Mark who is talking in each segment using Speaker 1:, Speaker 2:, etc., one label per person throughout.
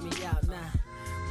Speaker 1: me out now.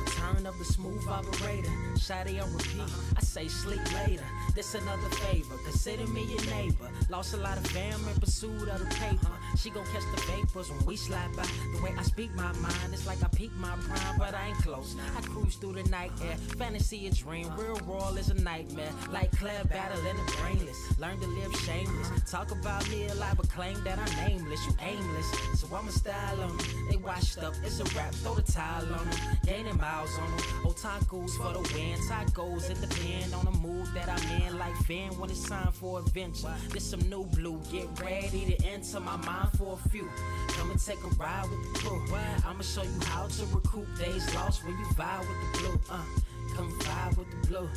Speaker 1: Return of the smooth operator. Shotty on repeat. I say sleep later. This another favor. Consider me your neighbor. Lost a lot of fam in pursuit of the paper. She gon' catch the vapors when we slide by. The way I speak my mind, it's like I peak my prime, but I ain't close. I cruise through the night air. Fantasy a dream. Real world is a nightmare. Like Claire battling the brainless. Learn to live shameless. Talk about me alive, but claim that I'm nameless. You aimless. So I'ma style on them. They washed up. It's a rap. Throw the towel on them. Gaining miles on them. Otakus for the win. Tacos, it depend on the mood that I'm in. Like Finn when it's time for adventure. This some new blue. Get ready to enter my mind for a few. Come and take a ride with the crew. I'ma show you how to recoup days lost when you vibe with the blue. Come vibe with the blue.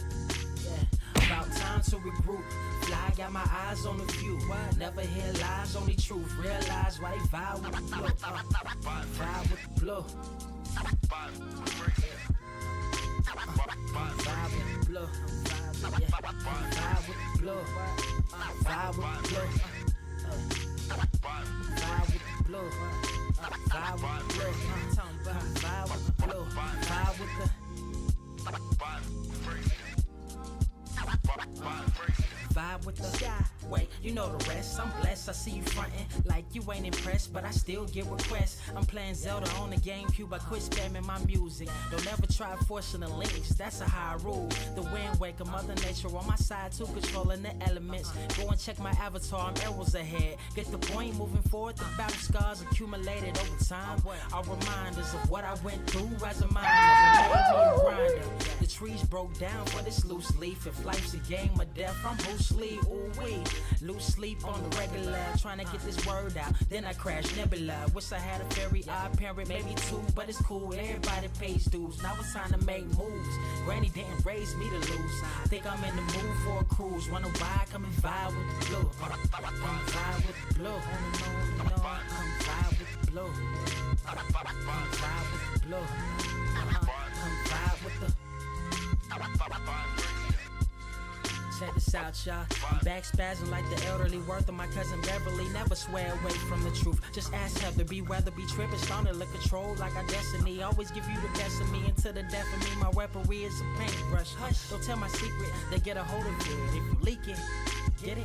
Speaker 1: Yeah. About time to regroup. Fly, got my eyes on the view. Never hear lies, only truth. Realize why they vibe with the blue. Vibe with the blue. Vibe with the blue. Vibe with the blue. Vibe with the blue. Vibe with the blue. Vibe with the blue. Vibe with the blue. Vibe with the vibe with the sky. Wait, you know the rest. I'm blessed. I see you frontin' like you ain't impressed, but I still get requests. I'm playing Zelda on the GameCube. I quit spamming my music. Don't ever try forcing the links. That's a high rule. The wind waker, Mother Nature on my side too, controlling the elements. Go and check my avatar. I'm arrows ahead. Get the point moving forward. The battle scars accumulated over time are reminders of what I went through as a mind. The trees broke down for this loose leaf. If life's a game of death, I'm Bruce Lee. Ooh wee, lose sleep on the regular, trying to get this word out. Then I crashed Nebula. Wish I had a very odd parent, maybe two, but it's cool. Everybody pays dues. Now it's time to make moves. Granny didn't raise me to lose. Think I'm in the mood for a cruise. Wanna ride? Come and vibe with the blue. Come vibe with the blue. Come vibe with the blue. Come vibe with the blue. Come vibe with the. Check this out, y'all. I'm back spazzing like the elderly. Worth of my cousin Beverly. Never swear away from the truth. Just ask Heather. Be weather, be tripping. Starting to look control like our destiny. Always give you the best of me until the death of me. My weaponry is a paintbrush. Hush, don't tell my secret. They get a hold of it. If you leak it, get it.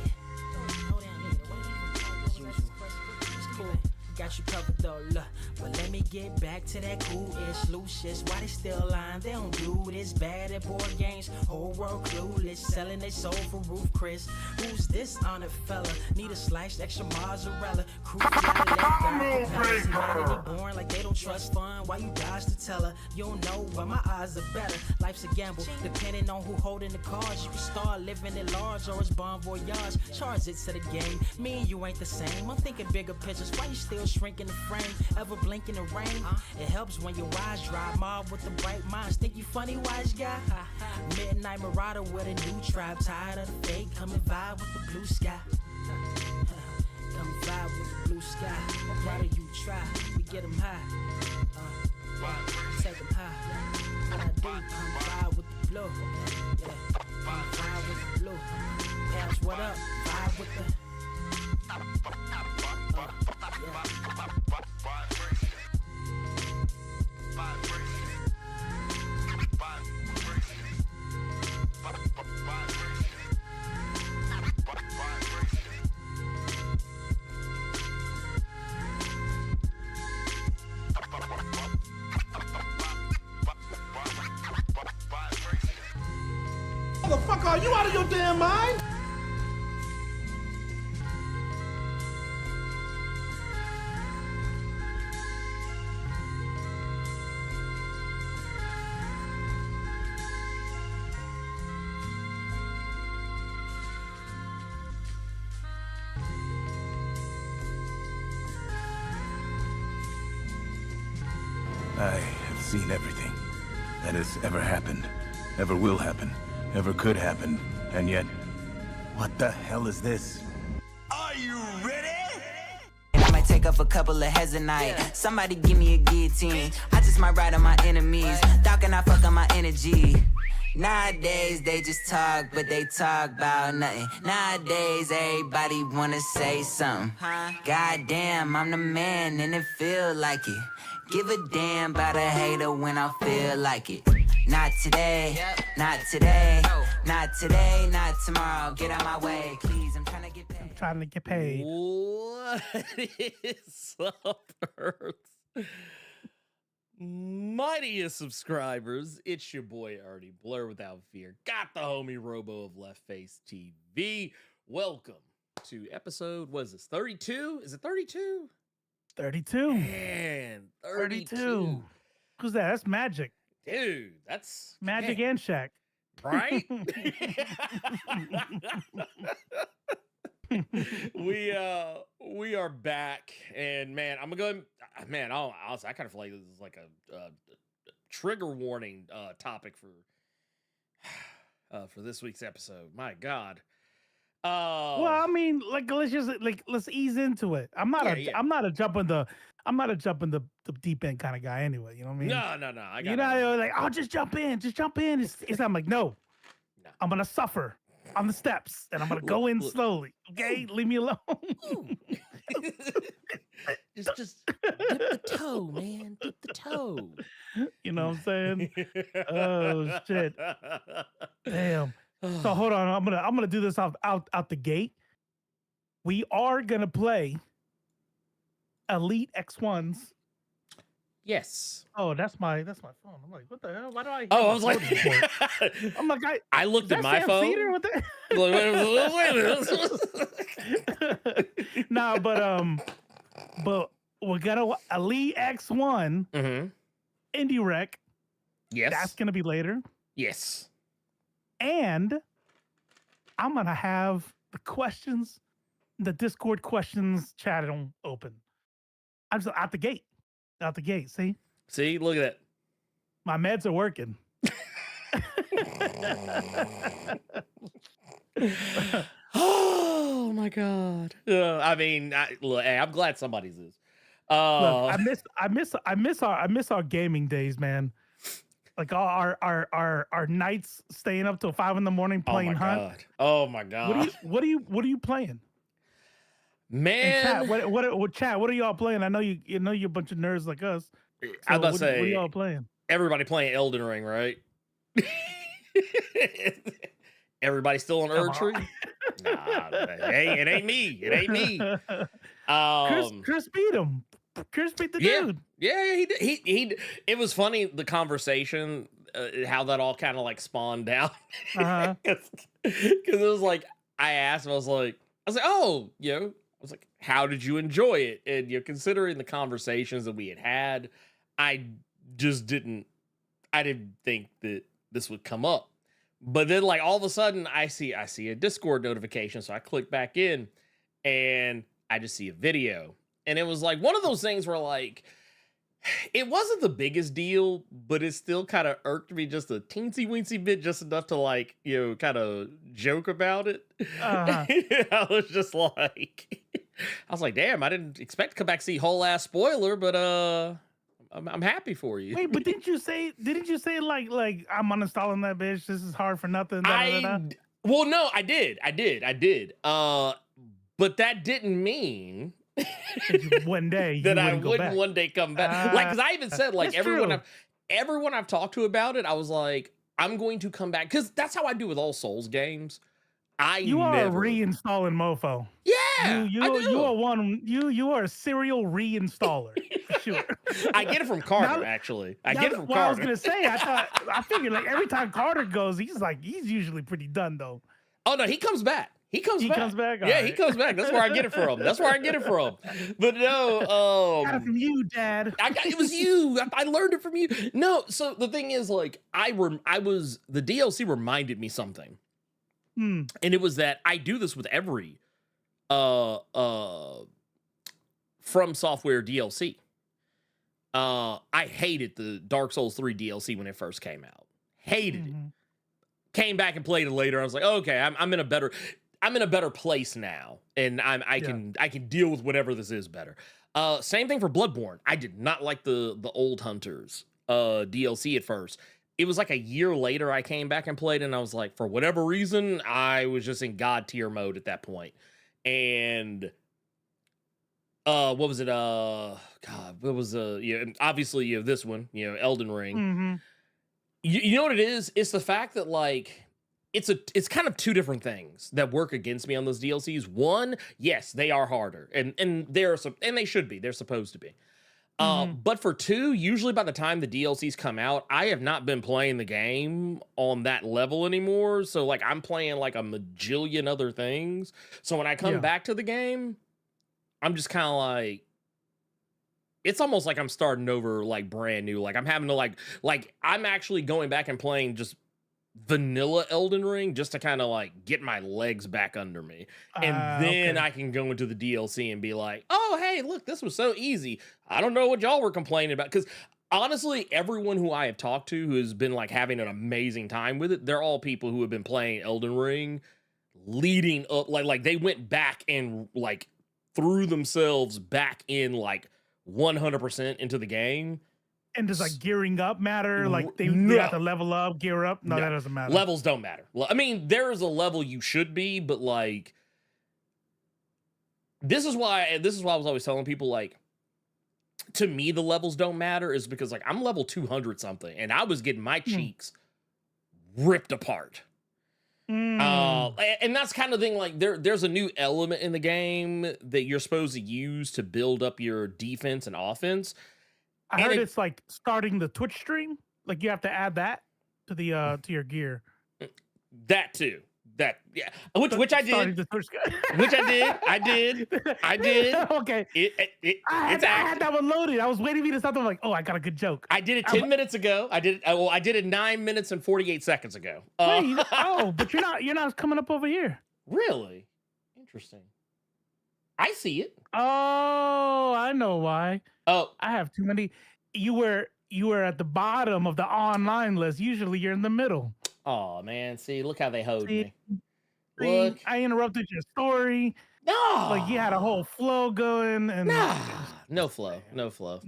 Speaker 1: It's cool. Got you covered though, look. But let me get back to that cool-ish, loose-ish. Why they still lying? They don't do this bad at board games. Whole world clueless, selling their soul for Roof Chris. Who's this honored fella? Need a sliced extra mozzarella. Crew born like they don't trust fun. Why you dodge to tell her? You don't know, but my odds are better. Life's a gamble, depending on who holding the cards. You can start living at large or it's bon voyage. Charge it to the game. Me and you ain't the same. I'm thinking bigger pictures. Why you still shrinking the frame? Ever blink in the rain? It helps when your eyes dry. Mob with the bright minds. Think you funny, wise guy? Midnight marauder with a new tribe. Tired of the fake. Come and vibe with the blue sky. Come vibe with the blue sky. Why do you try? We get them high. Take them high. What I do? Come vibe with the blue. Yeah. Come vibe with the blue. Pass what up? Vibe with the.
Speaker 2: Motherfucker, are you out of your damn mind?
Speaker 3: I have seen everything that has ever happened, ever will happen, ever could happen, and yet, what the hell is this?
Speaker 4: Are you ready?
Speaker 5: I might take off a couple of heads a night. Somebody give me a guillotine. I just might ride on my enemies. Doc and I fuck on my energy. Nowadays they just talk, but they talk about nothing. Nowadays everybody wanna say something. Goddamn, I'm the man and it feel like it. Give a damn about a hater when I feel like it. Not today, not today, not today, not tomorrow. Get out my way, please. I'm trying to get paid.
Speaker 6: Trying to get paid.
Speaker 7: What is up, Earth? Mightiest subscribers, it's your boy Artie, Blerd without fear. Got the homie Robo of Left Face TV. Welcome to episode, what is this, 32? Is it 32?
Speaker 6: 32.
Speaker 7: Man, 32.
Speaker 6: Who's that? That's Magic.
Speaker 7: Dude, that's
Speaker 6: Magic and Shaq.
Speaker 7: Right? we are back, and man, I'm gonna go. Man, honestly, I kind of feel like this is like a trigger warning topic for this week's episode. My God.
Speaker 6: Well, I mean, like let's ease into it. I'm not a jump in the deep end kind of guy anyway. You know what I mean?
Speaker 7: No. I got
Speaker 6: like, oh, just jump in. It's I'm like, no. I'm gonna suffer on the steps, and I'm gonna go in slowly. Okay, leave me alone.
Speaker 7: just dip the toe, man. Dip the toe.
Speaker 6: You know what I'm saying? Oh shit! Damn. So hold on, I'm gonna do this out the gate. We are gonna play Elite X1s.
Speaker 7: Yes.
Speaker 6: Oh, that's my phone. I'm like, what the hell? Why do I?
Speaker 7: Oh, I was like,
Speaker 6: I'm like,
Speaker 7: I looked at my phone.
Speaker 6: What the...
Speaker 7: Wait a minute.
Speaker 6: No, but we're gonna Elite X1 Indie Rec.
Speaker 7: Yes,
Speaker 6: that's gonna be later.
Speaker 7: Yes, and I'm gonna have the Discord questions chat open. I'm just out the gate. See, look at that.
Speaker 6: My meds are working.
Speaker 7: Oh my God. I mean, I'm glad somebody's is.
Speaker 6: Look, I miss our gaming days, man. Like our nights staying up till 5 a.m. playing Hunt.
Speaker 7: God. Oh my God.
Speaker 6: What are you playing?
Speaker 7: Man,
Speaker 6: chat, what are y'all playing? I know you're a bunch of nerds like us. So
Speaker 7: I was about to say,
Speaker 6: what are y'all playing?
Speaker 7: Everybody playing Elden Ring, right? Everybody still on Erdtree? Nah, it ain't me. It ain't me.
Speaker 6: Chris beat him. Chris beat the dude.
Speaker 7: Yeah, he did. He. It was funny, the conversation, how that all kind of like spawned out. Because it was like, I asked him, I was like, oh, I was like, how did you enjoy it? And considering the conversations that we had, I didn't think that this would come up. But then, like, all of a sudden, I see a Discord notification, so I click back in, and I just see a video. And it was like one of those things where, like, it wasn't the biggest deal, but it still kind of irked me just a teensy-weensy bit, just enough to, like, kind of joke about it. I was just like, damn, I didn't expect to come back and see whole ass spoiler, but I'm happy for you.
Speaker 6: Wait, but didn't you say like I'm uninstalling that bitch? This is hard for nothing.
Speaker 7: Well, no, I did. But that didn't mean
Speaker 6: one day
Speaker 7: that I wouldn't one day come back. Like, because I even said, like, everyone I've talked to about it, I was like, I'm going to come back, because that's how I do with all Souls games. You
Speaker 6: are a reinstalling mofo.
Speaker 7: Yeah,
Speaker 6: you are a serial reinstaller for sure.
Speaker 7: I get it from Carter, actually. I get it from Carter.
Speaker 6: I was gonna say, I figured like every time Carter goes, he's usually pretty done though.
Speaker 7: Oh no, he comes back. He comes back.
Speaker 6: Yeah,
Speaker 7: he comes back. That's where I get it from. But no,
Speaker 6: got it from you, Dad.
Speaker 7: It was you. I learned it from you. No, so the thing is, like, the DLC reminded me something. And it was that I do this with every From Software DLC. I hated the Dark Souls 3 DLC when it first came out. Hated it. Came back and played it later. I was like, okay, I'm in a better place now, and I can deal with whatever this is better. Same thing for Bloodborne. I did not like the Old Hunters DLC at first. it was like a year later I came back and played, and I was like, for whatever reason, I was just in God tier mode at that point. And what was it? God, what was obviously this one, Elden Ring.
Speaker 6: Mm-hmm.
Speaker 7: You know what it is? It's the fact that like it's kind of two different things that work against me on those DLCs. One, yes, they are harder, and they should be. They're supposed to be. But for two, usually by the time the DLCs come out, I have not been playing the game on that level anymore. So like I'm playing like a majillion other things. So when I come back to the game, I'm just kind of like, it's almost like I'm starting over like brand new. Like I'm having to like I'm actually going back and playing just vanilla Elden Ring just to kind of like get my legs back under me, and then I can go into the DLC and be like, oh hey, look, this was so easy. I don't know what y'all were complaining about, because honestly everyone who I have talked to who has been like having an amazing time with it, they're all people who have been playing Elden Ring leading up, like they went back and like threw themselves back in like 100% into the game.
Speaker 6: And does like gearing up matter? Like they have to level up, gear up? No, that doesn't matter.
Speaker 7: Levels don't matter. I mean, there is a level you should be, but like, this is why I was always telling people, like, to me, the levels don't matter, is because like I'm level 200 something, and I was getting my cheeks ripped apart. And that's kind of thing, like there's a new element in the game that you're supposed to use to build up your defense and offense.
Speaker 6: I heard it's like starting the Twitch stream. Like you have to add that to the to your gear.
Speaker 7: That too. Which I did. Which I did.
Speaker 6: Okay. I had that one loaded. I was waiting for you to stop. I'm like, oh, I got a good joke.
Speaker 7: I did it 10 minutes ago. I did it 9 minutes and 48 seconds ago.
Speaker 6: Wait, but you're not coming up over here.
Speaker 7: Really? Interesting. I see it.
Speaker 6: Oh, I know why.
Speaker 7: Oh,
Speaker 6: I have too many. You were at the bottom of the online list. Usually you're in the middle.
Speaker 7: Oh man, see, look how they hoed me.
Speaker 6: Look, I interrupted your story.
Speaker 7: No,
Speaker 6: like you had a whole flow going, and
Speaker 7: no flow. There's no flow.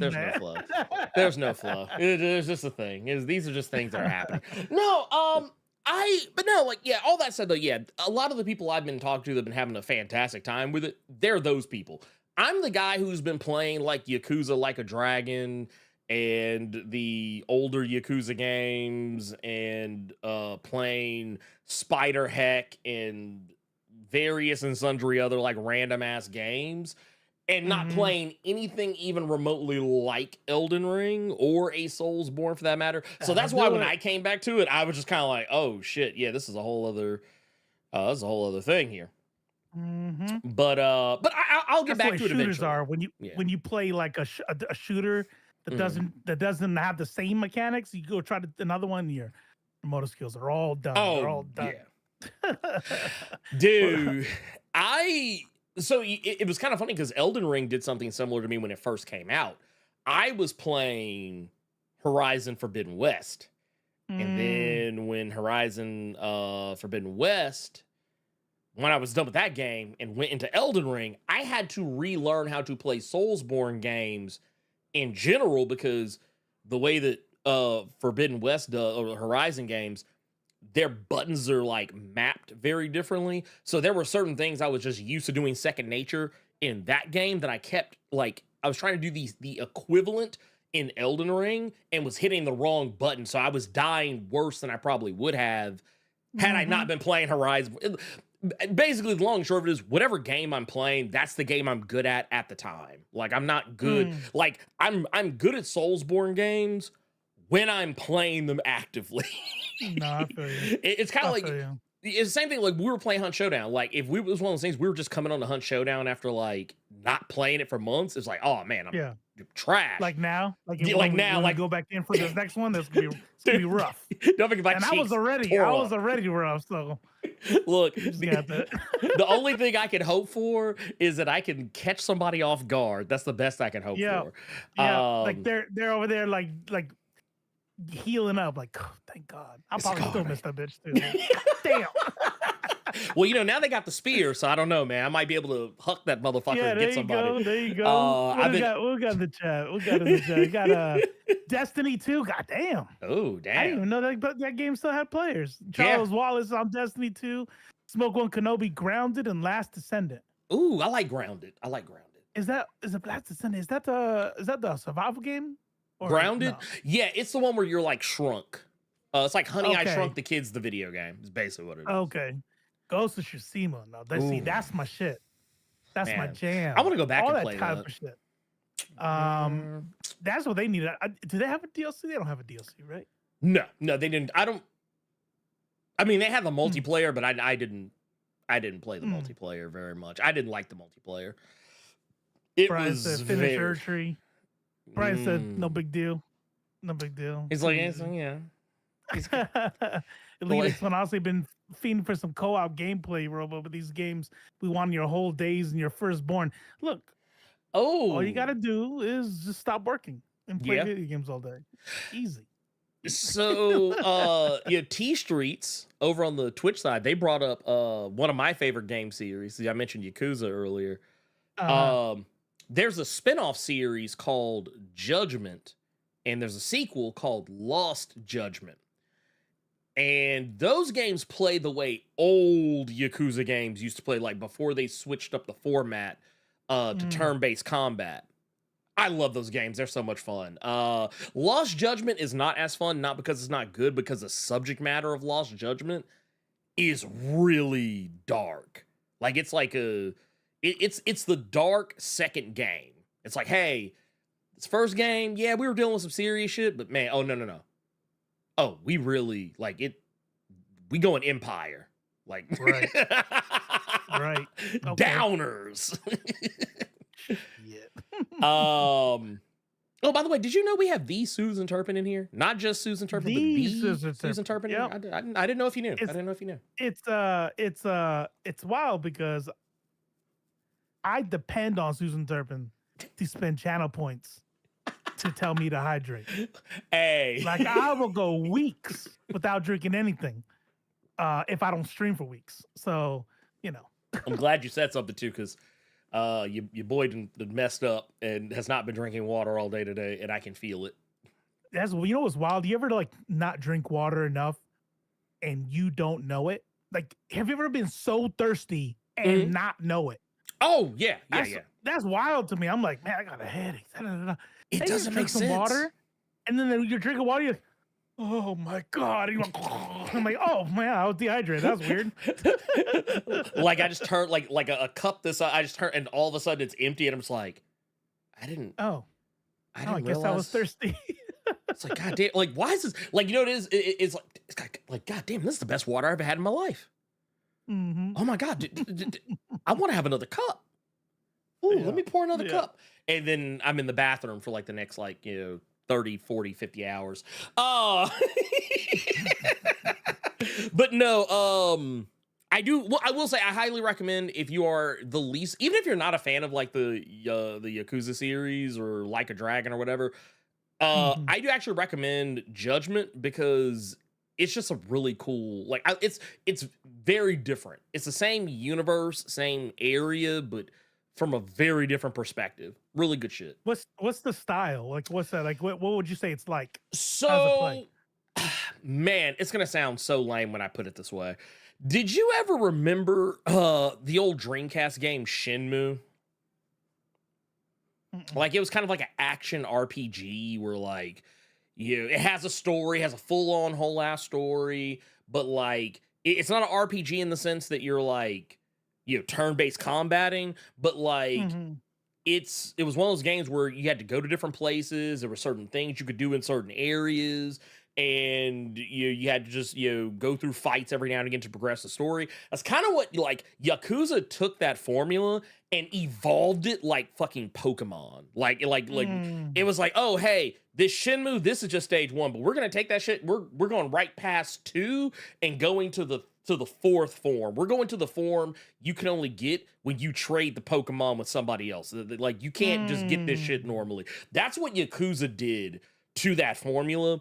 Speaker 7: There's no flow. There's just a thing. These are just things that are happening. No, all that said though, yeah, a lot of the people I've been talking to that have been having a fantastic time with it, they're those people. I'm the guy who's been playing like Yakuza Like a Dragon and the older Yakuza games, and playing Spider Heck and various and sundry other like random ass games, and not playing anything even remotely like Elden Ring or a Soulsborne for that matter. So that's why when I came back to it, I was just kind of like, oh shit, yeah, this is a whole other thing here. But I'll get back to it eventually.
Speaker 6: Are when you play like a shooter that doesn't have the same mechanics, you go try another one, your motor skills are all done. They're all done.
Speaker 7: Yeah. Dude, so it was kind of funny because Elden Ring did something similar to me when it first came out. I was playing Horizon Forbidden West, and then when Horizon Forbidden West, when I was done with that game and went into Elden Ring, I had to relearn how to play Soulsborne games in general, because the way that Forbidden West does, or Horizon games, their buttons are like mapped very differently. So there were certain things I was just used to doing second nature in that game that I kept, like, I was trying to do the equivalent in Elden Ring and was hitting the wrong button. So I was dying worse than I probably would have had I not been playing Horizon. Basically, the long and short of it is, whatever game I'm playing, that's the game I'm good at the time. Like, I'm not good. Like, I'm good at Soulsborne games when I'm playing them actively.
Speaker 6: No, I feel you.
Speaker 7: It's kind of like, it's the same thing. Like, we were playing Hunt Showdown. Like, if it was one of those things, we were just coming on to Hunt Showdown after like not playing it for months. It's like, oh man, I'm trash.
Speaker 6: Like now,
Speaker 7: like
Speaker 6: go back in for this next one. That's gonna be rough.
Speaker 7: Don't make my
Speaker 6: and I was already rough. So
Speaker 7: look, the only thing I can hope for is that I can catch somebody off guard. That's the best I can hope for.
Speaker 6: Yeah, like they're over there like healing up. Like, oh, thank God. I'll probably still miss that bitch too. Like, damn.
Speaker 7: Well, you know, now they got the spear, so I don't know, man. I might be able to huck that motherfucker
Speaker 6: Yeah,
Speaker 7: and
Speaker 6: there
Speaker 7: get
Speaker 6: you
Speaker 7: somebody.
Speaker 6: go. There you go.
Speaker 7: I've been.
Speaker 6: We got in the chat. We got in the chat. We got Destiny 2. God damn.
Speaker 7: Oh,
Speaker 6: I didn't
Speaker 7: damn.
Speaker 6: even know that game still had players. Charles Wallace on Destiny 2. Smoke One Kenobi Grounded and Last Descendant.
Speaker 7: Ooh, I like Grounded.
Speaker 6: Is it Last Descendant? Is that the survival game? Or
Speaker 7: Grounded?
Speaker 6: no?
Speaker 7: Yeah, it's the one where you're like shrunk. It's like Honey, I
Speaker 6: Okay.
Speaker 7: Shrunk the Kids, the video game. It's basically what it is.
Speaker 6: Okay. Ghost of Tsushima. No,
Speaker 7: Ooh.
Speaker 6: that's my shit. That's my
Speaker 7: Man.
Speaker 6: jam.
Speaker 7: I want to go back
Speaker 6: All
Speaker 7: and
Speaker 6: that
Speaker 7: play
Speaker 6: type
Speaker 7: that.
Speaker 6: of shit. That's what they needed. Do they have a DLC? They don't have a DLC, right?
Speaker 7: No, they didn't. I mean, they had the multiplayer, but I didn't play the multiplayer very much. I didn't like the multiplayer. It
Speaker 6: Brian
Speaker 7: was
Speaker 6: said finish Erdtree. Brian said no big deal. No big deal.
Speaker 7: He's like, yeah.
Speaker 6: Elite's honestly been fiending for some co-op gameplay, Robo, but these games, we want your whole days and your firstborn. Look, all you gotta do is just stop working and play video games all day. Easy.
Speaker 7: So T-Streets over on the Twitch side, they brought up one of my favorite game series. I mentioned Yakuza earlier. There's a spin-off series called Judgment, and there's a sequel called Lost Judgment. And those games play the way old Yakuza games used to play, like before they switched up the format to turn-based combat. I love those games. They're so much fun. Lost Judgment is not as fun, not because it's not good, because the subject matter of Lost Judgment is really dark. Like it's like it's the dark second game. It's like, hey, this first game, yeah, we were dealing with some serious shit, but man, oh no. Oh, we really like it. We going Empire. Like
Speaker 6: right. Right. Okay.
Speaker 7: Downers.
Speaker 6: Yeah.
Speaker 7: Oh, by the way, did you know we have the Susan Turpin in here? Not just Susan Turpin, but the Susan Turpin.
Speaker 6: Yep.
Speaker 7: I didn't know if you knew. I didn't know if you knew.
Speaker 6: It's wild because I depend on Susan Turpin to spend channel points to tell me to hydrate.
Speaker 7: Hey,
Speaker 6: like I will go weeks without drinking anything if I don't stream for weeks. So
Speaker 7: I'm glad you said something too, because your boy done messed up and has not been drinking water all day today, and I can feel it.
Speaker 6: That's what's wild. Do you ever like not drink water enough and you don't know it? Like, have you ever been so thirsty and not know it?
Speaker 7: Oh yeah.
Speaker 6: That's wild to me. I'm like, man, I got a headache.
Speaker 7: It doesn't make sense.
Speaker 6: Water, and then you're drinking water. You're like, oh my god! And I'm like, oh man, I was dehydrated. That's weird.
Speaker 7: Like I just turned like a cup this. I just turned, and all of a sudden it's empty, and I'm just like, I didn't
Speaker 6: I guess I was thirsty.
Speaker 7: It's like, god damn, like why is this? Like, you know what it is? It's like god damn, this is the best water I've ever had in my life.
Speaker 6: Mm-hmm.
Speaker 7: Oh my god, I want to have another cup. Ooh, let me pour another cup. And then I'm in the bathroom for like the next 30, 40, 50 hours. But no, I will say I highly recommend, if you are the least, even if you're not a fan of like the Yakuza series or Like a Dragon or whatever, I do actually recommend Judgment, because it's just a really cool, it's very different. It's the same universe, same area, but from a very different perspective. Really good shit.
Speaker 6: What's the style? Like, what's that? Like, what would you say it's like?
Speaker 7: So, man, it's gonna sound so lame when I put it this way. Did you ever remember the old Dreamcast game Shenmue? Like, it was kind of like an action RPG where it has a story, has a full-on whole ass story, but like it's not an RPG in the sense that you're like, turn-based combating, but like it was one of those games where you had to go to different places. There were certain things you could do in certain areas, and you had to just go through fights every now and again to progress the story. That's kind of what Yakuza took that formula and evolved it like fucking Pokemon. It was like, oh hey, this Shenmue, this is just stage 1, but we're gonna take that shit. We're going right past 2 and going to the 4th form. We're going to the form you can only get when you trade the Pokemon with somebody else. Like, you can't just get this shit normally. That's what Yakuza did to that formula.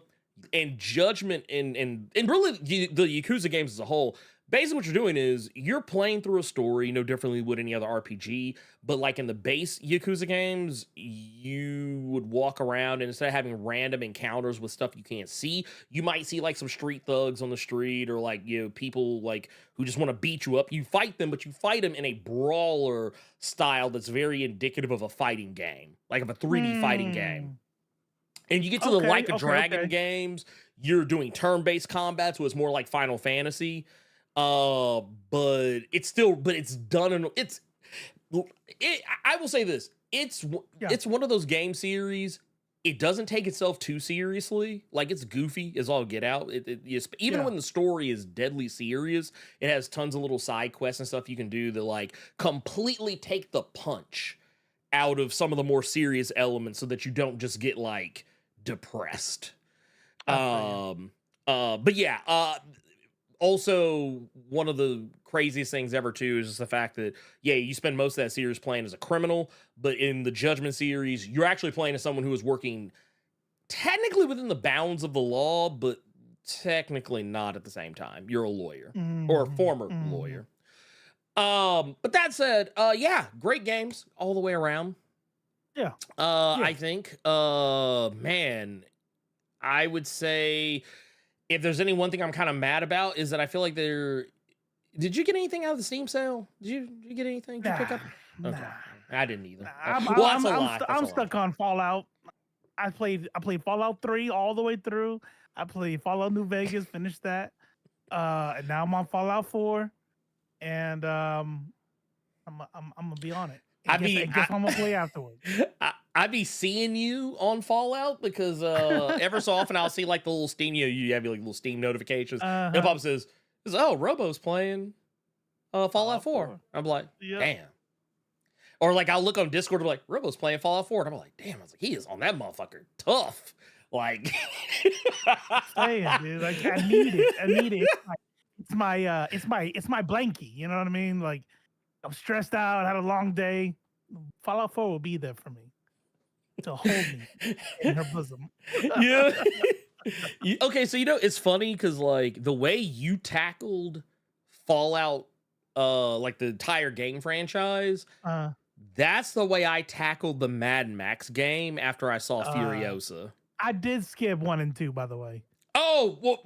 Speaker 7: And Judgment and really the Yakuza games as a whole, basically what you're doing is you're playing through a story no differently would any other RPG, but like in the base Yakuza games, you would walk around and instead of having random encounters with stuff you can't see, you might see like some street thugs on the street or like, you know, people like who just want to beat you up. You fight them, but you fight them in a brawler style that's very indicative of a fighting game, like of a 3D fighting game. And you get to the Like a Dragon games, you're doing turn-based combat, so it's more like Final Fantasy. But it's done in I will say this. It's one of those game series. It doesn't take itself too seriously. Like, it's goofy as all get out. Even when the story is deadly serious, it has tons of little side quests and stuff you can do that like completely take the punch out of some of the more serious elements so that you don't just get like depressed. But yeah, also one of the craziest things ever too is just the fact that you spend most of that series playing as a criminal, but in the Judgment series you're actually playing as someone who is working technically within the bounds of the law, but technically not at the same time. You're a lawyer or a former lawyer. But that said, great games all the way around. I think, man, I would say if there's any one thing I'm kind of mad about is that I feel like did you get anything out of the Steam sale? Did you get anything? Did you pick up? Okay. I didn't either.
Speaker 6: I'm stuck on Fallout. I played Fallout 3 all the way through. I played Fallout New Vegas, finished that. And now I'm on Fallout 4. And I'm gonna be on it. I guess I'm gonna play afterwards.
Speaker 7: I'd be seeing you on Fallout because ever so often I'll see like the little Steam, you have like little Steam notifications. And it pops says, "Oh, Robo's playing Fallout 4." I'm like, damn. Or like I'll look on Discord and be like, "Robo's playing Fallout 4," and I'm like, damn. I was like, he is on that motherfucker tough. Like,
Speaker 6: saying, dude, like I need it. It's my blankie. You know what I mean? Like, I'm stressed out, had a long day. Fallout 4 will be there for me to hold me in her bosom.
Speaker 7: Yeah. Okay, so it's funny because like the way you tackled Fallout, like the entire game franchise, that's the way I tackled the Mad Max game after I saw Furiosa.
Speaker 6: I did skip 1 and 2, by the way.
Speaker 7: Oh, well.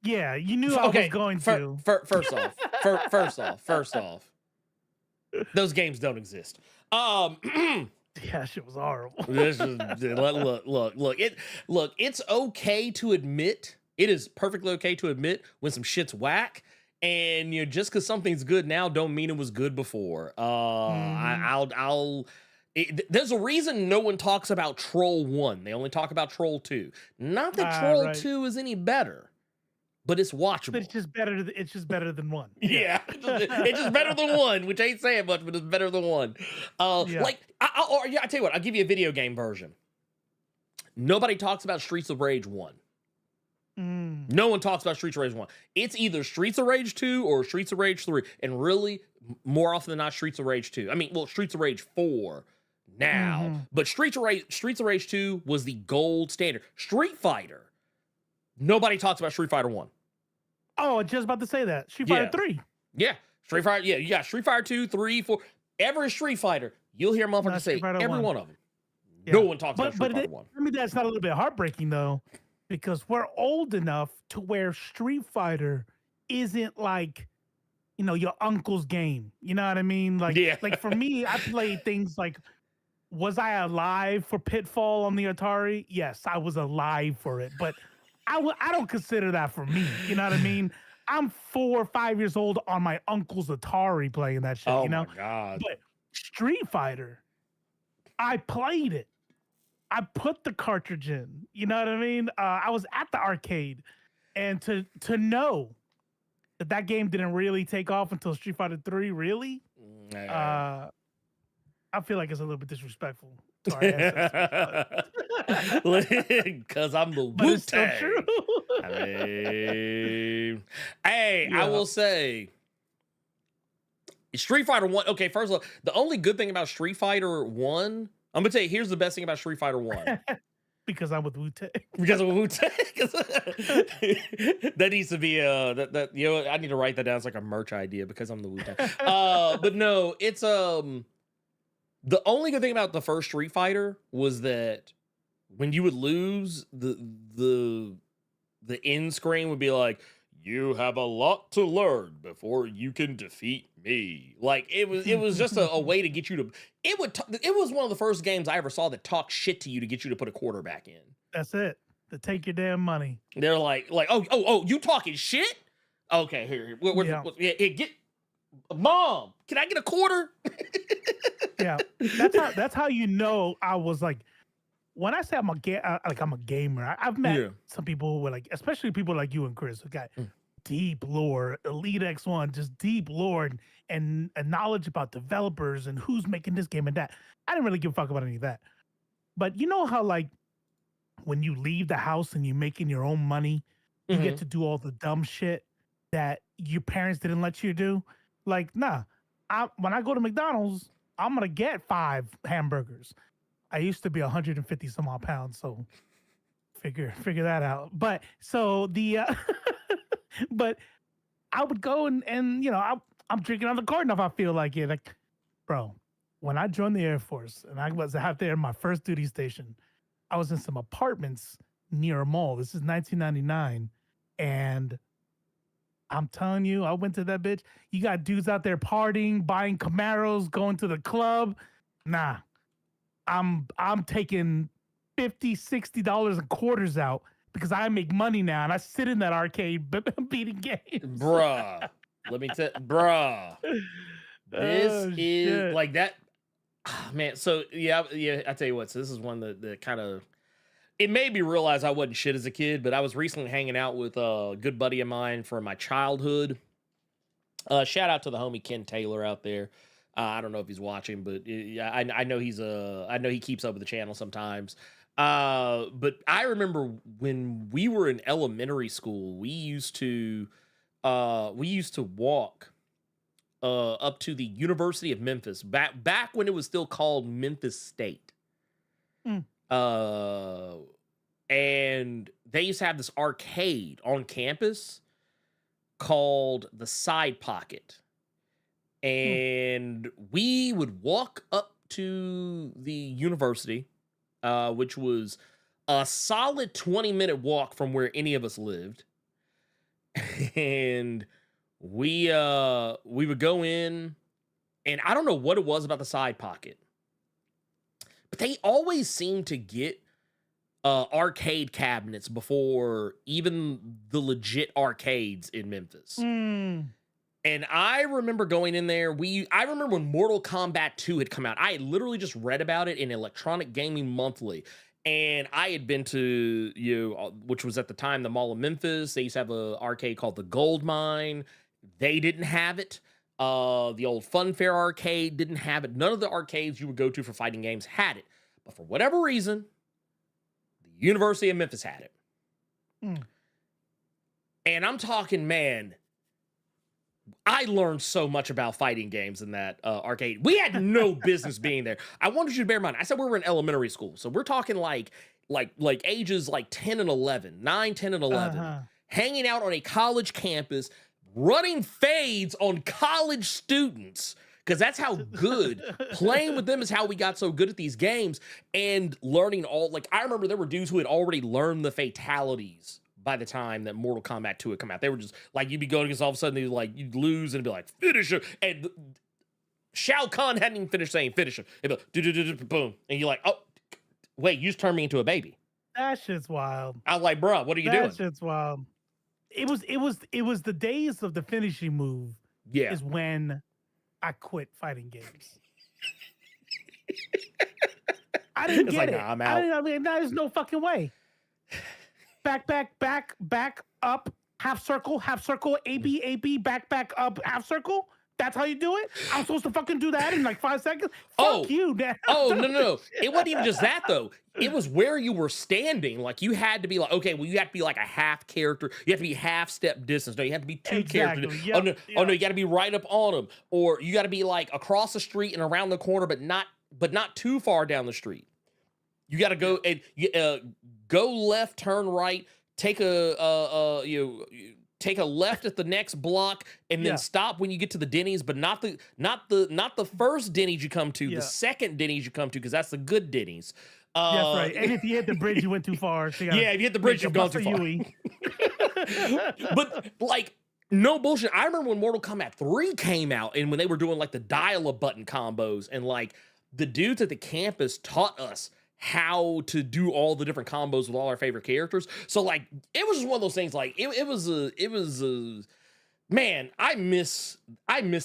Speaker 6: Yeah, you knew I was going to.
Speaker 7: First off, those games don't exist.
Speaker 6: Yeah, shit was horrible.
Speaker 7: Look. It's okay to admit. It is perfectly okay to admit when some shit's whack, and just because something's good now, don't mean it was good before. There's a reason no one talks about Troll 1. They only talk about Troll 2. Not that Troll 2 is any better. But it's watchable.
Speaker 6: But it's just better than 1.
Speaker 7: Yeah, it's just better than 1, which ain't saying much, but it's better than 1. Like, I tell you what, I'll give you a video game version. Nobody talks about Streets of Rage 1. No one talks about Streets of Rage 1. It's either Streets of Rage 2 or Streets of Rage 3, and really, more often than not, Streets of Rage 2. I mean, well, Streets of Rage 4 now, but Streets of Rage 2 was the gold standard. Street Fighter. Nobody talks about Street Fighter 1.
Speaker 6: Oh, just about to say that. Street Fighter 3.
Speaker 7: Yeah. Street Fighter, you got Street Fighter 2, 3, 4. Every Street Fighter, you'll hear motherfuckers say every 1 of them. Yeah. No one talks about Street Fighter 1.
Speaker 6: I mean, that's not a little bit heartbreaking, though, because we're old enough to where Street Fighter isn't like, your uncle's game. You know what I mean? Like, like for me, I played things like, was I alive for Pitfall on the Atari? Yes, I was alive for it, but I don't consider that for me. You know what I mean? I'm 4 or 5 years old on my uncle's Atari playing that shit.
Speaker 7: Oh,
Speaker 6: you know?
Speaker 7: My God.
Speaker 6: But Street Fighter, I played it. I put the cartridge in. You know what I mean? I was at the arcade, and to know that game didn't really take off until Street Fighter 3, really? I feel like it's a little bit disrespectful. Because
Speaker 7: I'm the Wu-Tang. I mean, hey, I will say, Street Fighter 1. Okay, first of all, the only good thing about Street Fighter 1, I'm gonna tell you, here's the best thing about Street Fighter 1.
Speaker 6: Because I'm with Wu-Tang.
Speaker 7: Because of Wu-Tang. That needs to be that you know, I need to write that down as like a merch idea because I'm the Wu-Tang. But no, it's the only good thing about the first Street Fighter was that when you would lose, the end screen would be like, you have a lot to learn before you can defeat me. Like it was just a way to get you to. It was one of the first games I ever saw that talked shit to you to get you to put a quarter back in.
Speaker 6: That's it. To take your damn money.
Speaker 7: They're like oh you talking shit? Okay, here get mom. Can I get a quarter?
Speaker 6: Yeah, that's how you know I was like. When I say I'm a gamer, I've met some people who were like, especially people like you and Chris, who got deep lore, Elite X1, just deep lore and knowledge about developers and who's making this game and that. I didn't really give a fuck about any of that. But you know how like when you leave the house and you're making your own money, you get to do all the dumb shit that your parents didn't let you do? Like, nah, when I go to McDonald's, I'm going to get 5 hamburgers. I used to be 150 some odd pounds, so figure that out. But so but I would go and you know, I'm drinking on the carton if I feel like it. Like, bro, when I joined the Air Force and I was out there in my first duty station, I was in some apartments near a mall. This is 1999, and I'm telling you, I went to that bitch. You got dudes out there partying, buying Camaros, going to the club. Nah. I'm taking $50, $60 in quarters out because I make money now and I sit in that arcade beating games.
Speaker 7: Bruh. Let me tell bruh. This is
Speaker 6: shit.
Speaker 7: like that. Man, so yeah, I tell you what, so this is one that kind of it made me realize I wasn't shit as a kid, but I was recently hanging out with a good buddy of mine from my childhood. Shout out to the homie Ken Taylor out there. I don't know if he's watching, but I know I know he keeps up with the channel sometimes. But I remember when we were in elementary school, we used to walk up to the University of Memphis back when it was still called Memphis State. And they used to have this arcade on campus called the Side Pocket. And we would walk up to the university, which was a solid 20-minute walk from where any of us lived. And we would go in, and I don't know what it was about the Side Pocket, but they always seemed to get arcade cabinets before even the legit arcades in Memphis. And I remember going in there. I remember when Mortal Kombat 2 had come out. I had literally just read about it in Electronic Gaming Monthly. And I had been to, which was at the time the Mall of Memphis. They used to have an arcade called the Gold Mine. They didn't have it. The old Funfair arcade didn't have it. None of the arcades you would go to for fighting games had it. But for whatever reason, the University of Memphis had it. And I'm talking, man, I learned so much about fighting games in that arcade. We had no business being there. I wanted you to bear in mind, I said we were in elementary school. So we're talking like ages like 10 and 11, 9, 10, and 11, hanging out on a college campus, running fades on college students, because that's how good playing with them is how we got so good at these games, and learning all, like, I remember there were dudes who had already learned the fatalities by the time that Mortal Kombat 2 had come out. They were just like, you'd be going against, all of a sudden you'd lose and it'd be like, finish him. And Shao Kahn hadn't even finished saying finish him. It'd be like, boom. And you're like, oh, wait, you just turned me into a baby.
Speaker 6: That shit's wild.
Speaker 7: I was like, bro, what are you doing?
Speaker 6: That shit's wild. It was the days of the finishing move.
Speaker 7: Yeah.
Speaker 6: Is when I quit fighting games. I didn't get it.
Speaker 7: Nah, I'm out.
Speaker 6: There's no fucking way. Back, up, half circle, AB, back, up, half circle. That's how you do it? I'm supposed to fucking do that in like 5 seconds? Fuck you, man.
Speaker 7: Oh, no. It wasn't even just that, though. It was where you were standing. Like, you had to be like, okay, well, you have to be like a half character. You have to be half step distance. No, you have to be two characters.
Speaker 6: Yep.
Speaker 7: Oh, no, you got to be right up on them. Or you got to be like across the street and around the corner, but not too far down the street. You got to go and go left, turn right, take a take a left at the next block, and then stop when you get to the Denny's, but not the first Denny's you come to, the second Denny's you come to, because that's the good Denny's.
Speaker 6: That's right. And if you hit the bridge, you went too far. So
Speaker 7: if you hit the bridge, you've gone too far. But like, no bullshit. I remember when Mortal Kombat 3 came out, and when they were doing like the dial-a-button combos, and like the dudes at the campus taught us how to do all the different combos with all our favorite characters. So like, it was just one of those things. Like it was man, I miss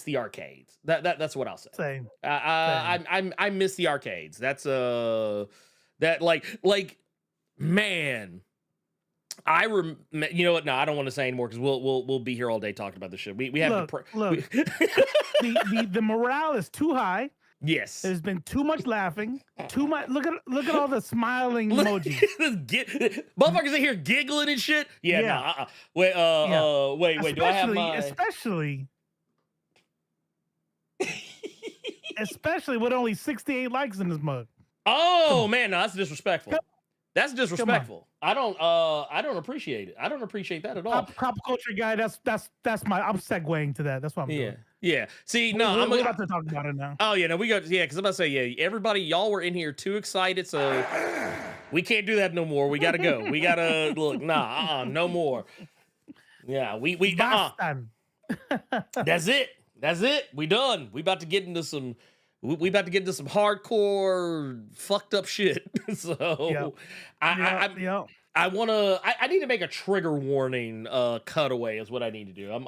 Speaker 7: the arcades. That's what I'll say.
Speaker 6: Same.
Speaker 7: I miss the arcades. That's that like man. You know what? No, I don't want to say anymore because we'll be here all day talking about this shit. We have
Speaker 6: look. The morale is too high.
Speaker 7: Yes.
Speaker 6: There's been too much laughing. Too much. Look at all the smiling emojis.
Speaker 7: Motherfuckers in here giggling and shit. Yeah. Wait. Do I have my?
Speaker 6: Especially with only 68 likes in this mug.
Speaker 7: Oh man, no, that's disrespectful. That's disrespectful. I don't appreciate it. I don't appreciate that at all.
Speaker 6: Pop culture guy. That's my. I'm segueing to that. That's what I'm doing.
Speaker 7: Yeah. See, no,
Speaker 6: we're about to talk about it now.
Speaker 7: Oh yeah, no, we got because I'm about to say everybody, y'all were in here too excited, so we can't do that no more. We gotta go. We gotta look. No more. Yeah, we That's it. We done. We about to get into some. We about to get into some hardcore fucked up shit. So I need to make a trigger warning cutaway is what I need to do.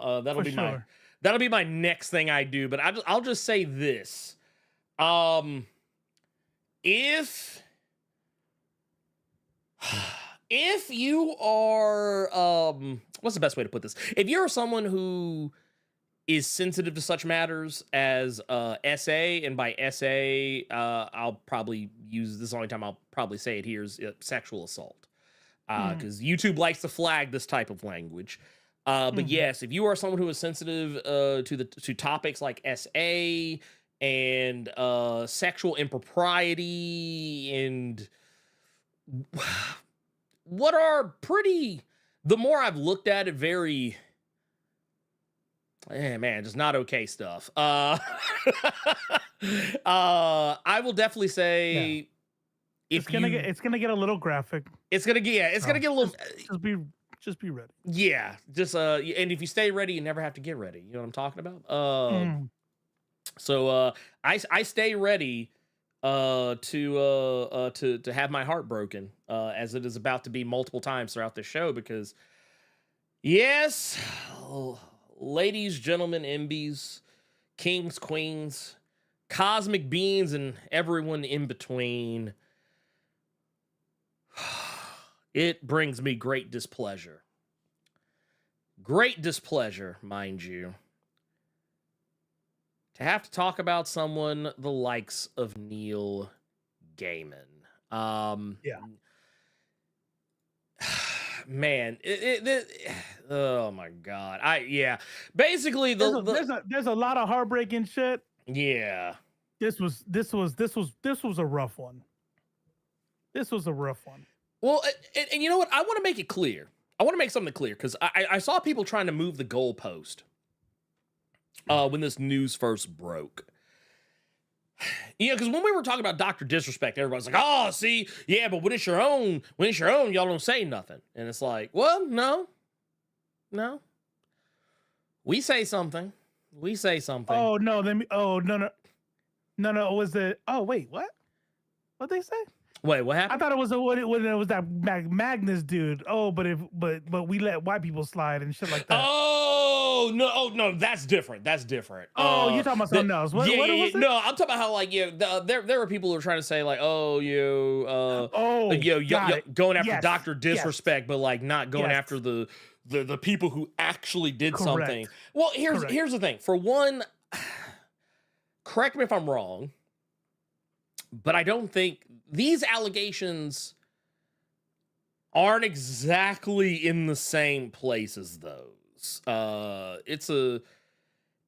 Speaker 7: That'll be my next thing I do, but I'll just say this. If you are what's the best way to put this? If you're someone who is sensitive to such matters as SA, and by SA, I'll probably use this, the only time I'll probably say it here is sexual assault. Because YouTube likes to flag this type of language. But yes, if you are someone who is sensitive to topics like SA and sexual impropriety and what are pretty, the more I've looked at it, very, just not okay stuff. I will definitely say
Speaker 6: it's gonna get a little graphic.
Speaker 7: It's gonna get a little.
Speaker 6: Just be ready.
Speaker 7: Yeah, and if you stay ready, you never have to get ready. You know what I'm talking about? So I stay ready to have my heart broken as it is about to be multiple times throughout this show, because yes, ladies, gentlemen, MBs, kings, queens, cosmic beings, and everyone in between, it brings me great displeasure. Great displeasure, mind you, to have to talk about someone the likes of Neil Gaiman. Man, oh my God. Basically
Speaker 6: there's a lot of heartbreaking shit.
Speaker 7: Yeah.
Speaker 6: This was a rough one. This was a rough one.
Speaker 7: Well, and you know what? I want to make it clear. I want to make something clear, because I saw people trying to move the goalpost when this news first broke. Yeah, because when we were talking about Dr. Disrespect, everybody's like, "Oh, see, yeah, but when it's your own, y'all don't say nothing." And it's like, well, no. We say something.
Speaker 6: Oh no, no. Was it? Oh wait, what? What'd they say?
Speaker 7: Wait, what happened?
Speaker 6: I thought it was when it was that Magnus dude. Oh, but we let white people slide and shit like that.
Speaker 7: Oh no, that's different.
Speaker 6: Oh, you're talking about something else. What was it?
Speaker 7: No, I'm talking about how like there were people who are trying to say like, going after Dr. Disrespect, but like not going after the people who actually did something. Well, here's the thing. For one, correct me if I'm wrong, but I don't think these allegations aren't exactly in the same place as those.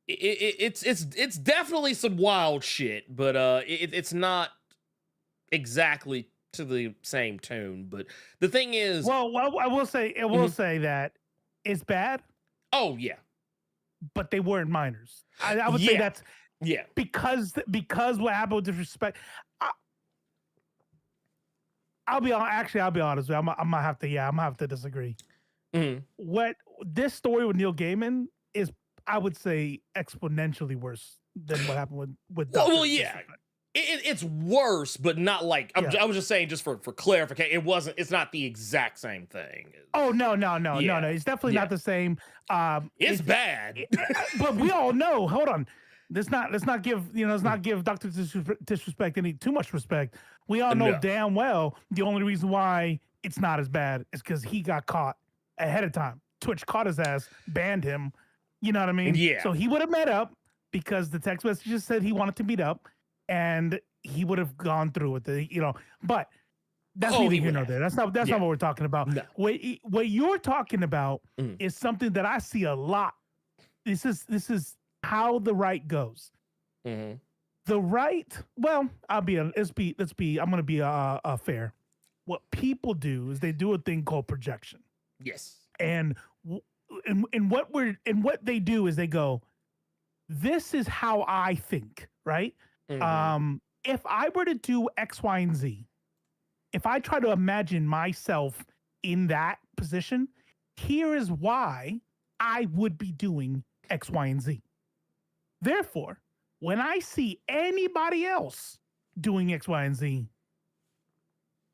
Speaker 7: It's definitely some wild shit, but it's not exactly to the same tune. But the thing is,
Speaker 6: Well, I will say, say that it's bad,
Speaker 7: oh yeah,
Speaker 6: but they weren't minors. I would say that's
Speaker 7: yeah.
Speaker 6: because what happened with disrespect. I'll be honest with you. I'm gonna have to disagree. What this story with Neil Gaiman is, I would say, exponentially worse than what happened with
Speaker 7: Well, yeah. It's worse, but not like I was just saying, just for clarification, it's not the exact same thing.
Speaker 6: Oh no, it's definitely not the same.
Speaker 7: It's bad.
Speaker 6: But we all know, hold on. Let's not give Dr. Disrespect too much respect. We all know damn well the only reason why it's not as bad is because he got caught ahead of time. Twitch caught his ass, banned him. You know what I mean?
Speaker 7: Yeah.
Speaker 6: So he would have met up because the text messages said he wanted to meet up, and he would have gone through with it. But that's neither here nor there. That's not what we're talking about. No. What you're talking about is something that I see a lot. This is how the right goes.
Speaker 7: Mm-hmm.
Speaker 6: The right, well, I'm going to be fair. What people do is they do a thing called projection.
Speaker 7: Yes.
Speaker 6: And what they do is they go, this is how I think, right? Mm-hmm. If I were to do X, Y, and Z, if I try to imagine myself in that position, here is why I would be doing X, Y, and Z. Therefore, when I see anybody else doing X, Y, and Z,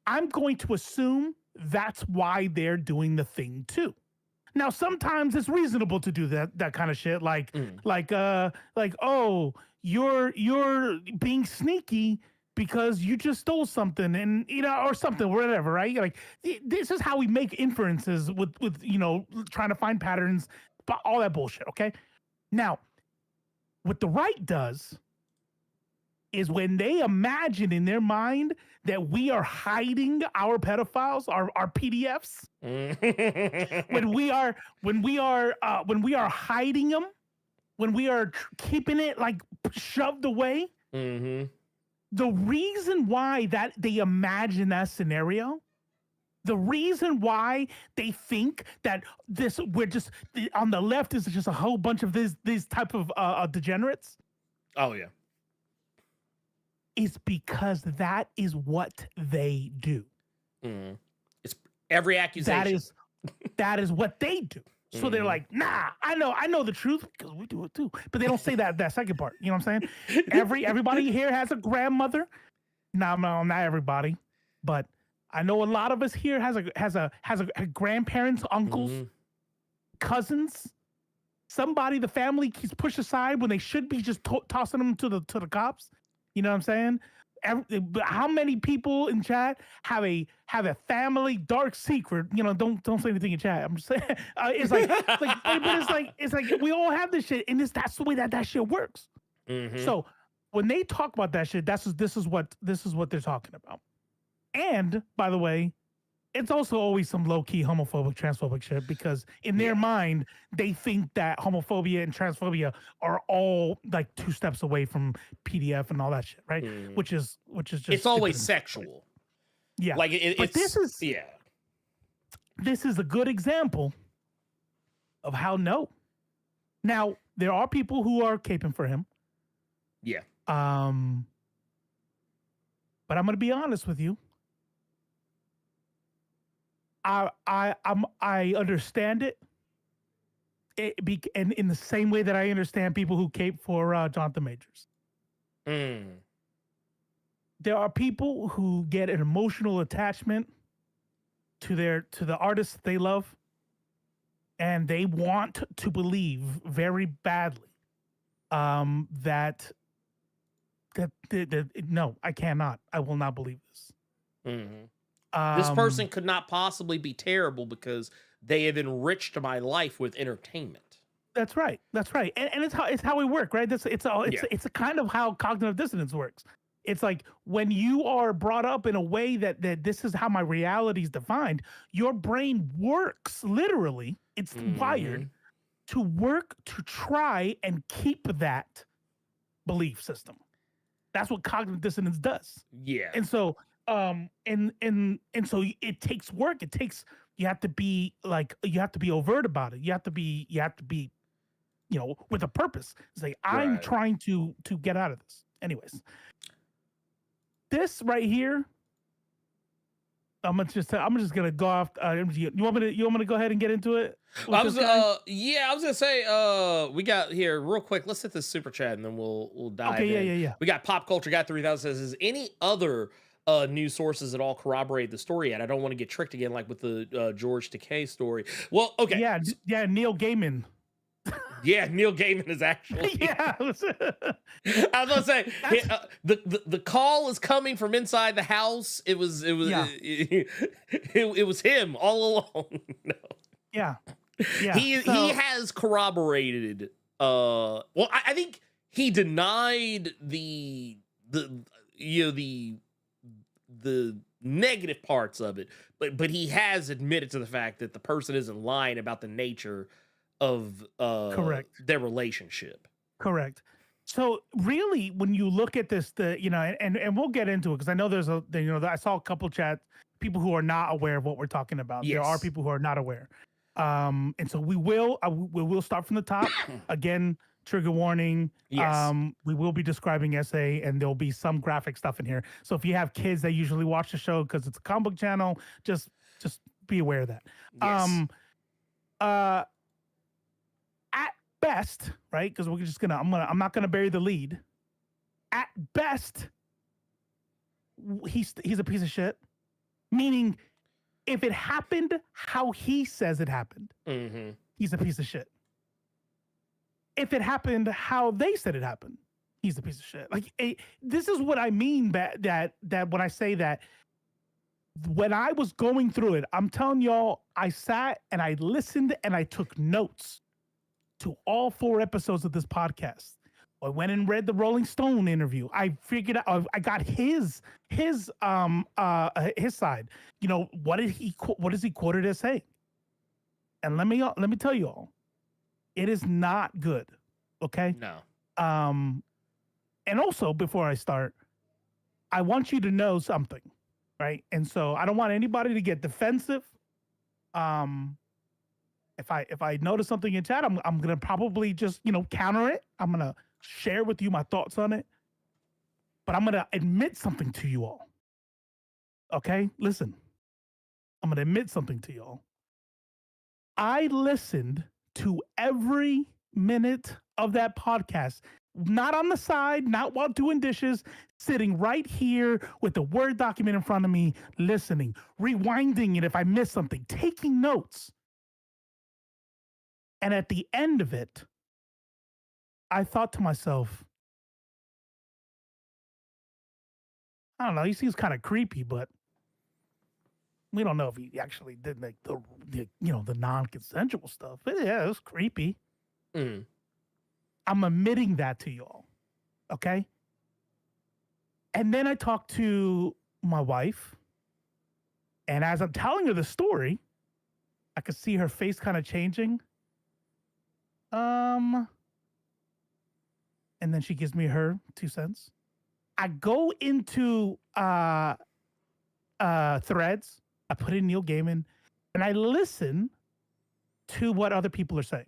Speaker 6: I'm going to assume that's why they're doing the thing too. Now, sometimes it's reasonable to do that kind of shit, like, oh, you're being sneaky because you just stole something, and or something, whatever, right? Like, this is how we make inferences with trying to find patterns, all that bullshit. Okay, now, what the right does is when they imagine in their mind that we are hiding our pedophiles, our PDFs, when we are hiding them, when we are keeping it like shoved away, the reason why that they imagine that scenario, the reason why they think that we're just on the left is just a whole bunch of these type of degenerates.
Speaker 7: Oh yeah.
Speaker 6: Is because that is what they do.
Speaker 7: It's every accusation.
Speaker 6: That is what they do. So they're like, nah, I know the truth because we do it too. But they don't say that second part. You know what I'm saying? Everybody here has a grandmother. No, not everybody, but I know a lot of us here has a grandparents, uncles, cousins. Somebody the family keeps pushed aside when they should be just tossing them to the cops. You know what I'm saying? How many people in chat have a family dark secret? Don't say anything in chat. I'm just saying it's like we all have this shit, and that's the way that shit works. So when they talk about that shit, this is what they're talking about. And by the way, it's also always some low-key homophobic, transphobic shit, because in their mind, they think that homophobia and transphobia are all like 2 steps away from PDF and all that shit, right? Which is just
Speaker 7: it's always sexual.
Speaker 6: Yeah.
Speaker 7: Like
Speaker 6: but this is a good example of how no. Now, there are people who are caping for him.
Speaker 7: Yeah.
Speaker 6: But I'm going to be honest with you. I understand it. And in the same way that I understand people who cape for Jonathan Majors. There are people who get an emotional attachment to the artists they love, and they want to believe very badly that no, I cannot. I will not believe this.
Speaker 7: This person could not possibly be terrible because they have enriched my life with entertainment.
Speaker 6: That's right. And it's how we work, right? It's a kind of how cognitive dissonance works. It's like when you are brought up in a way that this is how my reality is defined, your brain works literally. It's wired to work to try and keep that belief system. That's what cognitive dissonance does.
Speaker 7: Yeah.
Speaker 6: And so And so it takes work. You have to be overt about it. You have to be, with a purpose. It's like, I'm
Speaker 7: Right.
Speaker 6: trying to get out of this. Anyways, this right here, I'm just gonna go off. You want me to go ahead and get into it?
Speaker 7: I was gonna say, we got here real quick. Let's hit this super chat and then we'll dive
Speaker 6: Okay,
Speaker 7: in.
Speaker 6: yeah.
Speaker 7: We got Pop Culture Guy 3000 says, is any other news sources at all corroborate the story yet? I don't want to get tricked again like with the George Takei story. Well, okay.
Speaker 6: Yeah, Neil Gaiman.
Speaker 7: Yeah, Neil Gaiman is actually.
Speaker 6: Yeah.
Speaker 7: I was gonna say the call is coming from inside the house. It was it was him all along. No.
Speaker 6: Yeah.
Speaker 7: He has corroborated. Well, I think he denied the negative parts of it, but he has admitted to the fact that the person isn't lying about the nature of
Speaker 6: correct
Speaker 7: their relationship.
Speaker 6: Correct. So really, when you look at this, and we'll get into it because I know there's I saw a couple chats, people who are not aware of what we're talking about.
Speaker 7: Yes.
Speaker 6: There are people who are not aware, and so we will start from the top again. Trigger warning.
Speaker 7: Yes.
Speaker 6: We will be describing SA, and there'll be some graphic stuff in here. So if you have kids that usually watch the show because it's a comic book channel, just be aware of that.
Speaker 7: Yes.
Speaker 6: At best, right? Because we're just I'm not gonna bury the lead. At best, he's a piece of shit. Meaning, if it happened how he says it happened, he's a piece of shit. If it happened how they said it happened, he's a piece of shit. Like, this is what I mean that when I say that, when I was going through it, I'm telling y'all, I sat and I listened and I took notes to all 4 episodes of this podcast. I went and read the Rolling Stone interview. I figured out, I got his side. What is he quoted as saying? And let me tell you all, it is not good. Okay?
Speaker 7: No.
Speaker 6: And also, before I start, I want you to know something, right? And so I don't want anybody to get defensive. If I notice something in chat, I'm gonna probably just counter it. I'm gonna share with you my thoughts on it, but I'm gonna admit something to you all. Okay, listen. I'm gonna admit something to y'all. I listened to every minute of that podcast, not on the side, not while doing dishes, sitting right here with the Word document in front of me, listening, rewinding it if I missed something, taking notes. And at the end of it, I thought to myself, I don't know, he seems kind of creepy, but we don't know if he actually did like the non-consensual stuff. But yeah, it was creepy. I'm admitting that to y'all. Okay? And then I talked to my wife, and as I'm telling her the story, I could see her face kind of changing. And then she gives me her 2 cents. I go into threads. I put in Neil Gaiman, and I listen to what other people are saying.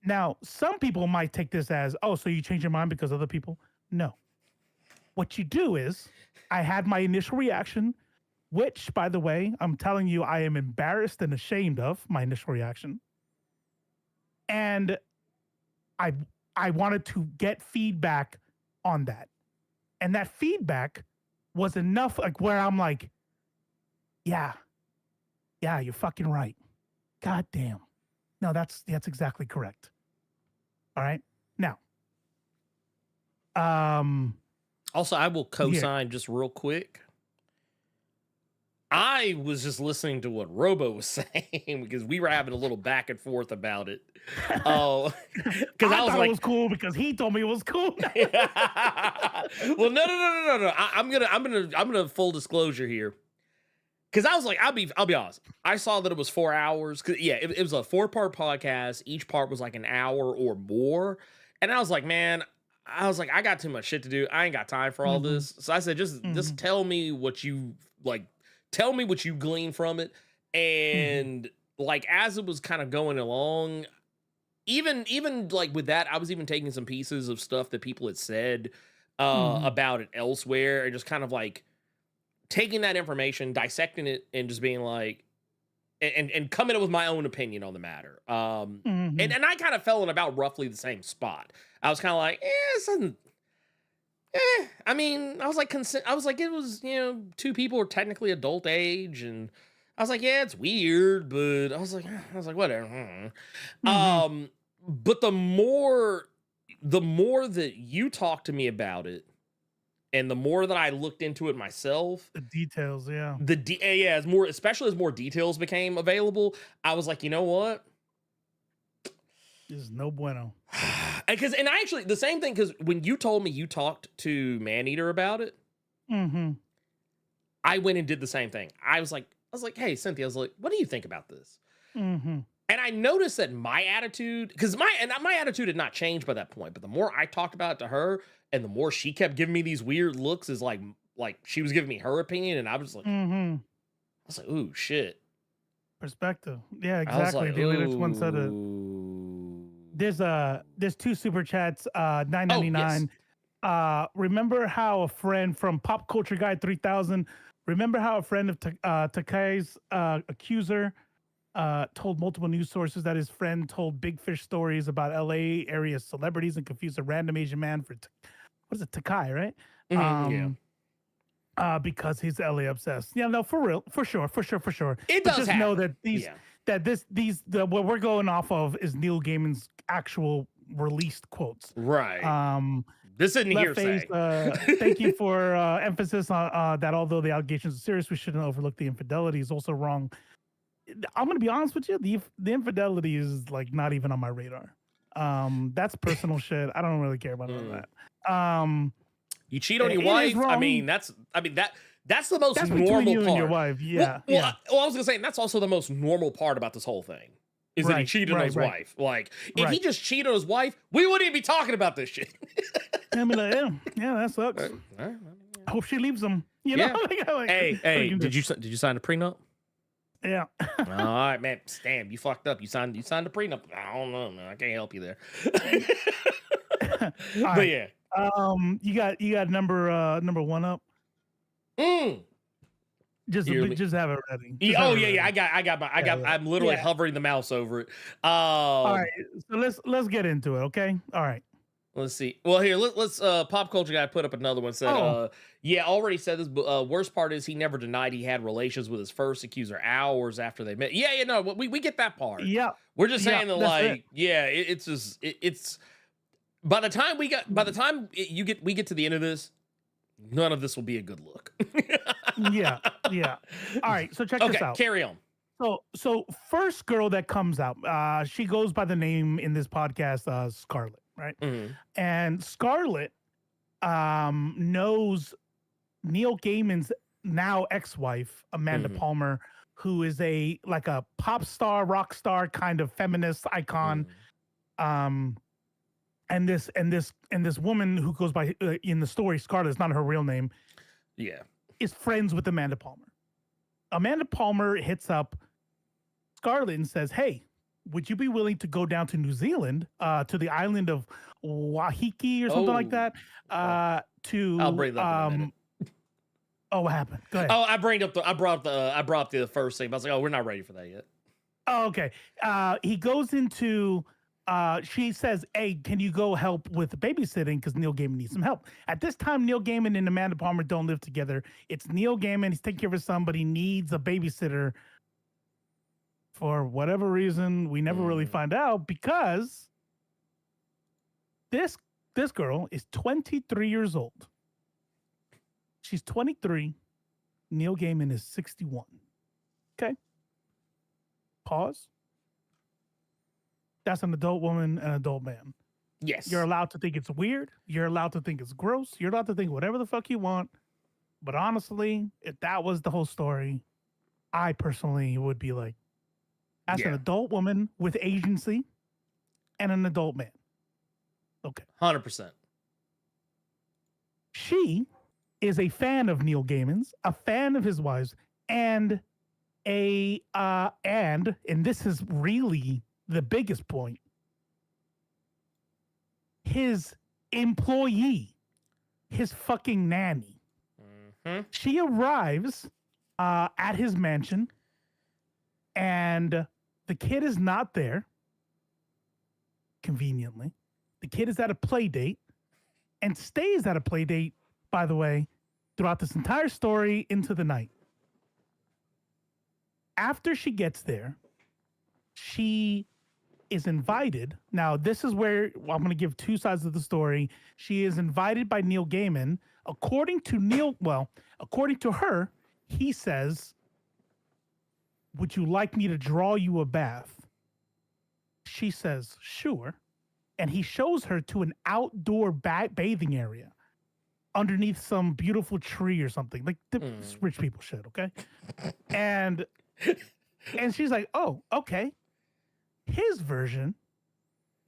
Speaker 6: Now, some people might take this as, oh, so you change your mind because other people? No. What you do is, I had my initial reaction, which, by the way, I'm telling you, I am embarrassed and ashamed of my initial reaction. And I wanted to get feedback on that. And that feedback was enough, like, where I'm like, yeah, you're fucking right. God damn. No, that's exactly correct. All right. Now,
Speaker 7: also, I will co-sign just real quick. I was just listening to what Robo was saying because we were having a little back and forth about it. Oh, because I was
Speaker 6: thought
Speaker 7: like,
Speaker 6: it was cool because he told me it was cool.
Speaker 7: well, no. I'm gonna full disclosure here. Because I was like, I'll be honest. I saw that it was 4 hours. Cause yeah, it was a 4-part podcast. Each part was like an hour or more. And I was like, man, I was like, I got too much shit to do. I ain't got time for all this. So I said, just tell me what you like. Tell me what you glean from it. And like, as it was kind of going along, even like with that, I was even taking some pieces of stuff that people had said about it elsewhere, and just kind of like taking that information, dissecting it, and just being like, and coming up with my own opinion on the matter. And I kind of fell in about roughly the same spot. I was kind of like, I mean, I was like, it was, you know, two people were technically adult age, and I was like, yeah, it's weird, but I was like, whatever. But the more that you talked to me about it, and the more that I looked into it myself,
Speaker 6: the details,
Speaker 7: especially as more details became available, I was like, you know what?
Speaker 6: This is no bueno.
Speaker 7: And I actually, the same thing, because when you told me you talked to Maneater about it, I went and did the same thing. I was like, hey, Cynthia, I was like, what do you think about this? And I noticed that my attitude, because my attitude had not changed by that point, but the more I talked about it to her, and the more she kept giving me these weird looks, is like she was giving me her opinion, and I was like, I was like, ooh, shit.
Speaker 6: Perspective. Yeah, exactly.
Speaker 7: Like,
Speaker 6: Daily Next one said it. There's two super chats, $9.99. Remember how a friend from Pop Culture Guy 3000, remember how a friend of Takai's accuser told multiple news sources that his friend told big fish stories about LA area celebrities and confused a random Asian man for what is it, Takai, right? Because he's LA obsessed. Yeah, no, for real, for sure.
Speaker 7: It
Speaker 6: but
Speaker 7: does
Speaker 6: just
Speaker 7: happen.
Speaker 6: know that what we're going off of is Neil Gaiman's actual released quotes.
Speaker 7: Right. This isn't hearsay.
Speaker 6: Thank you for emphasis on that. Although the allegations are serious, we shouldn't overlook the infidelity. Is also wrong. I'm gonna be honest with you. The infidelity is like not even on my radar. That's personal shit. I don't really care about all that.
Speaker 7: You cheat on your wife. I mean, that's the most
Speaker 6: that's
Speaker 7: normal
Speaker 6: between you
Speaker 7: part.
Speaker 6: And your wife. Yeah.
Speaker 7: Well, I was gonna say, and that's also the most normal part about this whole thing. Is that he cheated on his wife. Like, if he just cheated on his wife, we wouldn't even be talking about this shit.
Speaker 6: I mean, like, yeah, that sucks. I hope she leaves him. You know? Like,
Speaker 7: hey, did you sign the prenup?
Speaker 6: Yeah.
Speaker 7: All right, man. Damn, you fucked up. You signed the prenup. I don't know, man. I can't help you there. But yeah.
Speaker 6: You got number one up. Just have it ready.
Speaker 7: I'm literally hovering the mouse over it.
Speaker 6: All right, so let's get into it, okay? All right.
Speaker 7: Let's see. Well, here, let's Pop Culture Guy put up another one. Said, already said this, but worst part is he never denied he had relations with his first accuser hours after they met. No, we get that part.
Speaker 6: Yeah.
Speaker 7: We're just saying that, like, it's by the time we get to the end of this, none of this will be a good look.
Speaker 6: yeah. All right, so check this out.
Speaker 7: Okay, carry on.
Speaker 6: So first girl that comes out, she goes by the name in this podcast, Scarlett, right? And Scarlett knows Neil Gaiman's now ex-wife, Amanda Palmer, who is a pop star, rock star kind of feminist icon. And this woman who goes by in the story, Scarlett, is not her real name.
Speaker 7: Yeah.
Speaker 6: Is friends with Amanda Palmer. Amanda Palmer hits up Scarlett and says, hey, would you be willing to go down to New Zealand, to the island of Waiheke or something like that?
Speaker 7: I'll bring that up in a minute.
Speaker 6: Oh, what happened? Go ahead.
Speaker 7: Oh, I brought up the first thing. But I was like, oh, we're not ready for that yet.
Speaker 6: Oh, okay. He goes into, she says, hey, can you go help with babysitting? Because Neil Gaiman needs some help. At this time, Neil Gaiman and Amanda Palmer don't live together. It's Neil Gaiman. He's taking care of his son, but he needs a babysitter for whatever reason. We never really find out, because this girl is 23 years old. She's 23. Neil Gaiman is 61. Okay. Pause. That's an adult woman and an adult man.
Speaker 7: Yes.
Speaker 6: You're allowed to think it's weird. You're allowed to think it's gross. You're allowed to think whatever the fuck you want. But honestly, if that was the whole story, I personally would be like, that's an adult woman with agency and an adult man. Okay.
Speaker 7: 100%.
Speaker 6: She is a fan of Neil Gaiman's, a fan of his wives, and and this is really the biggest point, his employee, his fucking nanny. She arrives at his mansion, and the kid is not there. Conveniently, the kid is at a play date and stays at a play date, by the way, throughout this entire story into the night. After she gets there, she is invited. Now, this is where I'm going to give two sides of the story. She is invited by Neil Gaiman. According to her, he says, "Would you like me to draw you a bath?" She says, "Sure." And he shows her to an outdoor bathing area underneath some beautiful tree or something. Like rich people shit, okay? And she's like, "Oh, okay." His version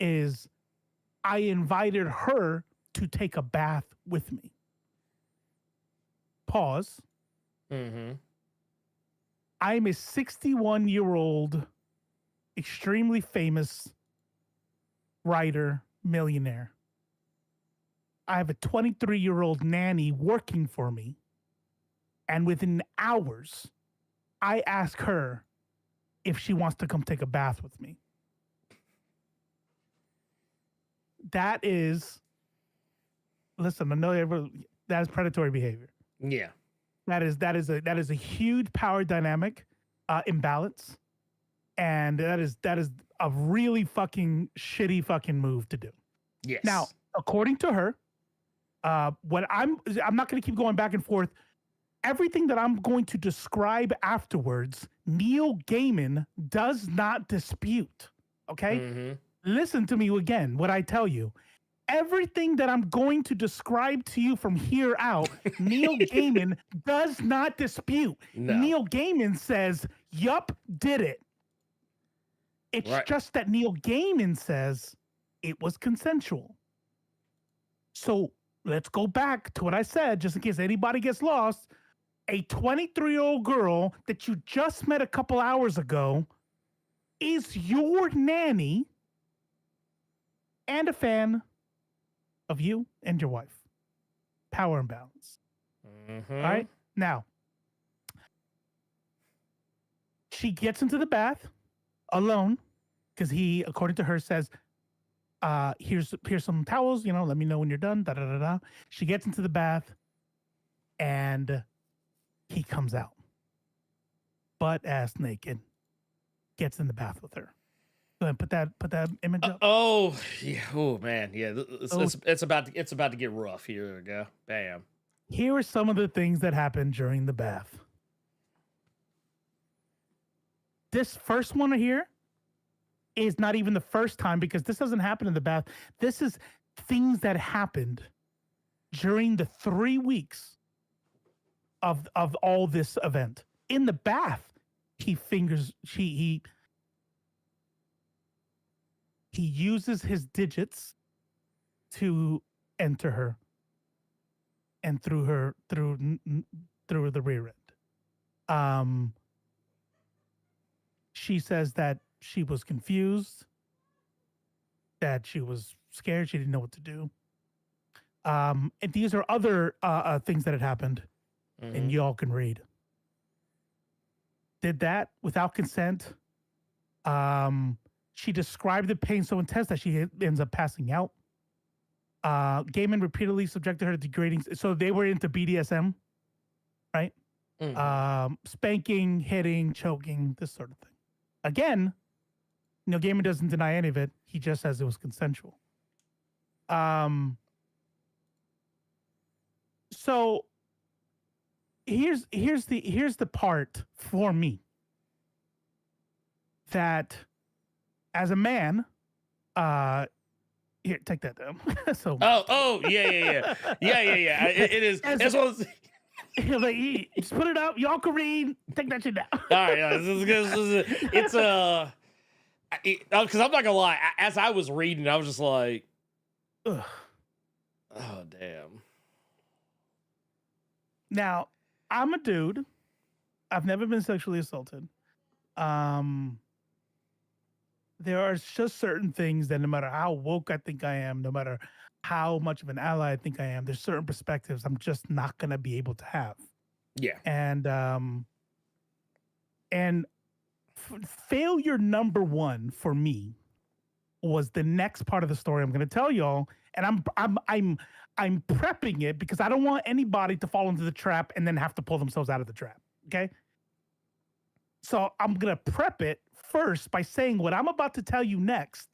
Speaker 6: is, I invited her to take a bath with me. Pause. I'm a 61-year-old, extremely famous writer, millionaire. I have a 23-year-old nanny working for me. And within hours, I ask her if she wants to come take a bath with me. That is, listen, I know that is predatory behavior.
Speaker 7: Yeah.
Speaker 6: That is a huge power dynamic imbalance. And that is a really fucking shitty fucking move to do.
Speaker 7: Yes.
Speaker 6: Now, according to her, what I'm not going to keep going back and forth. Everything that I'm going to describe afterwards, Neil Gaiman does not dispute. Okay? Listen to me again, what I tell you. Everything that I'm going to describe to you from here out, Neil Gaiman does not dispute.
Speaker 7: No.
Speaker 6: Neil Gaiman says, "Yup, did it." It's just that Neil Gaiman says it was consensual. So let's go back to what I said, just in case anybody gets lost. A 23-year-old girl that you just met a couple hours ago is your nanny and a fan of you and your wife. Power imbalance. All right? Now, she gets into the bath alone because he, according to her, says, here's some towels, let me know when you're done, da-da-da-da. She gets into the bath and he comes out butt-ass naked, gets in the bath with her. Go ahead, put that image up.
Speaker 7: Oh, yeah. Oh, man. Yeah. It's about to get rough. Here we go. Bam.
Speaker 6: Here are some of the things that happened during the bath. This first one here is not even the first time, because this doesn't happen in the bath. This is things that happened during the 3 weeks of all this event. In the bath, he uses his digits to enter her and through the rear end. She says that she was confused, that she was scared, she didn't know what to do. And these are other things that had happened, and y'all can read. Did that without consent. She described the pain so intense that she ends up passing out. Gaiman repeatedly subjected her to degrading. So they were into BDSM, right? Spanking, hitting, choking, this sort of thing. Again, Neil Gaiman doesn't deny any of it. He just says it was consensual. So here's the part for me that, as a man, here, take that down. So
Speaker 7: yeah. It is. As well as,
Speaker 6: like, just put it up. Y'all can read. Take that shit down.
Speaker 7: all right, it's because I'm not gonna lie. As I was reading, I was just like,
Speaker 6: Ugh.
Speaker 7: oh damn.
Speaker 6: Now, I'm a dude. I've never been sexually assaulted. There are just certain things that no matter how woke I think I am, no matter how much of an ally I think I am, there's certain perspectives I'm just not gonna be able to have.
Speaker 7: Yeah.
Speaker 6: And failure number one for me was the next part of the story I'm gonna tell y'all, and I'm prepping it because I don't want anybody to fall into the trap and then have to pull themselves out of the trap. Okay. So I'm going to prep it first by saying what I'm about to tell you next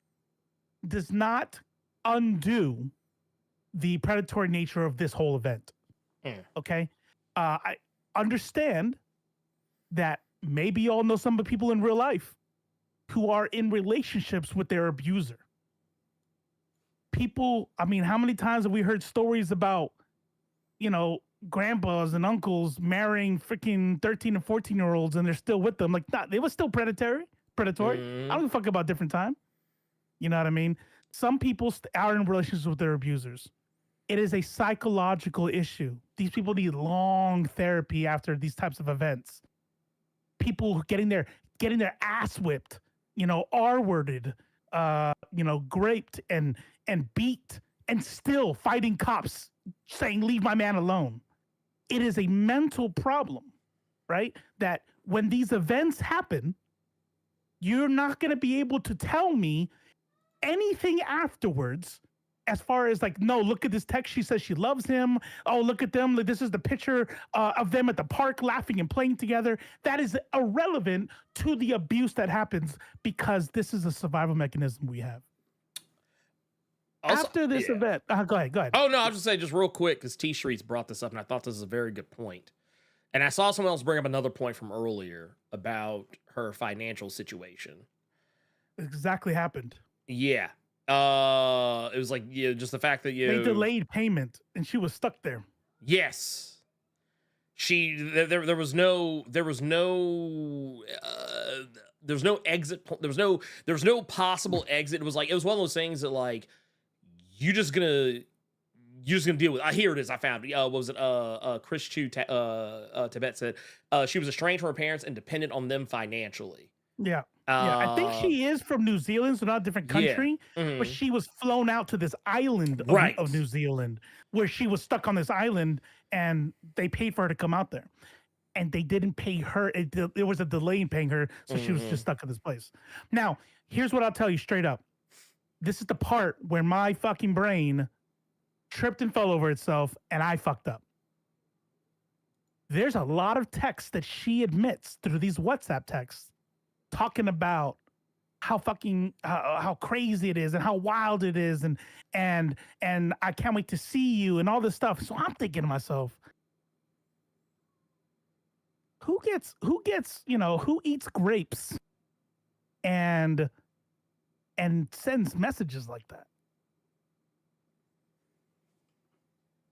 Speaker 6: does not undo the predatory nature of this whole event. Okay. I understand that maybe you all know some of the people in real life who are in relationships with their abuser. People, I mean, how many times have we heard stories about, grandpas and uncles marrying freaking 13 and 14-year-olds and they're still with them? Like, they were still predatory. I don't give a fuck about different time. You know what I mean? Some people are in relationships with their abusers. It is a psychological issue. These people need long therapy after these types of events. People getting their ass whipped, R-worded, graped and beat and still fighting cops saying, leave my man alone. It is a mental problem, right? That when these events happen, you're not going to be able to tell me anything afterwards as far as like, no, look at this text. She says she loves him. Oh, look at them. This is the picture of them at the park laughing and playing together. That is irrelevant to the abuse that happens because this is a survival mechanism we have. Also, after this event, go ahead.
Speaker 7: Oh, no, I was just saying just real quick because T-Streets brought this up and I thought this is a very good point. And I saw someone else bring up another point from earlier about her financial situation.
Speaker 6: Exactly happened.
Speaker 7: Yeah. It was like, just the fact that
Speaker 6: they delayed payment and she was stuck there.
Speaker 7: Yes. There was no exit. There was no possible exit. It was one of those things that like, you're just gonna deal with. Here it is. I found it. What was it? Chris Chu Tibet said she was estranged from her parents and dependent on them financially.
Speaker 6: Yeah. I think she is from New Zealand, so not a different country, but she was flown out to this island of New Zealand where she was stuck on this island and they paid for her to come out there. And they didn't pay her. There was a delay in paying her, so she was just stuck in this place. Now, here's what I'll tell you straight up. This is the part where my fucking brain tripped and fell over itself and I fucked up. There's a lot of texts that she admits through these WhatsApp texts talking about how fucking how crazy it is and how wild it is and I can't wait to see you and all this stuff. So I'm thinking to myself, who eats grapes and sends messages like that?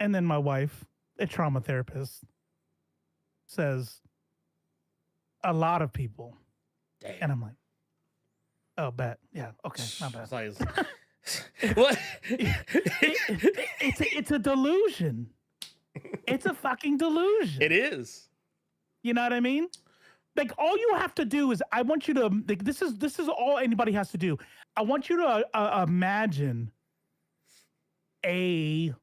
Speaker 6: And then my wife, a trauma therapist, says a lot of people.
Speaker 7: Damn.
Speaker 6: And I'm like, oh, bet. Yeah, okay, not bad.
Speaker 7: What?
Speaker 6: It's a delusion. It's a fucking delusion.
Speaker 7: It is.
Speaker 6: You know what I mean? Like, all you have to do is, I want you to, like, this is all anybody has to do. I want you to imagine a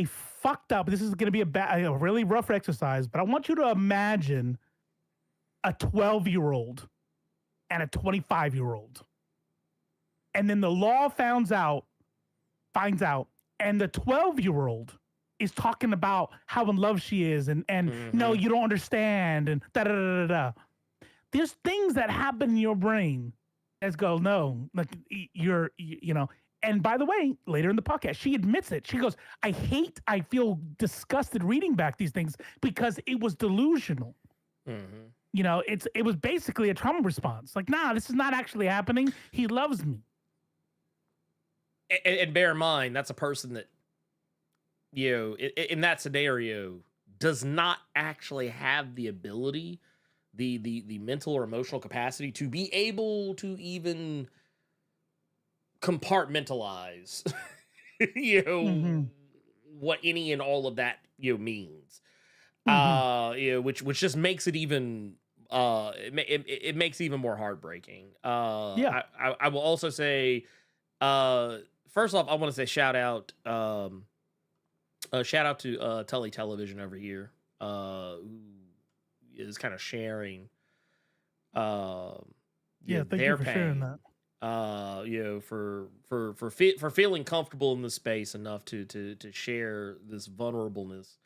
Speaker 6: fucked up, this is going to be a really rough exercise, but I want you to imagine a 12-year-old and a 25-year-old. And then the law finds out, and the 12-year-old is talking about how in love she is and no, you don't understand and da-da-da-da-da. There's things that happen in your brain that go, no, like and by the way, later in the podcast, she admits it. She goes, I feel disgusted reading back these things because it was delusional. It was basically a trauma response. Like, nah, this is not actually happening. He loves me.
Speaker 7: And bear in mind, that's a person that, in that scenario, does not actually have the ability, the mental or emotional capacity to be able to even compartmentalize, what any and all of that means. Which just makes it even it makes it even more heartbreaking. I will also say, first off, I want to say shout out to Tully Television over here, who is kind of sharing
Speaker 6: thank
Speaker 7: their
Speaker 6: you for
Speaker 7: pain.
Speaker 6: sharing that.
Speaker 7: For feeling comfortable in this space enough to share this vulnerableness.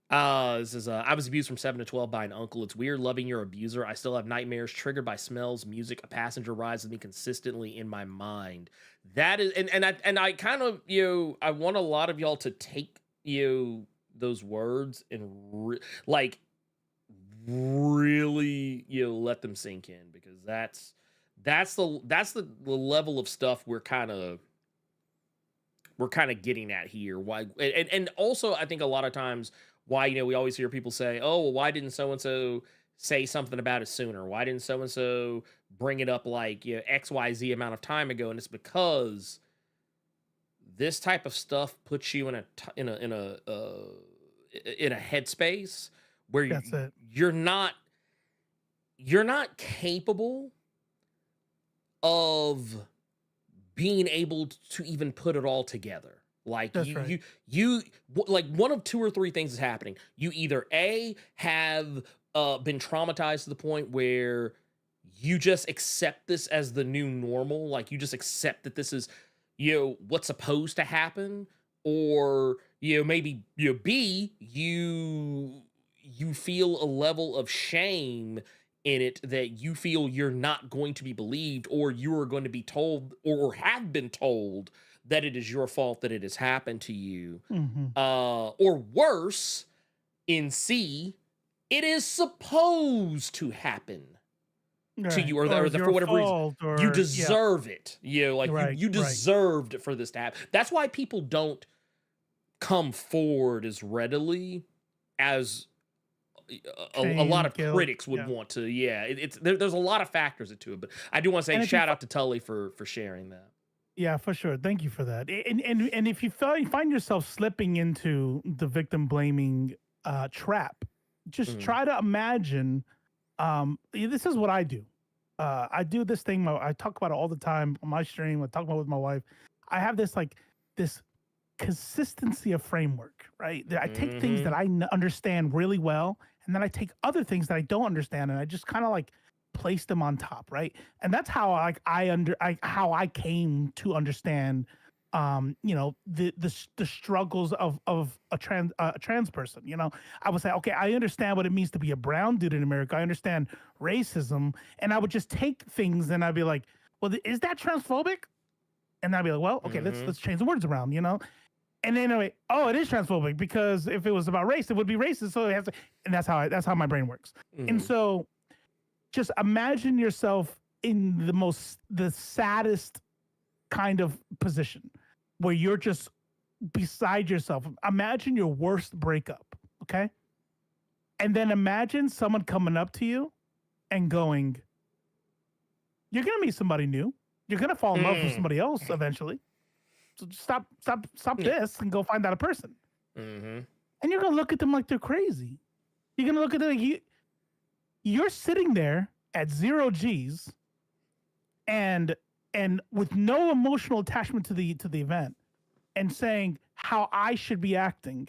Speaker 7: This is I was abused from 7 to 12 by an uncle. It's weird loving your abuser. I still have nightmares triggered by smells, music. A passenger rides with me consistently in my mind. That is, and I kind of I want a lot of y'all to take those words and really let them sink in, because that's the level of stuff we're kind of getting at here. Why and also I think a lot of times why we always hear people say, oh, well, why didn't so and so say something about it sooner? Why didn't so and so bring it up like XYZ amount of time ago? And it's because this type of stuff puts you in a headspace where you're not capable of being able to even put it all together. Like you like one of two or three things is happening. You either A, have been traumatized to the point where you just accept this as the new normal, like you just accept that this is what's supposed to happen, or maybe B, you feel a level of shame in it that you feel you're not going to be believed, or you are going to be told or have been told that it is your fault that it has happened to you. Or worse, in C, it is supposed to happen to you, or for whatever reason you deserve it. You deserved for this to happen. That's why people don't come forward as readily as a lot of critics would want to. There's a lot of factors into it, but I do want to say shout out to Tully for sharing that.
Speaker 6: Yeah, for sure. Thank you for that. And if you find yourself slipping into the victim blaming trap, just try to imagine. This is what I do. I do this thing. I talk about it all the time on my stream. I talk about it with my wife. I have this consistency of framework, right? I take things that I understand really well, and then I take other things that I don't understand, and I just kind of place them on top, right? And that's how I came to understand the struggles of a trans person. I would say, okay, I understand what it means to be a brown dude in America. I understand racism, and I would just take things and I'd be like, well, is that transphobic? And I'd be like, well, okay, let's change the words around, And then it is transphobic, because if it was about race, it would be racist. So it has to, and that's how my brain works. And so just imagine yourself in the saddest kind of position where you're just beside yourself. Imagine your worst breakup, okay? And then imagine someone coming up to you and going, you're going to meet somebody new. You're going to fall in love with somebody else eventually. So just stop this and go find that person. And you're going to look at them like they're crazy. You're going to look at them you're sitting there at 0 G's and with no emotional attachment to the event, and saying how I should be acting.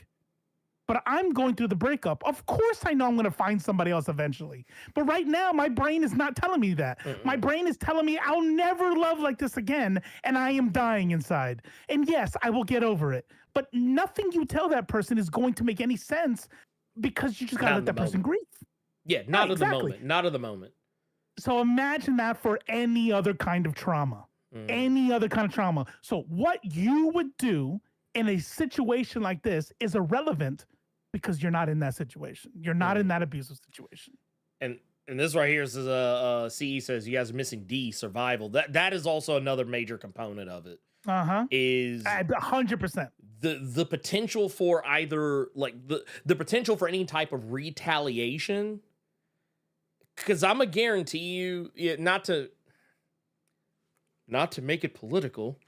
Speaker 6: But I'm going through the breakup. Of course I know I'm going to find somebody else eventually. But right now, my brain is not telling me that. My brain is telling me I'll never love like this again, and I am dying inside. And yes, I will get over it. But nothing you tell that person is going to make any sense, because you just got to let that person grieve.
Speaker 7: Yeah, not at the moment. Not at the moment.
Speaker 6: So imagine that for any other kind of trauma. Any other kind of trauma. So what you would do in a situation like this is irrelevant, because you're not in that situation. You're not in that abusive situation.
Speaker 7: And this right here is CE says you guys are missing D, survival. That is also another major component of it. Is
Speaker 6: 100%.
Speaker 7: The potential for either the potential for any type of retaliation. Because I'm gonna guarantee you, not to make it political,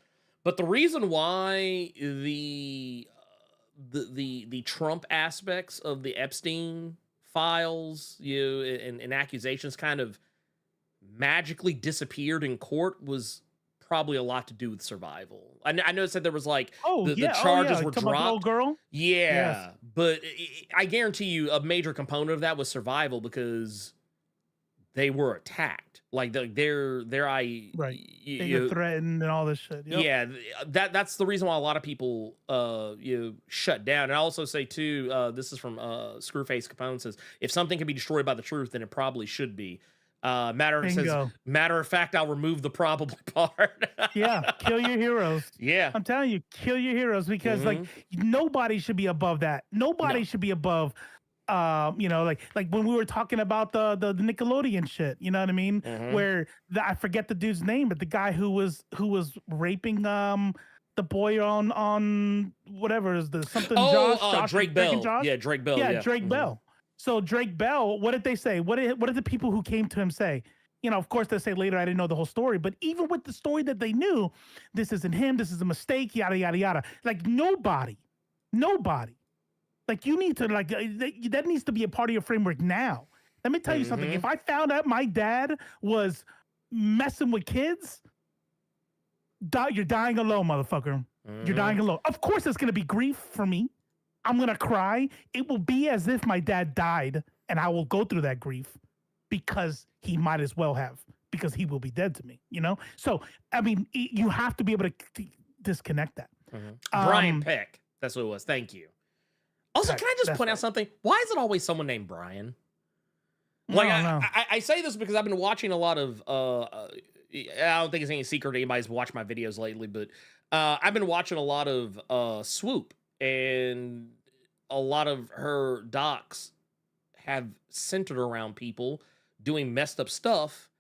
Speaker 7: but the reason why the the Trump aspects of the Epstein files, and accusations kind of magically disappeared in court was probably a lot to do with survival. I noticed that there was like the charges were
Speaker 6: Talking about the
Speaker 7: dropped.
Speaker 6: old girl?
Speaker 7: Yeah,
Speaker 6: Yes.
Speaker 7: but I guarantee you a major component of that was survival because they were attacked. Like they're
Speaker 6: Right. They get threatened and all this shit. Yep.
Speaker 7: yeah, that's the reason why a lot of people shut down. And I also say too, this is from Screwface Capone says, if something can be destroyed by the truth, then it probably should be. Matter of fact, I'll remove the probably part.
Speaker 6: Yeah, kill your heroes.
Speaker 7: Yeah,
Speaker 6: I'm telling you, kill your heroes because like nobody should be above that. Nobody should be above like when we were talking about the Nickelodeon shit, you know what I mean? Where I forget the dude's name, but the guy who was raping the boy on whatever is the something Josh
Speaker 7: Drake Bell.
Speaker 6: Josh?
Speaker 7: Yeah, Drake Bell.
Speaker 6: Yeah, Drake Bell. So Drake Bell, what did they say? What did the people who came to him say? You know, of course they say later I didn't know the whole story, but even with the story that they knew, this isn't him, this is a mistake, yada yada yada. Like nobody. Like you need to that needs to be a part of your framework now. Let me tell you something. If I found out my dad was messing with kids, you're dying alone, motherfucker. You're dying alone. Of course, it's gonna be grief for me. I'm gonna cry. It will be as if my dad died, and I will go through that grief because he might as well have, because he will be dead to me. You know. So I mean, you have to be able to disconnect that.
Speaker 7: Brian Peck. That's what it was. Thank you. Also, can I just point out
Speaker 6: right.
Speaker 7: something? Why is it always someone named Brian? Like, I say this because I've been watching a lot of, I don't think it's any secret to anybody's watched my videos lately, but I've been watching a lot of Swoop, and a lot of her docs have centered around people doing messed up stuff.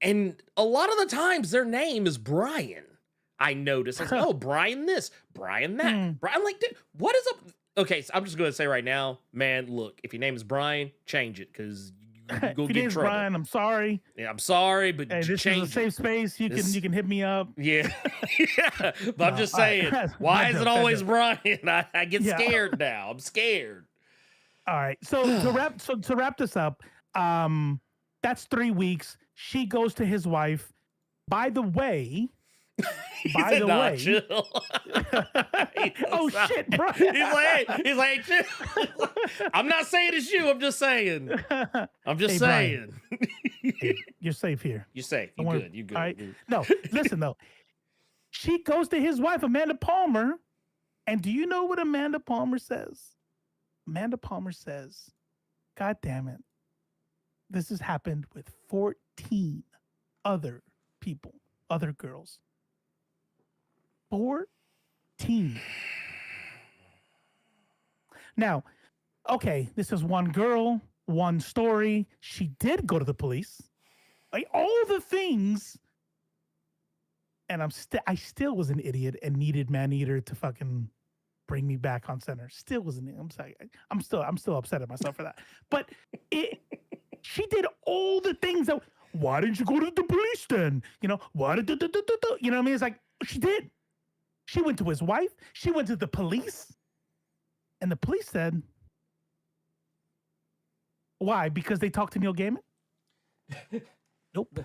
Speaker 7: And a lot of the times their name is Brian. I notice. It's like, oh, Brian this, Brian that. I'm like, dude, what is up? Okay, so I'm just going to say right now, man, look, if your name is Brian, change it, because you go get in trouble.
Speaker 6: Brian, I'm sorry.
Speaker 7: Yeah, I'm sorry, but
Speaker 6: hey, this
Speaker 7: change
Speaker 6: is a safe space. You can hit me up.
Speaker 7: Yeah. Yeah. But I'm just saying, why is it always Brian? I get scared now. I'm scared.
Speaker 6: All right. So to wrap this up, that's 3 weeks. She goes to his wife. By the way,
Speaker 7: chill.
Speaker 6: Oh shit, bro.
Speaker 7: He's like, chill. I'm not saying it's you. I'm just saying. I'm just saying.
Speaker 6: Hey, you're safe here.
Speaker 7: You're safe. You good. You good.
Speaker 6: All right. No, listen though. She goes to his wife, Amanda Palmer, and do you know what Amanda Palmer says? Amanda Palmer says, "God damn it, this has happened with 14 other people, other girls." 14. Now, okay, this is one girl, one story. She did go to the police. Like all the things. And I still was an idiot and needed Maneater to fucking bring me back on center. Still was an idiot. I'm sorry. I'm still upset at myself for that. But she did all the things that, why didn't you go to the police then? You know, why did you know what I mean? It's like, she did. She went to his wife. She went to the police. And the police said, why? Because they talked to Neil Gaiman? Nope.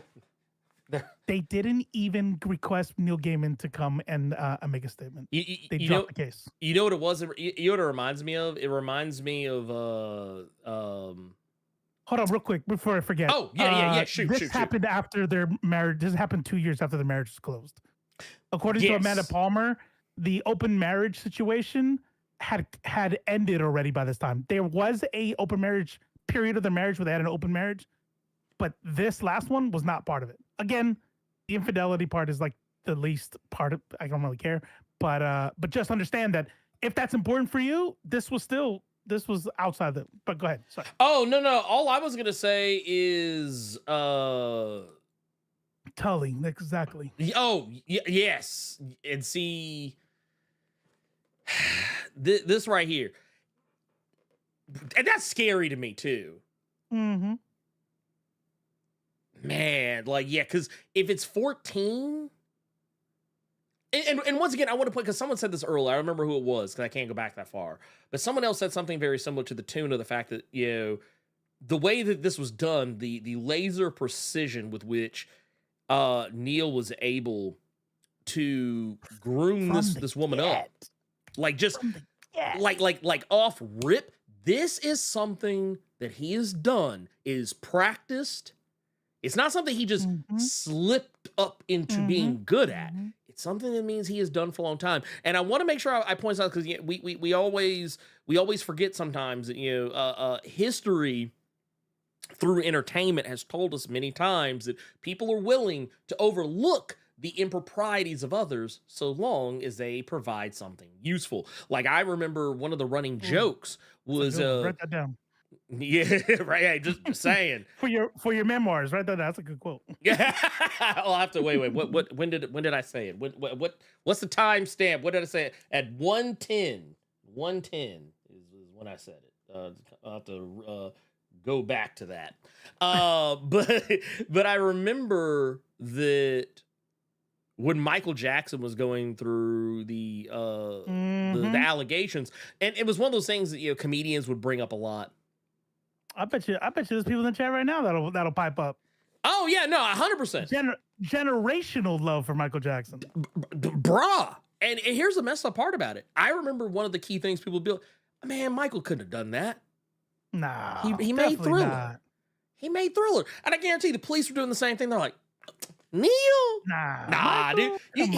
Speaker 6: They didn't even request Neil Gaiman to come and make a statement. They dropped the case. You
Speaker 7: know what it was? You know what it reminds me of? It reminds me of...
Speaker 6: Hold on real quick before I forget.
Speaker 7: Oh, yeah. Shoot.
Speaker 6: Happened after their marriage. This happened 2 years after the marriage was closed. According to Amanda Palmer, the open marriage situation had ended already by this time. There was a open marriage period of the marriage where they had an open marriage, but this last one was not part of it. Again, the infidelity part is like the least part of. I don't really care, but just understand that if that's important for you, this was outside the. But go ahead. Sorry.
Speaker 7: Oh no! All I was gonna say is
Speaker 6: Tully, exactly.
Speaker 7: Oh, yes. And see, this right here. And that's scary to me, too.
Speaker 6: Mm-hmm.
Speaker 7: Man, like, yeah, because if it's 14, And once again, I want to put, because someone said this earlier. I remember who it was because I can't go back that far. But someone else said something very similar to the tune of the fact that, you know, the way that this was done, the laser precision with which Neil was able to groom this woman up, like just like off rip. This is something that he has done, is practiced. It's not something he just slipped up into being good at. It's something that means he has done for a long time. And I want to make sure I point out, because we always forget sometimes that, you know, history through entertainment has told us many times that people are willing to overlook the improprieties of others so long as they provide something useful. Like, I remember one of the running jokes was
Speaker 6: write that down.
Speaker 7: Yeah, right. Hey, just saying.
Speaker 6: for your memoirs, right there. That's a good quote.
Speaker 7: Yeah, I'll have to wait. When did I say it? What's the timestamp? What did I say? At 1:10. 1:10 is when I said it. I'll have to go back to that. But I remember that when Michael Jackson was going through the allegations, and it was one of those things that, you know, comedians would bring up a lot.
Speaker 6: I bet you there's people in the chat right now that'll pipe up.
Speaker 7: Oh yeah, no, 100%.
Speaker 6: Generational love for Michael Jackson,
Speaker 7: bruh. And here's the messed up part about it. I remember one of the key things people built. Man, Michael couldn't have done that.
Speaker 6: Nah,
Speaker 7: he made Thriller.
Speaker 6: Not.
Speaker 7: He made Thriller, and I guarantee the police were doing the same thing. They're like, Neil,
Speaker 6: nah,
Speaker 7: Michael, dude,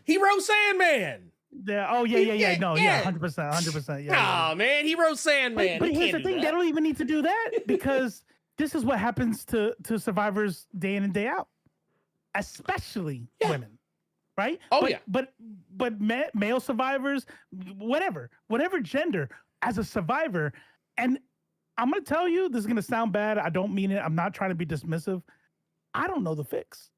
Speaker 7: he wrote Sandman.
Speaker 6: Yeah. Oh yeah. No, yeah, 100%. Yeah.
Speaker 7: Nah, man, he wrote Sandman.
Speaker 6: But here's the thing: they don't even need to do that, because this is what happens to survivors day in and day out, especially women, right?
Speaker 7: Oh,
Speaker 6: but male survivors, whatever gender, as a survivor, and I'm gonna tell you, this is gonna sound bad. I don't mean it. I'm not trying to be dismissive. I don't know the fix.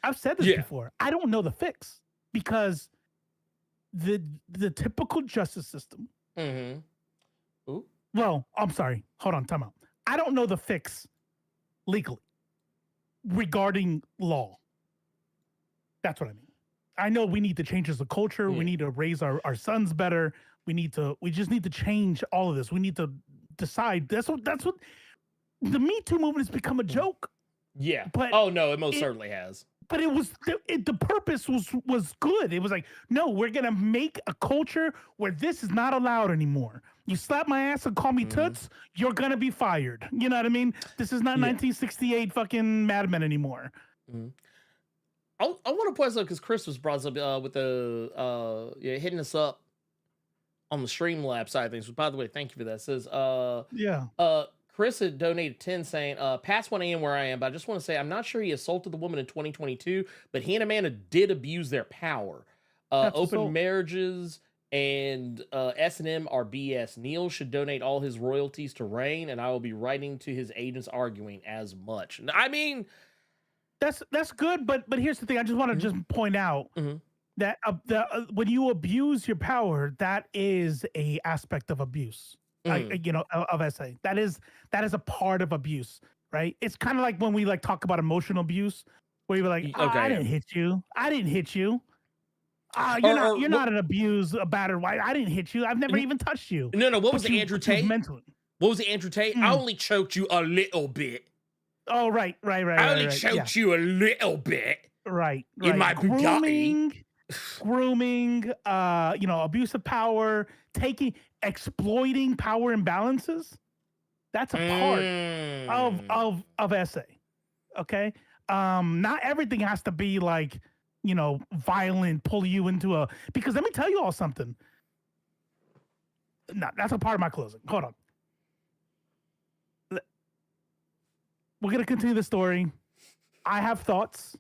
Speaker 6: I've said this before. I don't know the fix, because the typical justice system.
Speaker 7: Ooh.
Speaker 6: Well, I'm sorry. Hold on. Time out. I don't know the fix legally regarding law. That's what I mean. I know we need to change as a culture. We need to raise our sons better. We just need to change all of this. We need to decide. That's what the Me Too movement has become a joke.
Speaker 7: Yeah.
Speaker 6: But
Speaker 7: oh no, it most certainly has.
Speaker 6: But it was the purpose was good. It was like, no, we're gonna make a culture where this is not allowed anymore. You slap my ass and call me toots, you're gonna be fired. You know what I mean? This is not 1968 fucking Mad Men anymore.
Speaker 7: I want to point out, because Chris was brought up with the hitting us up on the Streamlabs side of things. By the way, thank you for that. It says Chris had donated 10 saying, past 1 a.m. where I am, but I just want to say, I'm not sure he assaulted the woman in 2022, but he and Amanda did abuse their power. Open marriages and S&M are BS. Neil should donate all his royalties to Rain, and I will be writing to his agents arguing as much. I mean,
Speaker 6: that's good, but here's the thing. I just want to just point out that when you abuse your power, that is a aspect of abuse. Of SA. That is a part of abuse, right? It's kind of like when we talk about emotional abuse, where you're like, I didn't hit you. You're not an abuse, a battered wife. I didn't hit you. I've never even touched you.
Speaker 7: No. What was the Andrew Tate?
Speaker 6: Mentally.
Speaker 7: What was the Andrew Tate? I only choked you a little bit.
Speaker 6: Oh, right.
Speaker 7: I only choked you a little bit.
Speaker 6: Right.
Speaker 7: In my Bugatti.
Speaker 6: Grooming, abuse of power, exploiting power imbalances. That's a part of SA. Okay. Not everything has to be violent, pull you into because let me tell you all something. No, that's a part of my closing. Hold on. We're going to continue the story. I have thoughts.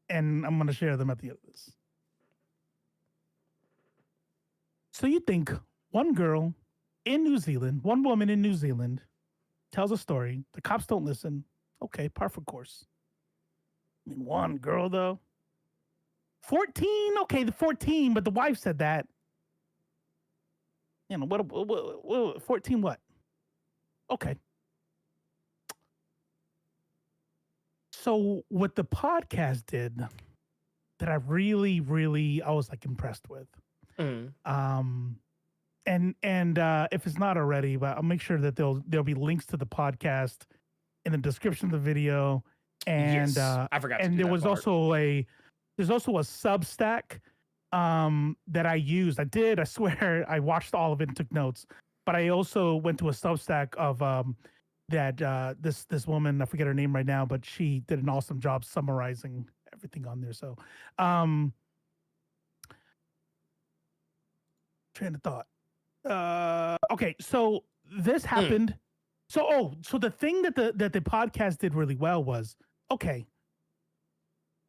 Speaker 6: And I'm going to share them at the end of this. So you think one girl in New Zealand, one woman in New Zealand tells a story. The cops don't listen. Okay, par for course. I mean, one girl, though. 14? Okay, the 14, but the wife said that. What 14 what? Okay. So what the podcast did, that I really, really, I was like impressed with. And if it's not already, but I'll make sure that there'll be links to the podcast in the description of the video. And
Speaker 7: Yes, I forgot to
Speaker 6: and
Speaker 7: do
Speaker 6: there
Speaker 7: that
Speaker 6: was
Speaker 7: part.
Speaker 6: there's also a Substack that I used. I swear I watched all of it and took notes. But I also went to a Substack of that this woman, I forget her name right now, but she did an awesome job summarizing everything on there. So train of thought. Okay, so this happened. So the thing that the podcast did really well was, okay,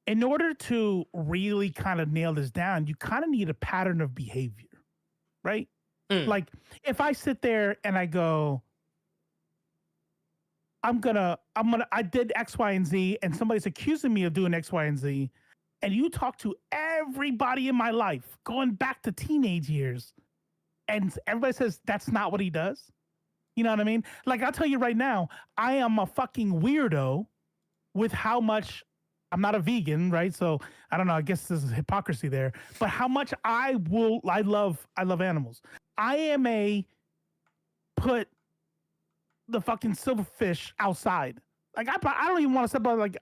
Speaker 6: in order to really kind of nail this down, you kind of need a pattern of behavior, right? Like if I sit there and I go, I did X, Y, and Z, and somebody's accusing me of doing X, Y, and Z, and you talk to everybody in my life going back to teenage years, and everybody says that's not what he does. You know what I mean? Like, I'll tell you right now, I am a fucking weirdo with how much I'm not a vegan, right? So I don't know. I guess there's hypocrisy there, but how much I love animals. I am put the fucking silverfish outside. Like I don't even want to step out. Like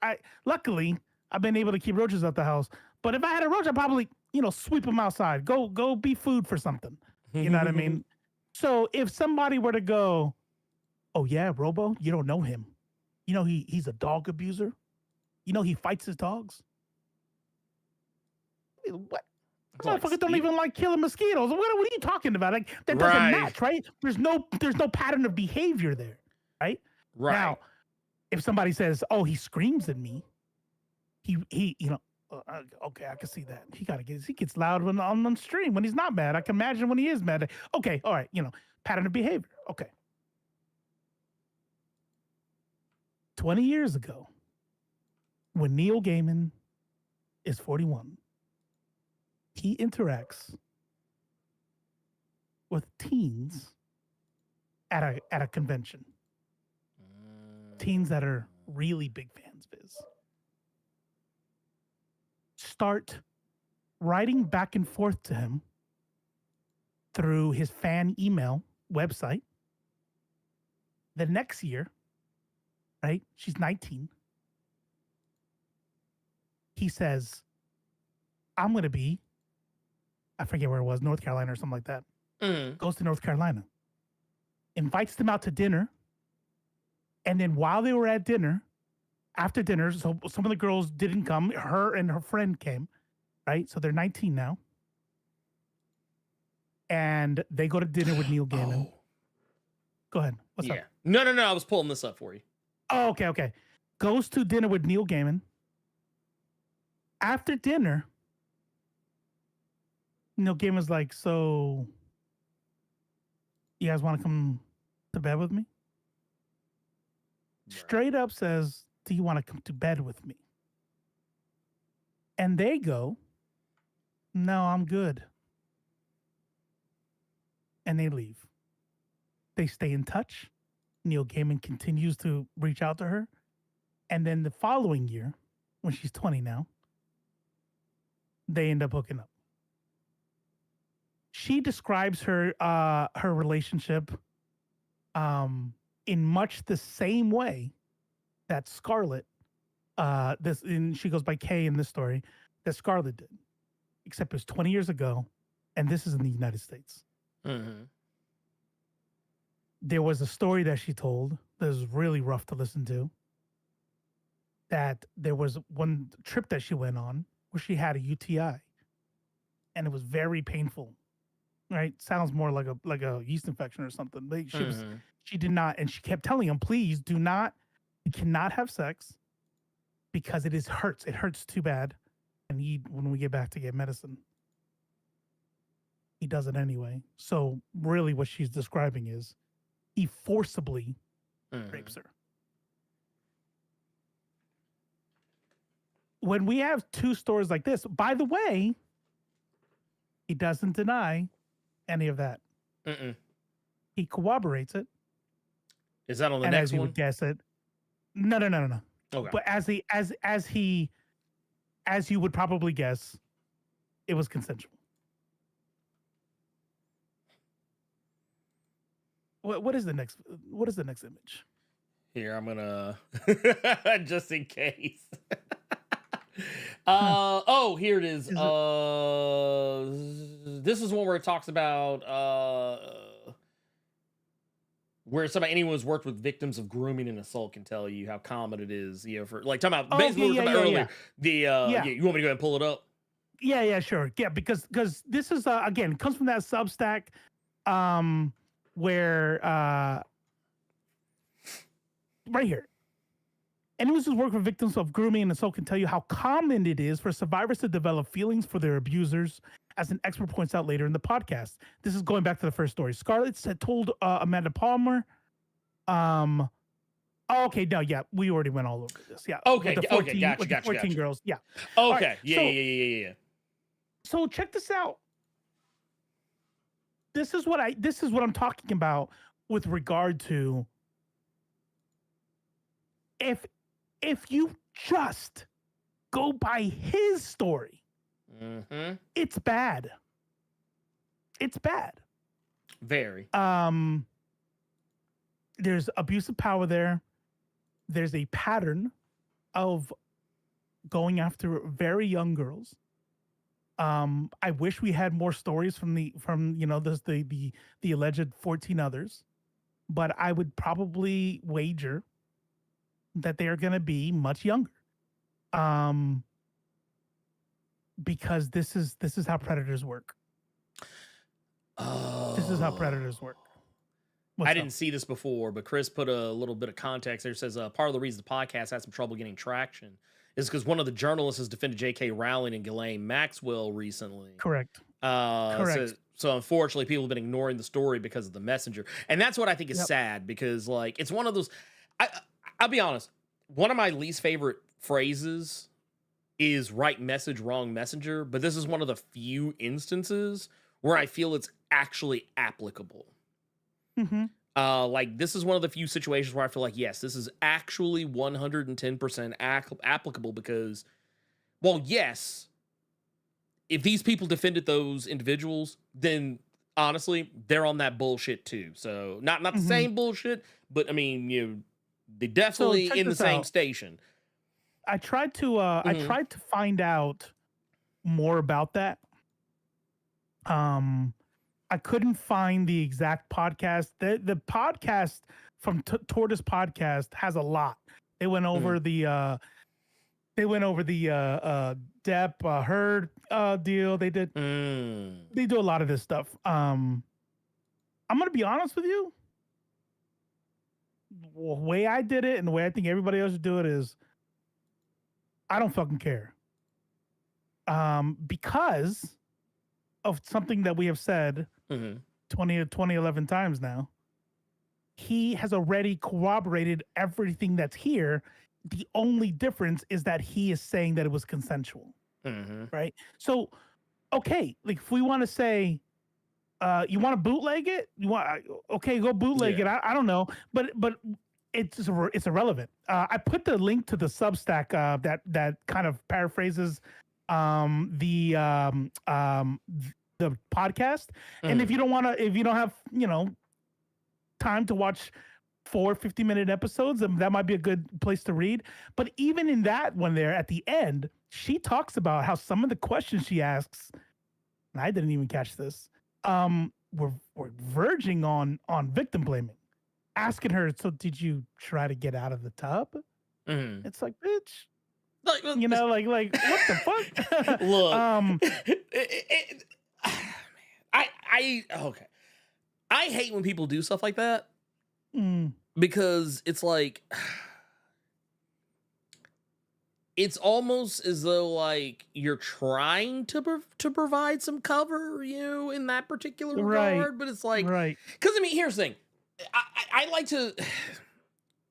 Speaker 6: luckily I've been able to keep roaches out the house. But if I had a roach, I'd probably, sweep them outside. Go be food for something. You know what I mean? So if somebody were to go, oh yeah, Robo, you don't know him. He's a dog abuser. He fights his dogs. What? Motherfuckers don't even like killing mosquitoes. What are you talking about? Like that doesn't match, right? There's no pattern of behavior there, right?
Speaker 7: Right.
Speaker 6: Now, if somebody says, "Oh, he screams at me," he okay, I can see that. He gets loud when on stream when he's not mad. I can imagine when he is mad. Okay, all right, pattern of behavior. Okay. 20 years ago, when Neil Gaiman is 41, he interacts with teens at a convention. Teens that are really big fans of his. Start writing back and forth to him through his fan email website. The next year, right? She's 19. He says, I'm going to be, I forget where it was, North Carolina or something like that. Goes to North Carolina. Invites them out to dinner. And then while they were at dinner, after dinner, so some of the girls didn't come. Her and her friend came, right? So they're 19 now. And they go to dinner with Neil Gaiman. Go ahead. What's up?
Speaker 7: No. I was pulling this up for you.
Speaker 6: Oh, okay. Goes to dinner with Neil Gaiman. After dinner, Neil Gaiman's like, so you guys want to come to bed with me? Straight up says, do you want to come to bed with me? And they go, no, I'm good. And they leave. They stay in touch. Neil Gaiman continues to reach out to her. And then the following year, when she's 20 now, they end up hooking up. She describes her relationship in much the same way that Scarlett, she goes by Kay in this story, that Scarlett did, except it was 20 years ago, and this is in the United States.
Speaker 7: Mm-hmm.
Speaker 6: There was a story that she told that was really rough to listen to, that there was one trip that she went on where she had a UTI, and it was very painful, right? Sounds more like a yeast infection or something, but she did not, and she kept telling him, please you cannot have sex because it hurts. It hurts too bad. And when we get back to get medicine, he does it anyway. So really what she's describing is he forcibly rapes her. When we have two stories like this, by the way, he doesn't deny any of that. He corroborates it.
Speaker 7: Is that on the
Speaker 6: and
Speaker 7: next
Speaker 6: as you
Speaker 7: one?
Speaker 6: would guess it, no.
Speaker 7: Okay.
Speaker 6: But as he as you would probably guess, it was consensual. What is the next image?
Speaker 7: Here, I'm gonna just in case. Oh, here it is. This is one where it talks about where anyone who's worked with victims of grooming and assault can tell you how common it is, for like talking about basically what we were talking about earlier. You want me to go ahead and pull it up?
Speaker 6: Yeah, sure. Yeah, because this is again, it comes from that Substack where right here. Anyone who's worked with victims of grooming and assault can tell you how common it is for survivors to develop feelings for their abusers, as an expert points out later in the podcast. This is going back to the first story. Scarlett had told Amanda Palmer. Okay, no, yeah, we already went all over this. Yeah.
Speaker 7: Okay, gotcha.
Speaker 6: 14 girls. Yeah.
Speaker 7: Okay.
Speaker 6: Right,
Speaker 7: Yeah.
Speaker 6: So check this out. This is what I'm talking about with regard to if you just go by his story, it's bad. It's bad.
Speaker 7: Very.
Speaker 6: There's abuse of power there. There's a pattern of going after very young girls. I wish we had more stories from the alleged 14 others, but I would probably wager that they are going to be much younger. Because this is how predators work.
Speaker 7: Oh.
Speaker 6: This is how predators work.
Speaker 7: I didn't see this before, but Chris put a little bit of context there. Says part of the reason the podcast had some trouble getting traction is because one of the journalists has defended J.K. Rowling and Ghislaine Maxwell recently.
Speaker 6: Correct.
Speaker 7: So unfortunately, people have been ignoring the story because of the messenger, and that's what I think is sad, because like it's one of those. I'll be honest. One of my least favorite phrases is right message, wrong messenger, but this is one of the few instances where I feel it's actually applicable. Like this is one of the few situations where I feel like, yes, this is actually 110% applicable because, well, yes, if these people defended those individuals, then honestly, they're on that bullshit too. So not the same bullshit, but I mean, they definitely in the same station.
Speaker 6: I tried to find out more about that. I couldn't find the exact podcast. The podcast from Tortoise Podcast has a lot. They went over the Depp Heard deal. They did. They do a lot of this stuff. I'm gonna be honest with you. The way I did it and the way I think everybody else should do it is, I don't fucking care. Because of something that we have said 11 times now. He has already corroborated everything that's here. The only difference is that he is saying that it was consensual. Right? So, okay, like if we want to say, you want to bootleg it? Okay, go bootleg it. I don't know, but it's irrelevant. I put the link to the Substack that kind of paraphrases the podcast. And if you don't have time to watch 4 50-minute episodes, that might be a good place to read. But even in that one there at the end, she talks about how some of the questions she asks, and I didn't even catch this, were verging on victim blaming. Asking her, so did you try to get out of the tub? It's like, bitch. Like what the fuck?
Speaker 7: Look, I hate when people do stuff like that because it's like it's almost as though like you're trying to provide some cover, in that particular regard. But it's like, because I mean, here's the thing. I like to,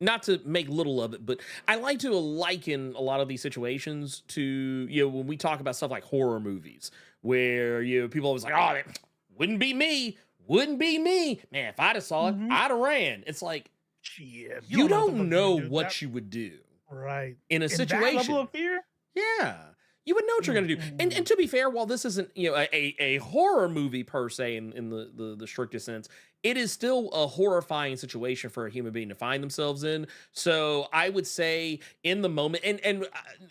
Speaker 7: not to make little of it, but I like to liken a lot of these situations to, when we talk about stuff like horror movies, where, people always like, oh, it wouldn't be me. Man, if I'd have saw it, I'd have ran. It's like, shit, you don't know what you would do.
Speaker 6: Right.
Speaker 7: In a situation.
Speaker 6: That level of fear?
Speaker 7: Yeah. You would know what you're going to do. And to be fair, while this isn't, you know, a horror movie per se in the strictest sense, it is still a horrifying situation for a human being to find themselves in. So I would say in the moment, and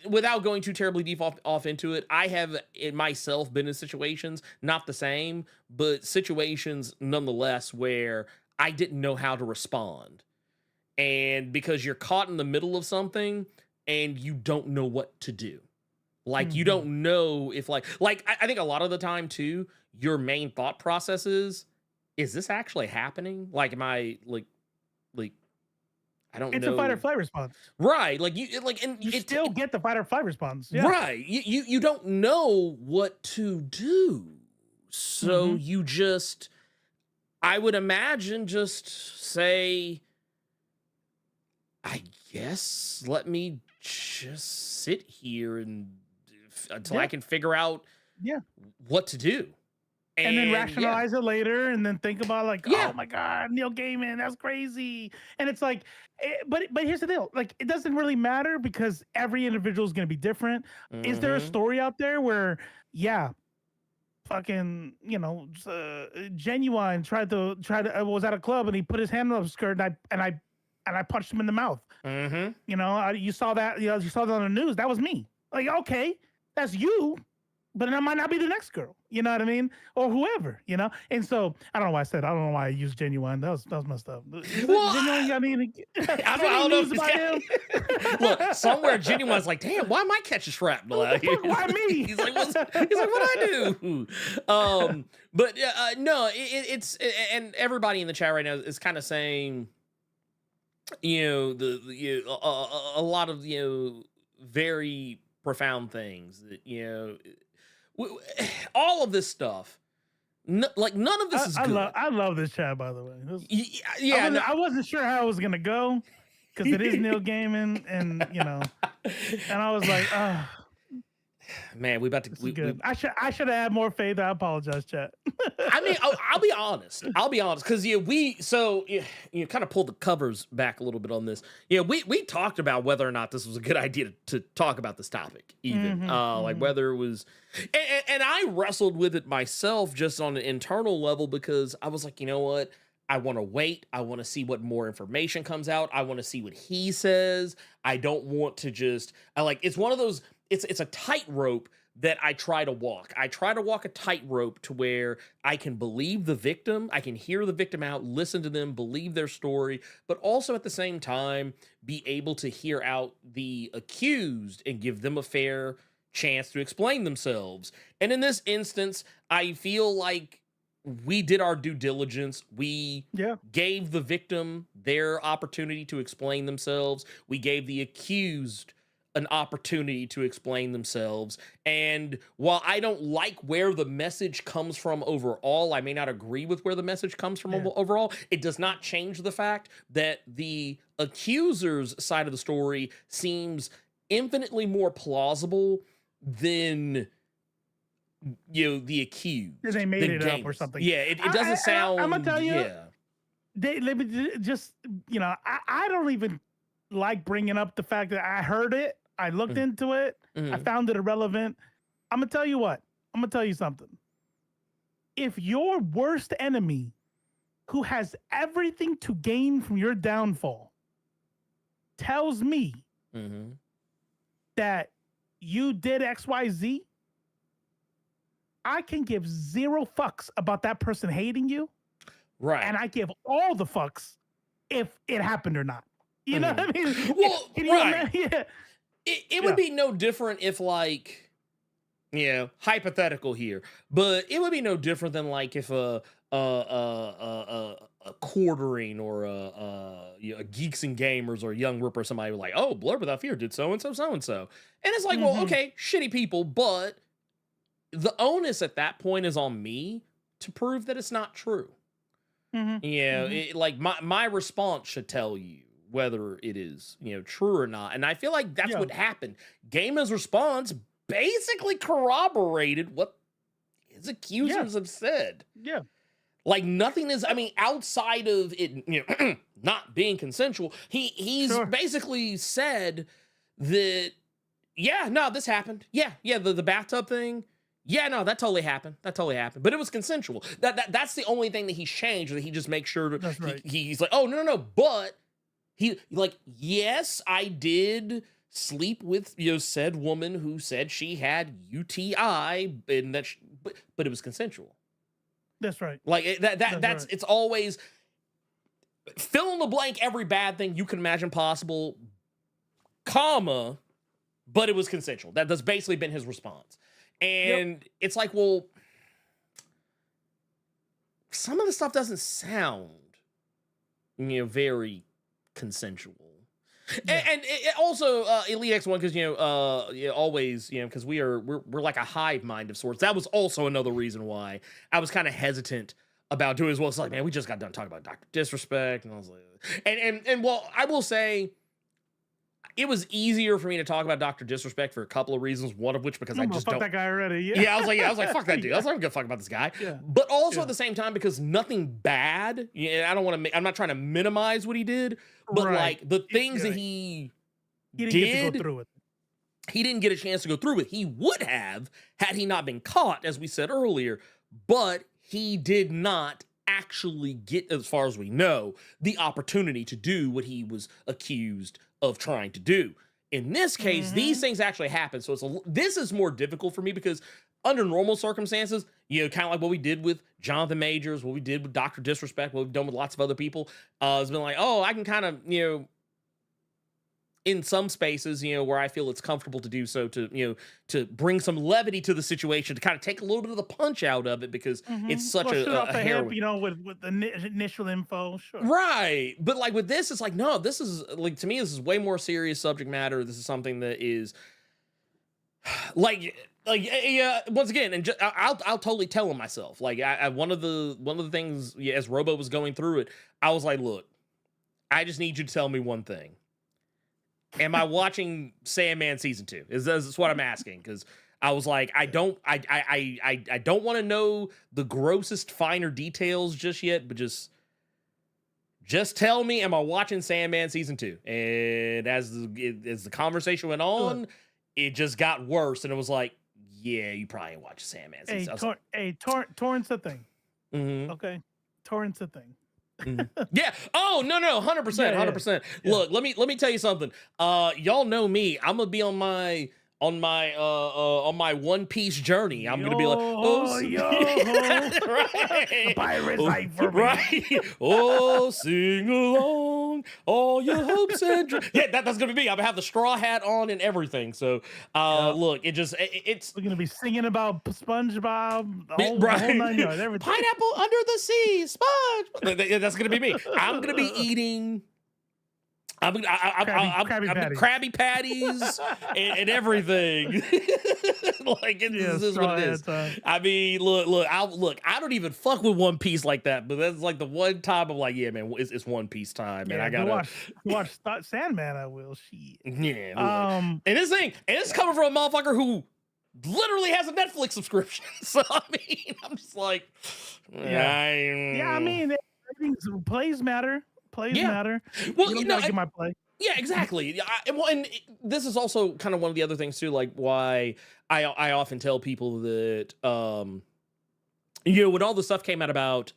Speaker 7: without going too terribly deep off into it, I have in myself been in situations, not the same, but situations nonetheless where I didn't know how to respond. And because you're caught in the middle of something and you don't know what to do. Like, you don't know if I think a lot of the time too, your main thought process is this actually happening? Like, am I like, I don't know.
Speaker 6: It's a fight or flight response.
Speaker 7: Right.
Speaker 6: And you still get the fight or flight response. Yeah.
Speaker 7: Right. You don't know what to do. So you just, I would imagine, just say, I guess, let me just sit here until I can figure out what to do.
Speaker 6: And then rationalize it later, and then think about like, oh my God, Neil Gaiman, that's crazy. And it's like, but here's the deal: like, it doesn't really matter because every individual is going to be different. Is there a story out there where, fucking, you know, Genuine tried to was at a club and he put his hand on his skirt and I punched him in the mouth. You know, you saw that. You know, you saw that on the news. That was me. Like, okay, that's you. But that might not be the next girl, you know what I mean? Or whoever, you know? And so, I don't know why I used Genuine. That was messed up.
Speaker 7: Well,
Speaker 6: Genuine, I mean,
Speaker 7: I don't know if this guy... Look, somewhere Genuine's like, damn, why am I catching shrapnel out here?
Speaker 6: Why me?
Speaker 7: He's like, what I do? But no, it's... And everybody in the chat right now is kind of saying, you know, a lot of, you know, very profound things that, you know... all of this stuff, none of this is good.
Speaker 6: I love this chat, by the way.
Speaker 7: I
Speaker 6: wasn't sure how it was gonna go because it is Neil Gaiman, and you know, and I was like,
Speaker 7: man, we about to.
Speaker 6: Good. I should have had more faith. I apologize, chat.
Speaker 7: I mean, I'll be honest. Because you kind of pulled the covers back a little bit on this. Yeah, we talked about whether or not this was a good idea to talk about this topic, even like whether it was, and I wrestled with it myself just on an internal level because I was like, you know what? I want to wait. I want to see what more information comes out. I want to see what he says. I don't want to just. It's one of those. It's a tightrope that I try to walk. I try to walk a tightrope to where I can believe the victim, I can hear the victim out, listen to them, believe their story, but also at the same time be able to hear out the accused and give them a fair chance to explain themselves. And in this instance, I feel like we did our due diligence. We gave the victim their opportunity to explain themselves. We gave the accused an opportunity to explain themselves. And while I don't like where the message comes from overall, I may not agree with where the message comes from overall, it does not change the fact that the accuser's side of the story seems infinitely more plausible than, you know, the accused.
Speaker 6: They made it up or something.
Speaker 7: Yeah, it doesn't sound...
Speaker 6: I'm gonna tell you, they just, you know, I don't even like bringing up the fact that I heard it. I looked into it. I found it irrelevant. I'm going to tell you what. I'm going to tell you something. If your worst enemy, who has everything to gain from your downfall, tells me that you did XYZ, I can give zero fucks about that person hating you.
Speaker 7: Right.
Speaker 6: And I give all the fucks if it happened or not. You know what I mean?
Speaker 7: Well, it would be no different if, like, you know, hypothetical here, but it would be no different than like if a quartering or a Geeks and Gamers or a Young Ripper or somebody was like, oh, Blerd Without Fear did so and so, and it's like, well, okay, shitty people, but the onus at that point is on me to prove that it's not true. Like my response should tell you whether it is, you know, true or not. And I feel like that's what happened. Gaiman's response basically corroborated what his accusers have said.
Speaker 6: Yeah.
Speaker 7: Like nothing is, I mean, outside of it, you know, not being consensual, he's basically said that, yeah, no, this happened. Yeah, the bathtub thing. Yeah, no, that totally happened. But it was consensual. That's the only thing that he's changed. That he just makes sure
Speaker 6: That's right.
Speaker 7: he's like, oh no, but he like, yes, I did sleep with said woman who said she had UTI and that, but it was consensual.
Speaker 6: That's right.
Speaker 7: Like that's
Speaker 6: right.
Speaker 7: It's always fill in the blank every bad thing you can imagine possible, comma, but it was consensual. That's basically been his response. And it's like, well, some of the stuff doesn't sound, very consensual. Yeah. And it also, Elite X1, because, always, because we're like a hive mind of sorts. That was also another reason why I was kind of hesitant about doing as well. It's like, man, we just got done talking about Dr. Disrespect. And I was like, and well, I will say, it was easier for me to talk about Dr. Disrespect for a couple of reasons. One of which because I just
Speaker 6: fuck
Speaker 7: don't.
Speaker 6: That guy already.
Speaker 7: Yeah, I was like, fuck that dude. I was not gonna fuck about this guy.
Speaker 6: Yeah.
Speaker 7: But also at the same time, because nothing bad. I don't want to. I'm not trying to minimize what he did, but like the things that he
Speaker 6: didn't
Speaker 7: did,
Speaker 6: get to go through it.
Speaker 7: He didn't get a chance to go through it. He would have had he not been caught, as we said earlier. But he did not actually get, as far as we know, the opportunity to do what he was accused of trying to do. In this case, these things actually happen. So this is more difficult for me because under normal circumstances, kind of like what we did with Jonathan Majors, what we did with Dr. Disrespect, what we've done with lots of other people, it's been like, oh, I can kind of, in some spaces, where I feel it's comfortable to do so, to bring some levity to the situation, to kind of take a little bit of the punch out of it because it's such a heroin.
Speaker 6: With the initial info, sure.
Speaker 7: Right. But like with this, it's like, no, this is like, to me, this is way more serious subject matter. This is something that is like, once again, and I'll totally tell him myself. Like one of the things, as Robo was going through it, I was like, look, I just need you to tell me one thing. Am I watching Sandman season 2? Is what I'm asking, because I was like, I don't want to know the grossest finer details just yet, but just tell me, am I watching Sandman season 2? And as the conversation went on, it just got worse, and it was like, yeah, you probably ain't watching Sandman season.
Speaker 6: Torrent's a thing.
Speaker 7: Mm-hmm.
Speaker 6: Okay, Torrent's a thing.
Speaker 7: Yeah. Oh no, 100%, 100%. Yeah. Look, let me tell you something. Y'all know me. I'm gonna be on my One Piece journey. I'm gonna be like, right,
Speaker 6: pirate's like for me.
Speaker 7: Right. Oh, sing along, all your hopes and dreams. Yeah, that's gonna be me. I'm gonna have the straw hat on and everything. So, look, it's
Speaker 6: we're gonna be singing about SpongeBob, the whole 9 yards, everything.
Speaker 7: Pineapple under the sea, Sponge. That's gonna be me. I'm gonna be eating. Krabby Patties and everything. Like this is what it is. I mean, look. I don't even fuck with One Piece like that, but that's like the one time I'm like, yeah, man, it's One Piece time, man. I gotta
Speaker 6: watch Sandman. I will. Shit.
Speaker 7: Yeah. And it's coming from a motherfucker who literally has a Netflix subscription. So I mean, I'm just like,
Speaker 6: I mean, plays matter. Matter.
Speaker 7: Well,
Speaker 6: I get my play.
Speaker 7: Yeah, exactly. And this is also kind of one of the other things too, like why I often tell people that when all the stuff came out about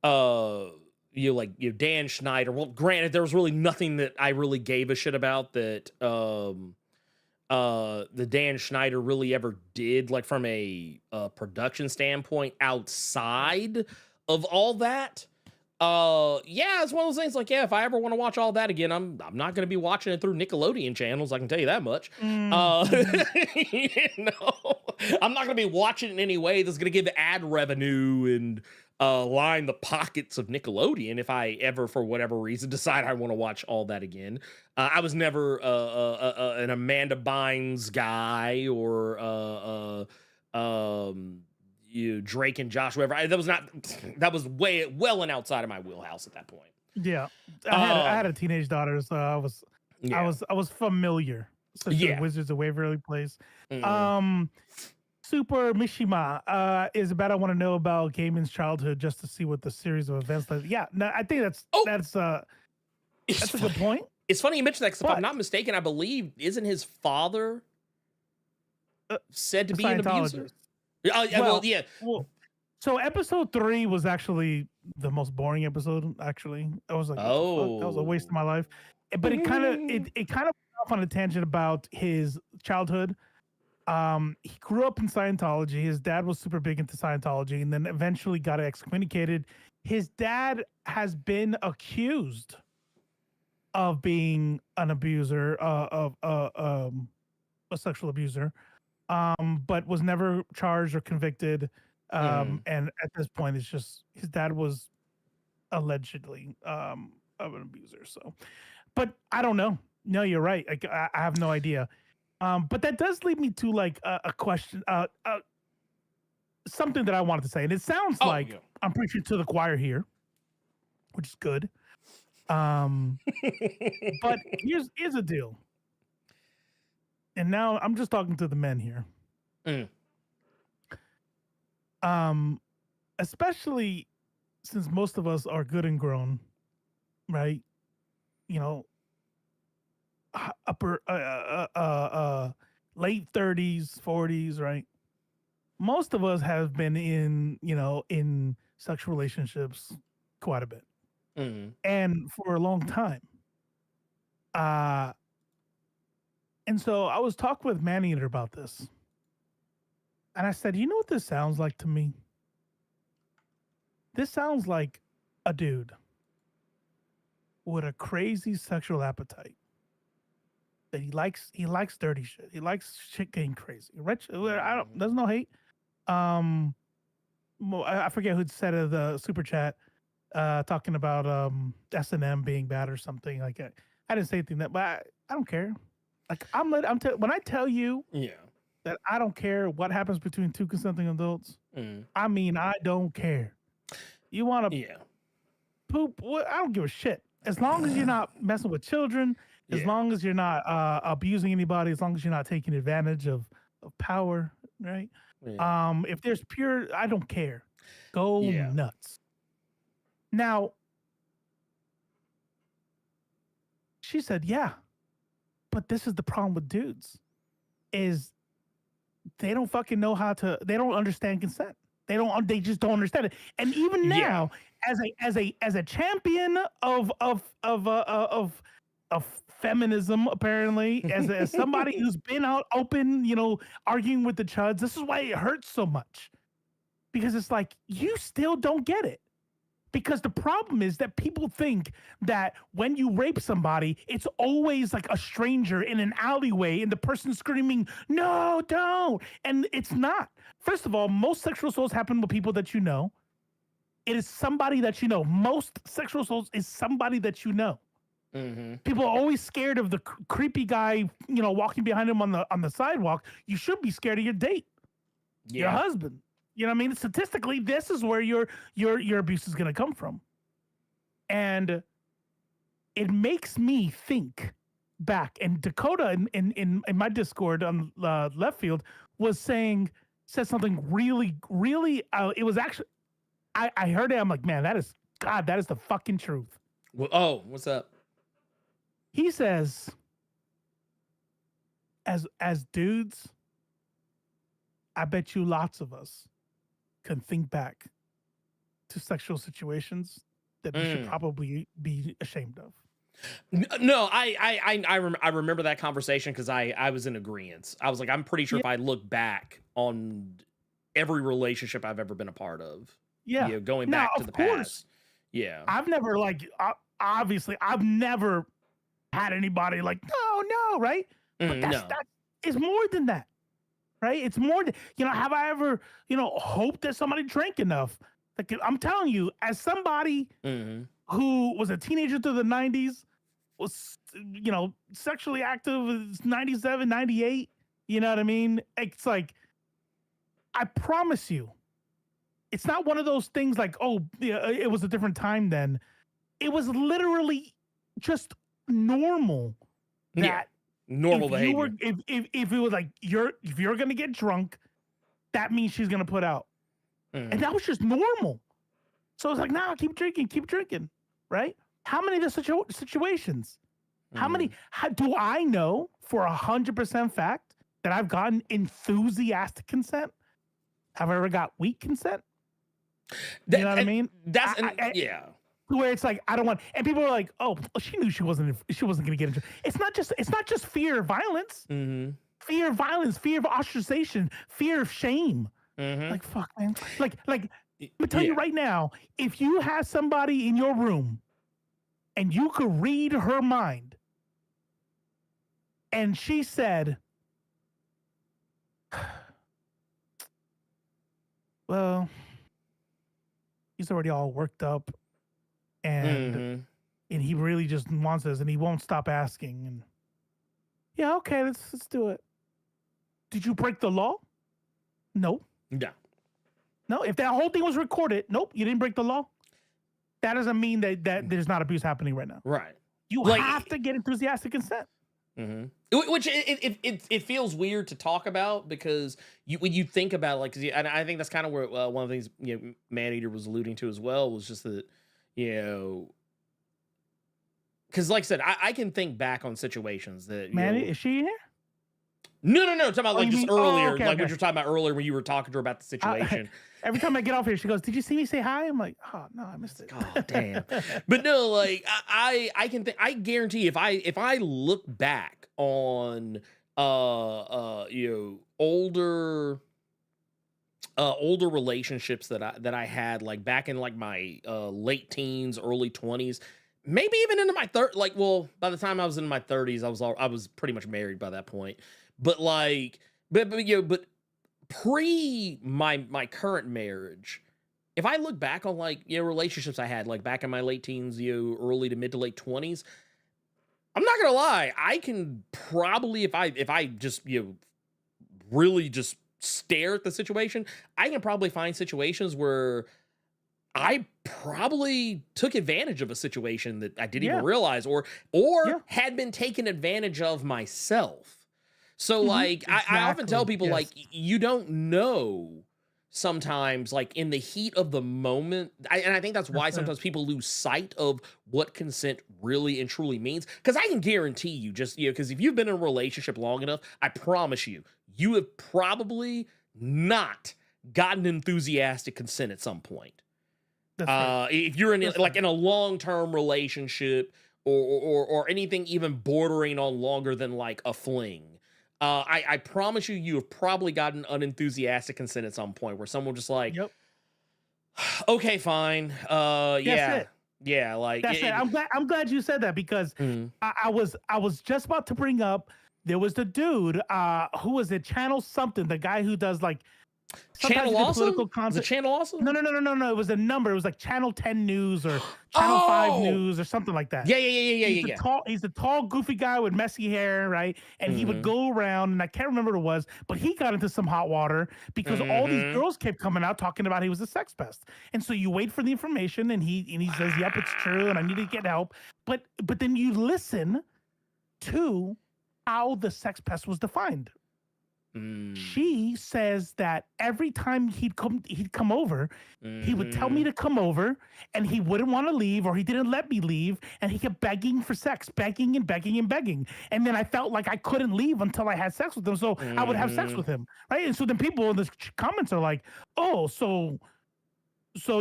Speaker 7: Dan Schneider. Well, granted, there was really nothing that I really gave a shit about that the Dan Schneider really ever did, like from a production standpoint outside of all that. It's one of those things like, if I ever want to watch all that again, I'm not going to be watching it through Nickelodeon channels. I can tell you that much. I'm not going to be watching it in any way that's going to give ad revenue and line the pockets of Nickelodeon if I ever, for whatever reason, decide I want to watch all that again. I was never an Amanda Bynes guy or Drake and Josh, whatever. That was well and outside of my wheelhouse at that point.
Speaker 6: Yeah, I had a teenage daughter, so I was familiar. Wizards of Waverly Place. Super Mishima is about I want to know about Gaiman's childhood just to see what the series of events like. Yeah, no, I think that's a good point.
Speaker 7: It's funny you mentioned that because if I'm
Speaker 6: But-
Speaker 7: not mistaken, I believe isn't his father said to
Speaker 6: The
Speaker 7: be an abuser?
Speaker 6: Scientologist.
Speaker 7: Yeah.
Speaker 6: Well, so episode 3 was actually the most boring episode. Actually, I was like, what the fuck? That was a waste of my life. But it kind of went off on a tangent about his childhood. He grew up in Scientology. His dad was super big into Scientology, and then eventually got excommunicated. His dad has been accused of being an abuser, of a sexual abuser, but was never charged or convicted. And at this point, it's just his dad was allegedly of an abuser. So, but I don't know. No, you're right. I have no idea. But that does lead me to like a question, something that I wanted to say, and it sounds like I'm preaching to the choir here, which is good. But here's a deal. And now I'm just talking to the men here. Especially since most of us are good and grown, right? You know, upper late 30s, 40s, right? Most of us have been in sexual relationships quite a bit. And for a long time. And so I was talking with Maneater about this. And I said, you know what this sounds like to me? This sounds like a dude with a crazy sexual appetite. That he likes dirty shit. He likes shit getting crazy. There's no hate. I forget who said it, the super chat, talking about S&M being bad or something like that. I didn't say anything that, but I don't care. Like when I tell you that I don't care what happens between two consenting adults, I mean I don't care. You want to poop? I don't give a shit. As long as you're not messing with children, as long as you're not abusing anybody, as long as you're not taking advantage of power, right? If there's pure, I don't care. Go nuts. Now, she said, yeah, but this is the problem with dudes, is they don't fucking know they don't understand consent. They just don't understand it. And even now, as a champion of feminism, apparently, as somebody who's been out open, arguing with the chuds, this is why it hurts so much. Because it's like, you still don't get it. Because the problem is that people think that when you rape somebody, it's always like a stranger in an alleyway and the person screaming, no, don't. And it's not. First of all, most sexual assaults happen with people that you know. It is somebody that you know. Most sexual assaults is somebody that you know. People are always scared of the creepy guy, walking behind him on the sidewalk. You should be scared of your date, your husband. You know what I mean? Statistically, this is where your abuse is going to come from. And it makes me think back. And Dakota in my Discord on Left Field said something really, really, it was actually, I heard it. I'm like, man, that is the fucking truth.
Speaker 7: Well, what's up?
Speaker 6: He says, as dudes, I bet you lots of us can think back to sexual situations that we should probably be ashamed of.
Speaker 7: No, I remember that conversation because I was in agreement. I was like, I'm pretty sure if I look back on every relationship I've ever been a part of, going back to the past,
Speaker 6: I've never obviously I've never had anybody like no, right? But that is more than that. Right? It's more than, have I ever, hoped that somebody drank enough? Like, I'm telling you, as somebody who was a teenager through the 90s, was, sexually active 97, 98, you know what I mean? It's like, I promise you, it's not one of those things like, it was a different time then. It was literally just normal that
Speaker 7: normal behavior.
Speaker 6: If it was like if you're gonna get drunk, that means she's gonna put out, and that was just normal. So it's like, nah, keep drinking, right? How many of the situations How many? How, do I know for 100% fact that I've gotten enthusiastic consent? Have I ever got weak consent? You know what I mean?
Speaker 7: That's yeah.
Speaker 6: Where it's like I don't want, and people are like, "Oh, she knew she wasn't going to get into." It's not just fear of violence, fear of violence, fear of ostracization, fear of shame. Like fuck, man. Like let me tell you right now, if you have somebody in your room, and you could read her mind, and she said, "Well, he's already all worked up." And he really just wants this, and he won't stop asking. And yeah, okay, let's do it. Did you break the law? No. No. If that whole thing was recorded, nope, you didn't break the law. That doesn't mean that there's not abuse happening right now.
Speaker 7: Right.
Speaker 6: You have to get enthusiastic consent.
Speaker 7: Which it feels weird to talk about because when you think about it, like, and I think that's kind of where one of the things Maneater was alluding to as well was just that. Because like I said, I can think back on situations that
Speaker 6: Is she here?
Speaker 7: No. Talking about like just earlier,
Speaker 6: okay,
Speaker 7: like what you're talking about earlier when you were talking to her about the situation.
Speaker 6: Every time I get off here, she goes, "Did you see me say hi?" I'm like, "Oh no, I missed it."
Speaker 7: God damn. But no, like I can think. I guarantee if I look back on older relationships that I had like back in like my late teens, early 20s, maybe even into my by the time I was in my 30s, I was pretty much married by that point. But like but pre my current marriage, if I look back on like relationships I had like back in my late teens, early to mid to late 20s, I'm not gonna lie, I can probably if I just really just stare at the situation, I can probably find situations where I probably took advantage of a situation that I didn't even realize or had been taken advantage of myself. So like I often tell people like you don't know sometimes like in the heat of the moment. And I think that's why sometimes people lose sight of what consent really and truly means. Because I can guarantee you just, because if you've been in a relationship long enough, I promise you, you have probably not gotten enthusiastic consent at some point. If you're in in a long-term relationship or anything even bordering on longer than like a fling, I promise you, you have probably gotten unenthusiastic consent at some point where someone just like, okay, fine, yeah, like
Speaker 6: that's it. I'm glad you said that because I was just about to bring up. There was the dude, who was it? Channel something. The guy who does like
Speaker 7: Channel Awesome.
Speaker 6: Was
Speaker 7: it Channel Awesome?
Speaker 6: No. It was a number. It was like Channel 10 News or Channel 5 News or something like that.
Speaker 7: Yeah.
Speaker 6: He's the tall, goofy guy with messy hair, right? And he would go around, and I can't remember what it was, but he got into some hot water because all these girls kept coming out talking about he was a sex pest. And so you wait for the information, and he says, "Yep, it's true, and I need to get help." But then you listen to how the sex pest was defined. She says that every time he'd come over, he would tell me to come over, and he wouldn't want to leave, or he didn't let me leave, and he kept begging for sex, begging and begging and begging. And then I felt like I couldn't leave until I had sex with him, so I would have sex with him, right? And so then people in the comments are like, "Oh, so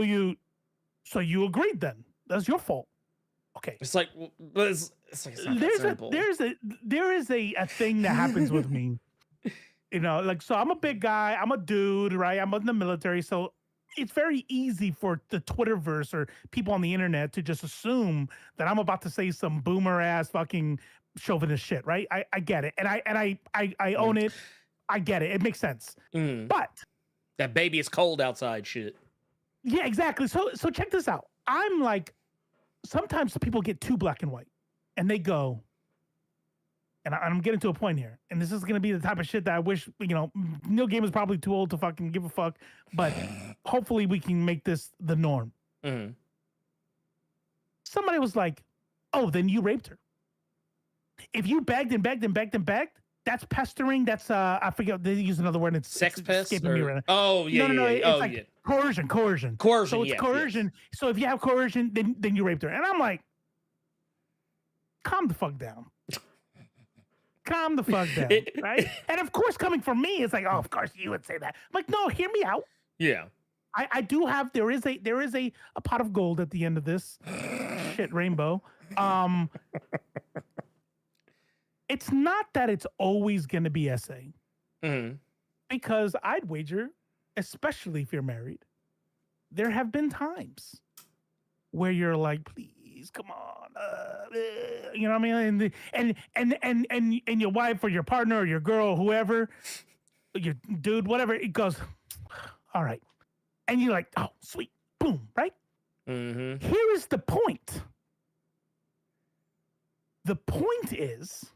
Speaker 6: you agreed then? That's your fault." Okay,
Speaker 7: it's like it's not that simple.
Speaker 6: There is a thing that happens with me. Like, so I'm a big guy, I'm a dude, right? I'm in the military. So it's very easy for the Twitterverse or people on the internet to just assume that I'm about to say some boomer ass fucking chauvinist shit, right? I get it. And I own it. I get it. It makes sense. But
Speaker 7: that baby is cold outside shit.
Speaker 6: Yeah, exactly. So check this out. I'm like, sometimes people get too black and white and they go, and I'm getting to a point here, and this is going to be the type of shit that I wish, Neil Gaiman is probably too old to fucking give a fuck, but hopefully we can make this the norm. Somebody was like, "Oh, then you raped her. If you begged and begged and begged and begged, that's pestering. That's I forget, they use another word. It's
Speaker 7: sex pest.
Speaker 6: Me right now.
Speaker 7: Oh yeah,
Speaker 6: no. It's like coercion. So it's coercion. So if you have coercion, then you raped her." And I'm like, calm the fuck down. Calm the fuck down, right? And of course, coming from me, it's like, oh, of course you would say that. I'm like, no, hear me out.
Speaker 7: Yeah.
Speaker 6: I do have, there is a pot of gold at the end of this shit rainbow. It's not that it's always going to be SA.
Speaker 7: Mm-hmm.
Speaker 6: Because I'd wager, especially if you're married, there have been times where you're like, please, come on, you know what I mean? And your wife or your partner or your girl, whoever, your dude, whatever, it goes, all right. And you're like, oh, sweet, boom, right?
Speaker 7: Mm-hmm.
Speaker 6: Here is the point. The point is,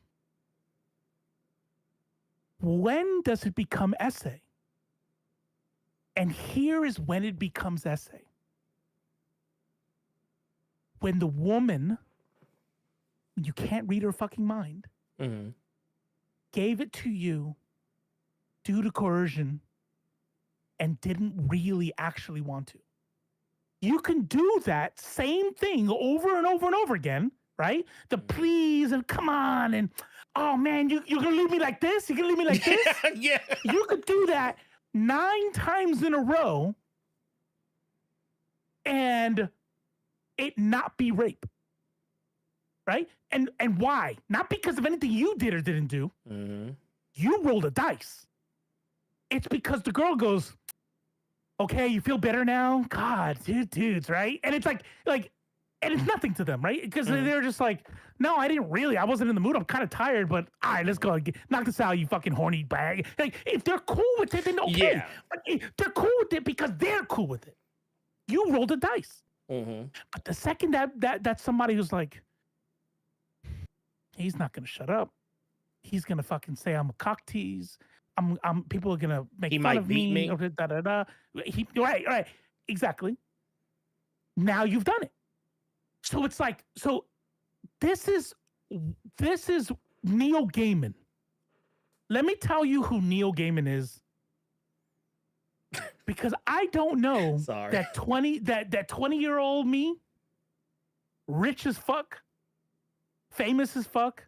Speaker 6: when does it become SA? And here is when it becomes SA. When the woman, you can't read her fucking mind,
Speaker 7: Mm-hmm.
Speaker 6: gave it to you due to coercion and didn't really actually want to. You can do that same thing over and over and over again, right? The please and come on and, oh man, you're gonna leave me like this? You're gonna leave me like this?
Speaker 7: Yeah.
Speaker 6: You could do that 9 times in a row and it not be rape, right? And why? Not because of anything you did or didn't do.
Speaker 7: Mm-hmm.
Speaker 6: You rolled a dice. It's because the girl goes, okay, you feel better now? God, dudes, right? And it's like, and it's nothing to them, right? Because they're just like, no, I didn't really. I wasn't in the mood. I'm kind of tired, but all right, let's go. Knock this out, you fucking horny bag. Like, if they're cool with it, then okay.
Speaker 7: Yeah.
Speaker 6: But they're cool with it because they're cool with it. You rolled a dice.
Speaker 7: Mm-hmm.
Speaker 6: But the second that somebody who's like, he's not gonna shut up. He's gonna fucking say I'm a cock tease. People are gonna make fun of me. Or da da da. Right, exactly. Now you've done it. So it's like, so this is Neil Gaiman. Let me tell you who Neil Gaiman is. Because I don't know that 20-year-old me, rich as fuck, famous as fuck.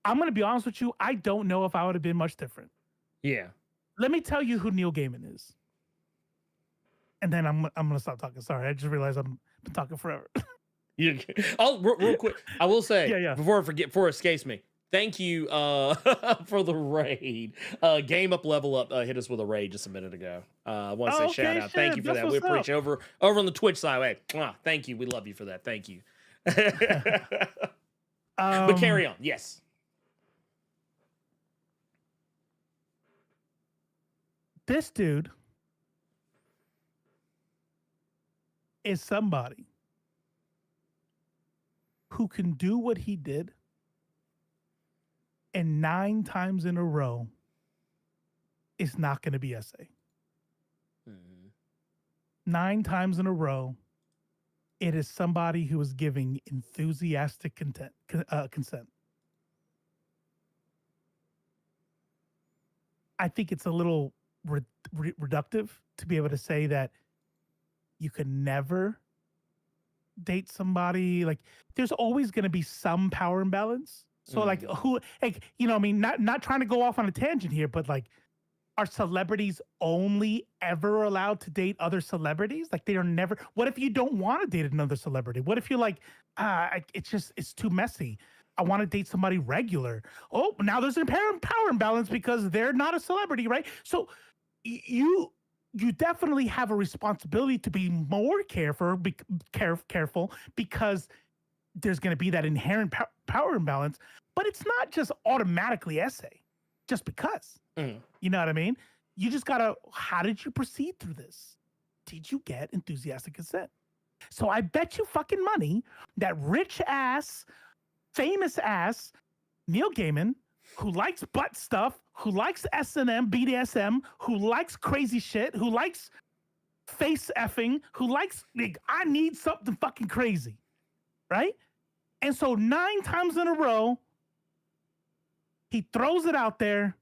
Speaker 6: I'm gonna be honest with you, I don't know if I would have been much different.
Speaker 7: Yeah.
Speaker 6: Let me tell you who Neil Gaiman is. And then I'm gonna stop talking. Sorry, I just realized I've been talking forever.
Speaker 7: Real quick, I will say,
Speaker 6: yeah.
Speaker 7: before it escapes me, thank you for the raid. Game Up Level Up hit us with a raid just a minute ago. I want to say shout out. Thank you for that. We appreciate over on the Twitch side. Hey, thank you. We love you for that. Thank you. But carry on. Yes.
Speaker 6: This dude is somebody who can do what he did, and 9 times in a row is not going to be SA. 9 times in a row, it is somebody who is giving enthusiastic consent. I think it's a little reductive to be able to say that you can never date somebody. Like, there's always going to be some power imbalance. So like, who, like, you know, I mean, not trying to go off on a tangent here, but like, are celebrities only ever allowed to date other celebrities? Like, they are never. What if you don't want to date another celebrity? What if you're like, it's too messy. I want to date somebody regular. Oh, now there's an apparent power imbalance because they're not a celebrity, right? So you definitely have a responsibility to be more careful because there's going to be that inherent power imbalance. But it's not just automatically SA, just because. You know what I mean? You just gotta, how did you proceed through this? Did you get enthusiastic consent? So I bet you fucking money that rich ass, famous ass Neil Gaiman, who likes butt stuff, who likes S&M, BDSM, who likes crazy shit, who likes face effing, who likes, like, I need something fucking crazy, right? And so 9 times in a row, he throws it out there,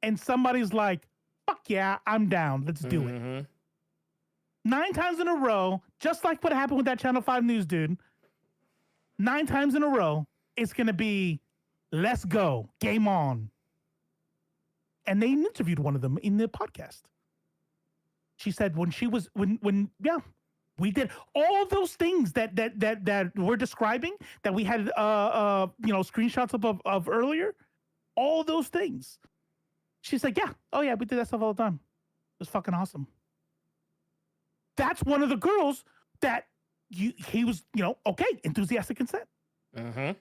Speaker 6: and somebody's like, fuck yeah, I'm down. Let's do it. 9 times in a row, just like what happened with that Channel 5 News dude. 9 times in a row, it's going to be, let's go, game on. And they interviewed one of them in the podcast. She said when we did all those things that we're describing, that we had screenshots of earlier, all those things. She's like, yeah, oh yeah, we did that stuff all the time. It was fucking awesome. That's one of the girls that he was, okay, enthusiastic consent.
Speaker 7: Mm-hmm.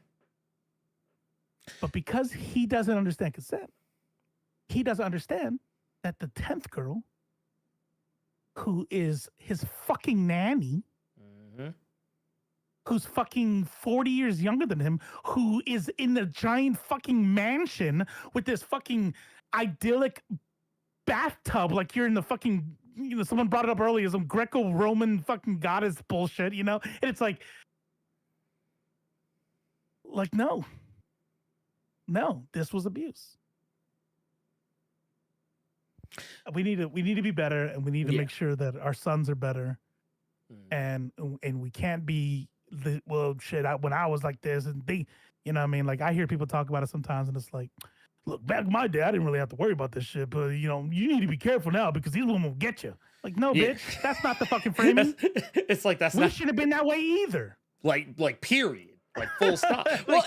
Speaker 6: But because he doesn't understand consent, he doesn't understand that the 10th girl, who is his fucking nanny, who's fucking 40 years younger than him, who is in the giant fucking mansion with this fucking idyllic bathtub, like you're in the fucking, someone brought it up earlier, some Greco-Roman fucking goddess bullshit, and it's like no, this was abuse. We need to be better, and we need to make sure that our sons are better, and we can't be when I was like this, and they, like I hear people talk about it sometimes, and it's like, look, back in my day, I didn't really have to worry about this shit, but you need to be careful now because these women will get you. Like, no, bitch, that's not the fucking framing.
Speaker 7: It's like we
Speaker 6: shouldn't have been that way either.
Speaker 7: Like period, like full stop. Well,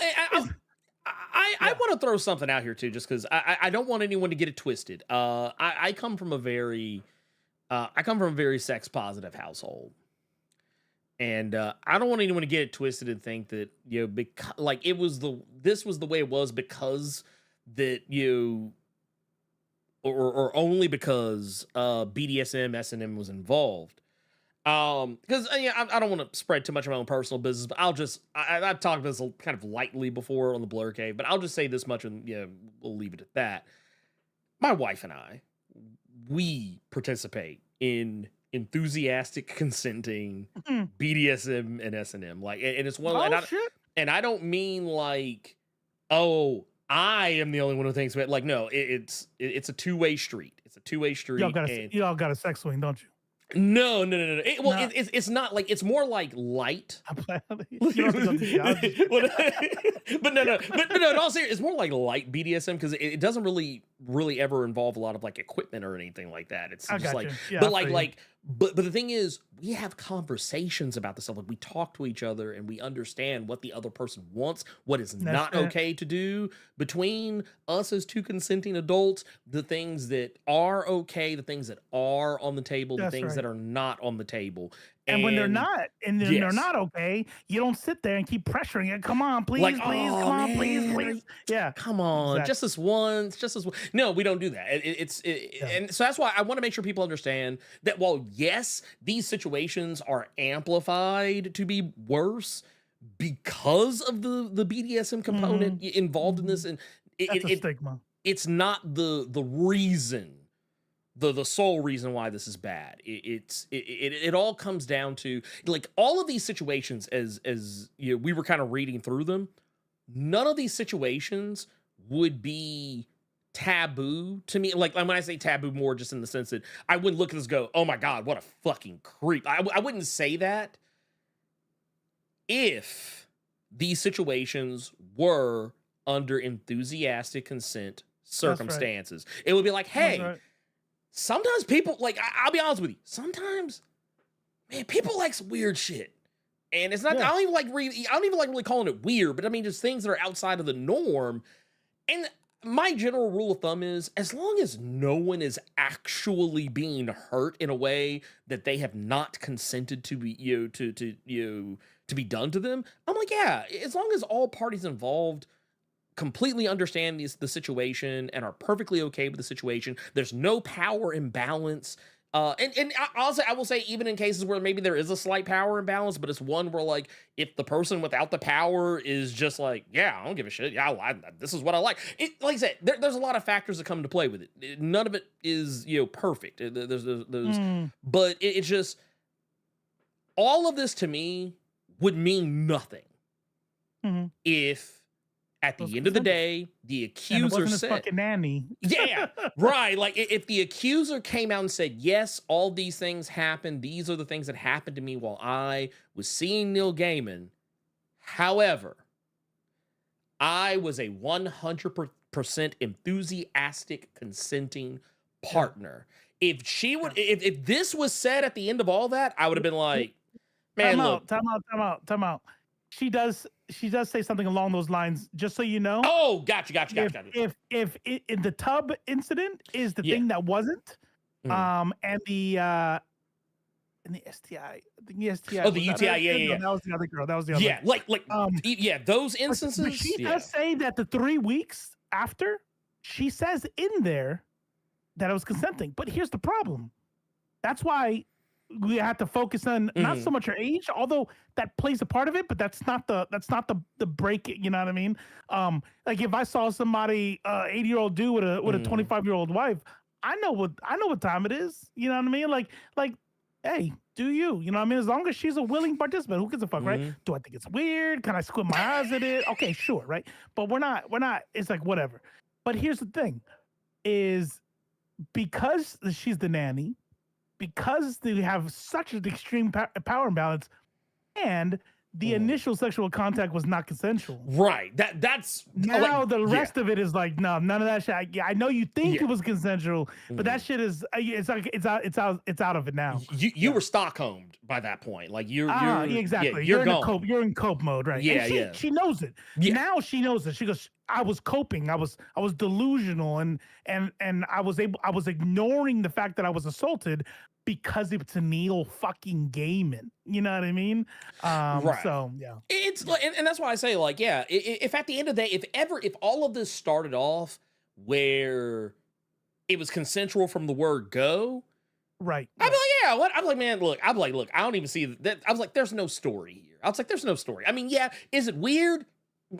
Speaker 7: I want to throw something out here too, just because I don't want anyone to get it twisted. I come from a very sex positive household, and I don't want anyone to get it twisted and think that because this was the way it was because that or only because BDSM S&M was involved. Because I don't want to spread too much of my own personal business, but I've talked about this kind of lightly before on the Blerd Cave, but I'll just say this much, and we'll leave it at that. My wife and I, we participate in enthusiastic consenting BDSM and S&M, like, and it's one, and I don't mean like, oh, I am the only one who thinks about it. Like, no, it's a two-way street. It's a two-way street.
Speaker 6: Y'all got a sex swing, don't you?
Speaker 7: No. It's not like, it's more like light.
Speaker 6: But
Speaker 7: no. In all seriousness, it's more like light BDSM because it doesn't really ever involve a lot of like equipment or anything like that. It's just like, but the thing is, we have conversations about this stuff. Like, we talk to each other and we understand what the other person wants, what is not okay to do between us as two consenting adults, the things that are okay, the things that are on the table, the things that are not on the table.
Speaker 6: And when they're not, they're not okay, you don't sit there and keep pressuring it. Come on, please,
Speaker 7: like,
Speaker 6: please,
Speaker 7: oh,
Speaker 6: come on,
Speaker 7: man,
Speaker 6: please. Yeah.
Speaker 7: Come on, just this once, No, we don't do that. And so that's why I want to make sure people understand that while, yes, these situations are amplified to be worse because of the BDSM component involved in this, and
Speaker 6: That's a stigma.
Speaker 7: It's not the reason. The sole reason why this is bad. It all comes down to, like, all of these situations, as we were kind of reading through them, none of these situations would be taboo to me. Like when I say taboo, more just in the sense that I wouldn't look at this and go, oh my God, what a fucking creep. I wouldn't say that if these situations were under enthusiastic consent circumstances. Right. It would be like, hey, sometimes people, like, I'll be honest with you, sometimes, man, people like some weird shit. And it's not, I don't even like really calling it weird, but I mean, just things that are outside of the norm. And my general rule of thumb is, as long as no one is actually being hurt in a way that they have not consented to be, to be done to them, I'm like, yeah, as long as all parties involved completely understand the situation and are perfectly okay with the situation, there's no power imbalance. And I will say, even in cases where maybe there is a slight power imbalance, but it's one where, like, if the person without the power is just like, yeah, I don't give a shit. Yeah, this is what I like. Like I said, there's a lot of factors that come into play with it. None of it is, perfect. There's but it's just, all of this to me would mean nothing if, at the end of the day, the accuser said,
Speaker 6: fucking nanny.
Speaker 7: Yeah, right. Like, if the accuser came out and said, yes, all these things happened, these are the things that happened to me while I was seeing Neil Gaiman. However, I was a 100% enthusiastic, consenting partner. If she would, if this was said at the end of all that, I would have been like, man, look.
Speaker 6: Time out. She does say something along those lines, just so you know.
Speaker 7: Oh, gotcha.
Speaker 6: If in the tub incident is the thing that wasn't, and the STI, I think the STI.
Speaker 7: Oh, the UTI, yeah.
Speaker 6: That was the other girl. That was the other.
Speaker 7: Yeah, those instances.
Speaker 6: But she does say that the 3 weeks after, she says in there that it was consenting. But here's the problem. That's why we have to focus on not so much her age, although that plays a part of it, but that's not the break. You know what I mean? Like if I saw somebody 80-year-old dude with a 25-year-old wife, I know what time it is. You know what I mean? Like, hey, do you? You know what I mean? As long as she's a willing participant, who gives a fuck, right? Do I think it's weird? Can I squint my eyes at it? Okay, sure, right? But we're not. It's like whatever. But here's the thing: is because she's the nanny, because they have such an extreme power imbalance, and the initial sexual contact was not consensual.
Speaker 7: Right. That's
Speaker 6: now
Speaker 7: like,
Speaker 6: the rest of it is like, no, none of that shit. I know you think it was consensual, but that shit is it's out of it now.
Speaker 7: You were Stockholmed by that point. Like you're
Speaker 6: exactly.
Speaker 7: You're
Speaker 6: gone. You're in cope mode, right?
Speaker 7: Yeah,
Speaker 6: she knows it. Yeah. Now she knows it. She goes, I was coping. I was delusional and I was ignoring the fact that I was assaulted because it's Neil fucking Gaiman. You know what I mean?
Speaker 7: Right.
Speaker 6: So yeah.
Speaker 7: It's like, and that's why I say, like, yeah, if at the end of the day, if all of this started off where it was consensual from the word go,
Speaker 6: right.
Speaker 7: I'd be like, yeah, what? I'm like, man, look, I don't even see that. I was like, there's no story here. I was like, there's no story. I mean, yeah, is it weird?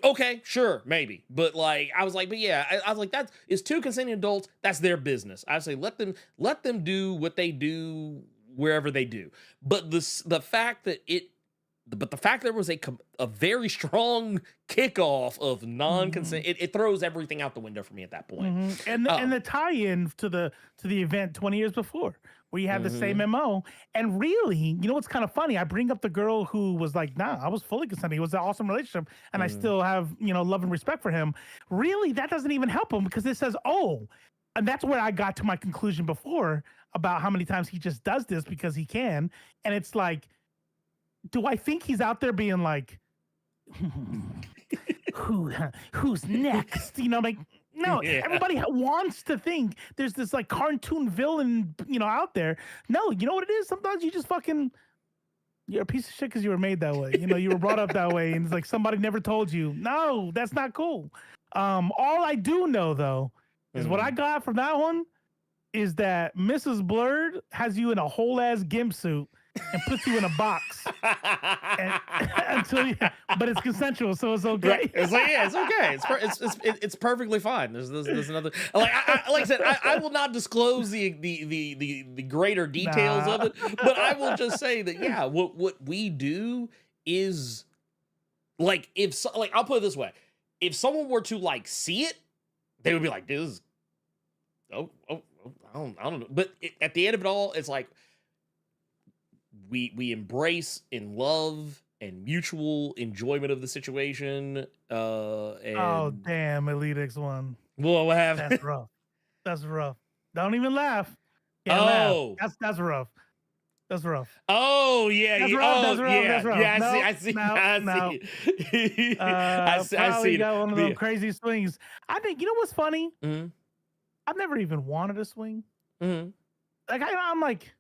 Speaker 7: Okay, sure, maybe. But like, I was like, but yeah, I was like, that is two consenting adults. That's their business. I say, let them do what they do wherever they do. But the fact that there was a very strong kickoff of non-consent, it throws everything out the window for me at that point.
Speaker 6: And the tie-in to the event 20 years before, where you have the same MO. And really, you know what's kind of funny? I bring up the girl who was like, nah, I was fully consenting. It was an awesome relationship, and I still have, love and respect for him. Really, that doesn't even help him, because it says, oh, and that's where I got to my conclusion before about how many times he just does this because he can. And it's like, do I think he's out there being like, who's next? Like, no, everybody wants to think there's this like cartoon villain, out there. No, you know what it is? Sometimes you just you're a piece of shit because you were made that way. You were brought up that way, and it's like somebody never told you. No, that's not cool. All I do know though is what I got from that one is that Mrs. Blerd has you in a whole ass gimp suit and puts you in a box but it's consensual, so it's okay.
Speaker 7: Right. It's like, yeah, it's okay. It's perfectly fine. There's another, like I said, I will not disclose the greater details of it, but I will just say that, yeah, what we do is like, I'll put it this way. If someone were to like see it, they would be like, this is, I don't know. But at the end of it all, it's like, we embrace in love and mutual enjoyment of the situation. And
Speaker 6: oh damn, Elite X1.
Speaker 7: Well, what happened?
Speaker 6: That's rough. Don't even laugh. Laugh. That's rough. That's rough.
Speaker 7: Oh yeah.
Speaker 6: That's rough.
Speaker 7: That's rough. Yeah.
Speaker 6: No,
Speaker 7: I see.
Speaker 6: I see. Got one of those crazy swings. I think, you know what's funny?
Speaker 7: Mm-hmm.
Speaker 6: I've never even wanted a swing.
Speaker 7: Mm-hmm.
Speaker 6: Like I'm like,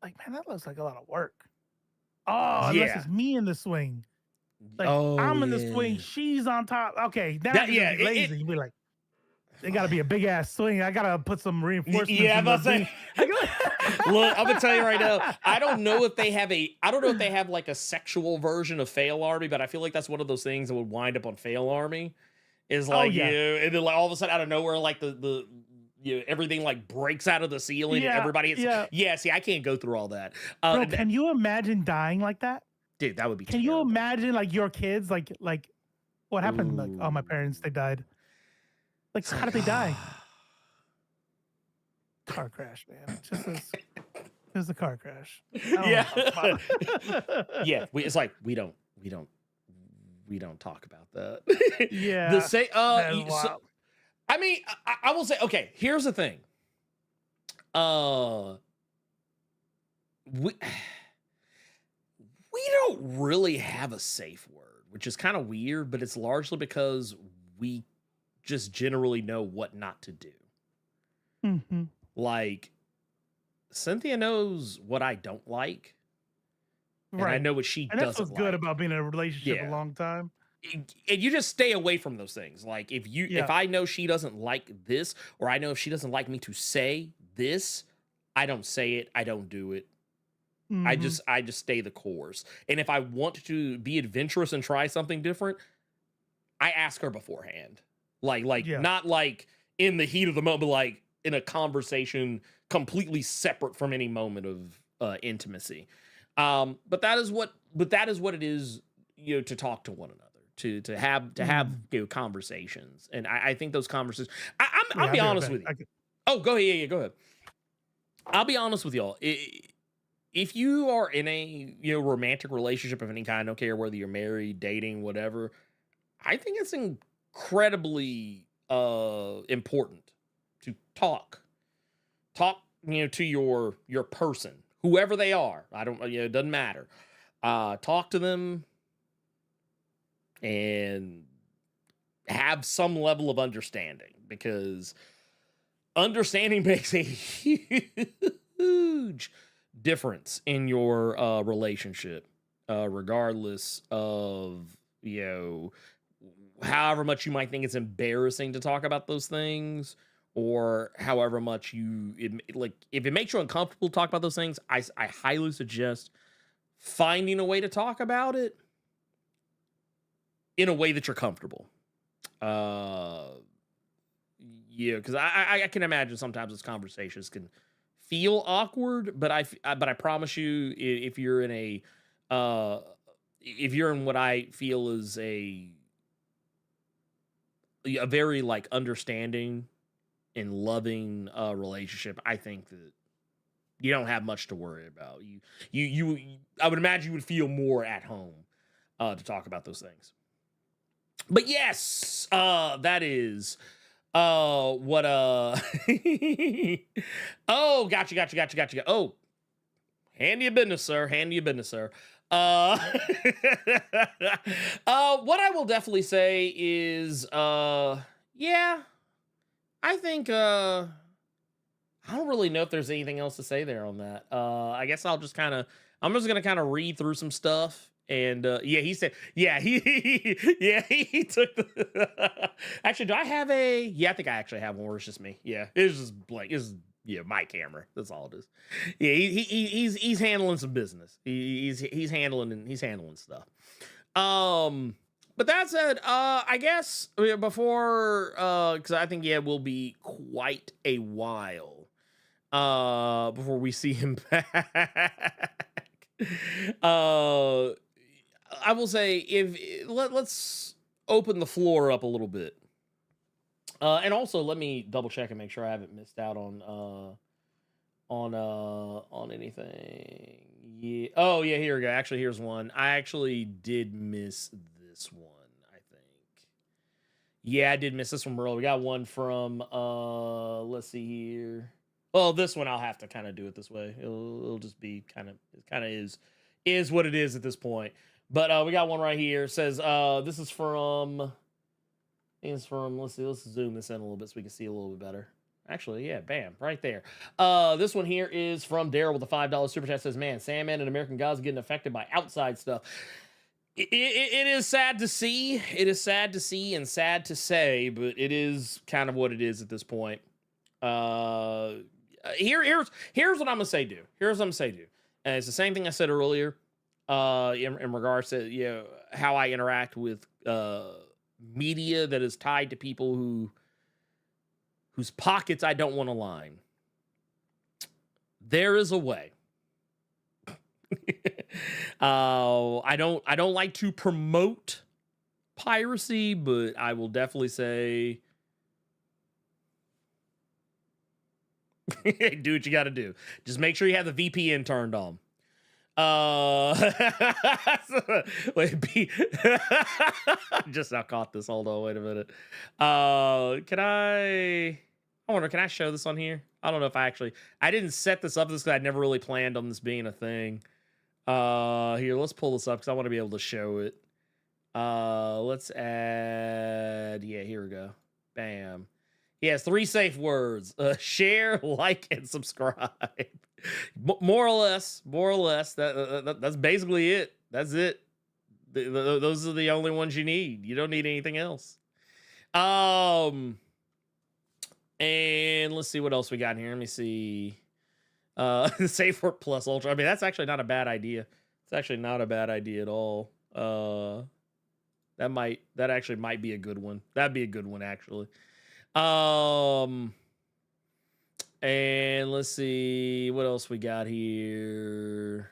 Speaker 6: man, that looks like a lot of work. Oh, unless it's me in the swing. Like, I'm in the swing, she's on top. Okay, now you're lazy. You be like, they got to be a big ass swing. I got to put some reinforcements.
Speaker 7: Yeah, I'm about to say. Look, I'm gonna tell you right now. I don't know if they have like a sexual version of Fail Army, but I feel like that's one of those things that would wind up on Fail Army. Is like and then like all of a sudden out of nowhere, like the everything like breaks out of the ceiling and everybody is, see, I can't go through all that.
Speaker 6: Bro, can you imagine dying like that?
Speaker 7: Dude, that would be
Speaker 6: terrible. You imagine like your kids, like what happened? Like, oh, my parents, they died. Like, how did they die? Car crash, man. It was a car crash.
Speaker 7: Yeah. Yeah. It's like we don't we don't talk about that.
Speaker 6: Yeah.
Speaker 7: The say
Speaker 6: that is wild.
Speaker 7: I mean, I will say, okay, here's the thing. We don't really have a safe word, which is kind of weird, but it's largely because we just generally know what not to do.
Speaker 6: Mm-hmm.
Speaker 7: Like, Cynthia knows what I don't like. And
Speaker 6: Right.
Speaker 7: I know what she
Speaker 6: And
Speaker 7: doesn't
Speaker 6: that's what's
Speaker 7: like.
Speaker 6: good about being in a relationship
Speaker 7: Yeah.
Speaker 6: a long time.
Speaker 7: And you just stay away from those things. Like if I know she doesn't like this, or I know if she doesn't like me to say this, I don't say it. I don't do it.
Speaker 6: Mhm.
Speaker 7: I just stay the course. And if I want to be adventurous and try something different, I ask her beforehand. Like not like in the heat of the moment, but like in a conversation completely separate from any moment of intimacy. But that is what it is, to talk to one another. To have conversations, and I think those conversations. I'll be honest with you. Oh, go ahead. Yeah, go ahead. I'll be honest with y'all. If you are in a romantic relationship of any kind, I don't care whether you're married, dating, whatever, I think it's incredibly important to talk to your person, whoever they are. I don't it doesn't matter. Talk to them and have some level of understanding, because understanding makes a huge difference in your relationship, regardless of however much you might think it's embarrassing to talk about those things, or however much if it makes you uncomfortable to talk about those things. I highly suggest finding a way to talk about it in a way that you're comfortable. Because I can imagine sometimes those conversations can feel awkward, but I promise you, if you're in what I feel is a very like understanding and loving relationship, I think that you don't have much to worry about. I would imagine you would feel more at home to talk about those things. But yes, that is what oh, gotcha. Oh, hand your business, sir. What I will definitely say is yeah, I think I don't really know if there's anything else to say there on that. I guess I'm just gonna read through some stuff. And he said, he took the actually, do I have I think I actually have one where it's just me. Yeah, it's just blank. It's my camera. That's all it is. Yeah, he's handling some business. He's handling stuff. But that said, I guess before because I think it will be quite a while before we see him back. I will say, let's open the floor up a little bit, and also let me double check and make sure I haven't missed out on anything. Yeah. Oh yeah, here we go. Actually, here's one. I actually did miss this one, I think. Yeah, I did miss this one, bro. We got one from let's see here. Well, this one I'll have to kind of do it this way. It'll just be kind of is what it is at this point. But we got one right here. It says this is from let's zoom this in a little bit so we can see a little bit better. Actually, yeah, bam, right there. This one here is from Daryl with a $5 super chat. Says, man, Sandman and American Gods are getting affected by outside stuff. It is sad to see. It is sad to see and sad to say, but it is kind of what it is at this point. Here's what I'm gonna say, do. And it's the same thing I said earlier. In regards to how I interact with media that is tied to people whose pockets I don't want to line. There is a way. I don't like to promote piracy, but I will definitely say, do what you got to do. Just make sure you have the VPN turned on. Wait, just now caught this. Hold on, wait a minute. Can I show this on here? I don't know if I didn't set this up because I never really planned on this being a thing. Here, let's pull this up because I want to be able to show it. Let's add, here we go. Bam. He has 3 safe words: share, like, and subscribe. More or less. That's basically it. That's it. Those are the only ones you need. You don't need anything else. And let's see what else we got here. Let me see. Safe word plus ultra. I mean, that's actually not a bad idea. It's actually not a bad idea at all. That actually might be a good one. That'd be a good one, actually. And let's see what else we got here.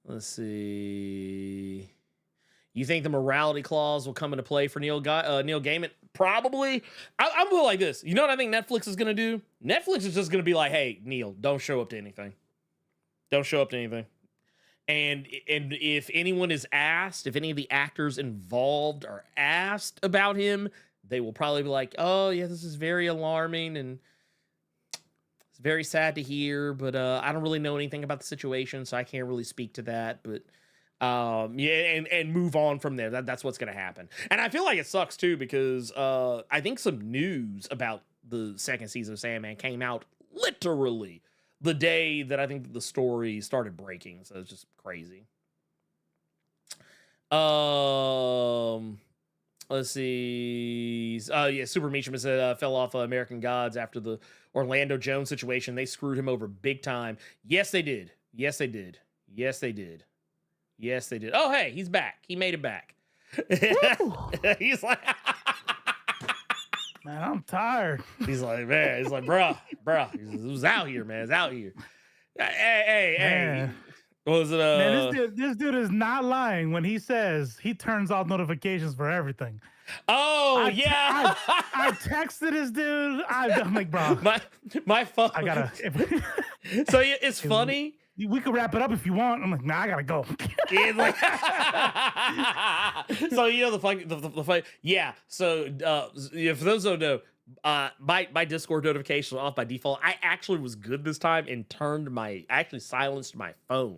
Speaker 7: Let's see. You think the morality clause will come into play for Neil Gaiman? Probably. I'm going like this. You know what I think Netflix is going to do? Netflix is just going to be like, hey, Neil, don't show up to anything. Don't show up to anything. And if anyone is asked, if any of the actors involved are asked about him, they will probably be like, oh, yeah, this is very alarming and it's very sad to hear, but I don't really know anything about the situation, so I can't really speak to that. But and move on from there. That's what's going to happen. And I feel like it sucks, too, because I think some news about the second season of Sandman came out literally the day that I think the story started breaking. So it's just crazy. Let's see. Super Meacham said fell off American Gods after the Orlando Jones situation. They screwed him over big time. Yes, they did. Yes, they did. Yes, they did. Yes, they did. Oh, hey, he's back. He made it back. He's like...
Speaker 6: Man, I'm tired.
Speaker 7: He's like, bruh. It was out here, man. It's out here. Hey. What was it?
Speaker 6: Man, this dude is not lying when he says he turns off notifications for everything.
Speaker 7: Oh, yeah.
Speaker 6: I texted this dude. I'm like, bro.
Speaker 7: My phone.
Speaker 6: I gotta.
Speaker 7: So it's funny.
Speaker 6: We could wrap it up if you want. I'm like, nah, I gotta go.
Speaker 7: Like, so you know the fight. Yeah. So for those who don't know, my Discord notifications off by default. I actually was good this time and actually silenced my phone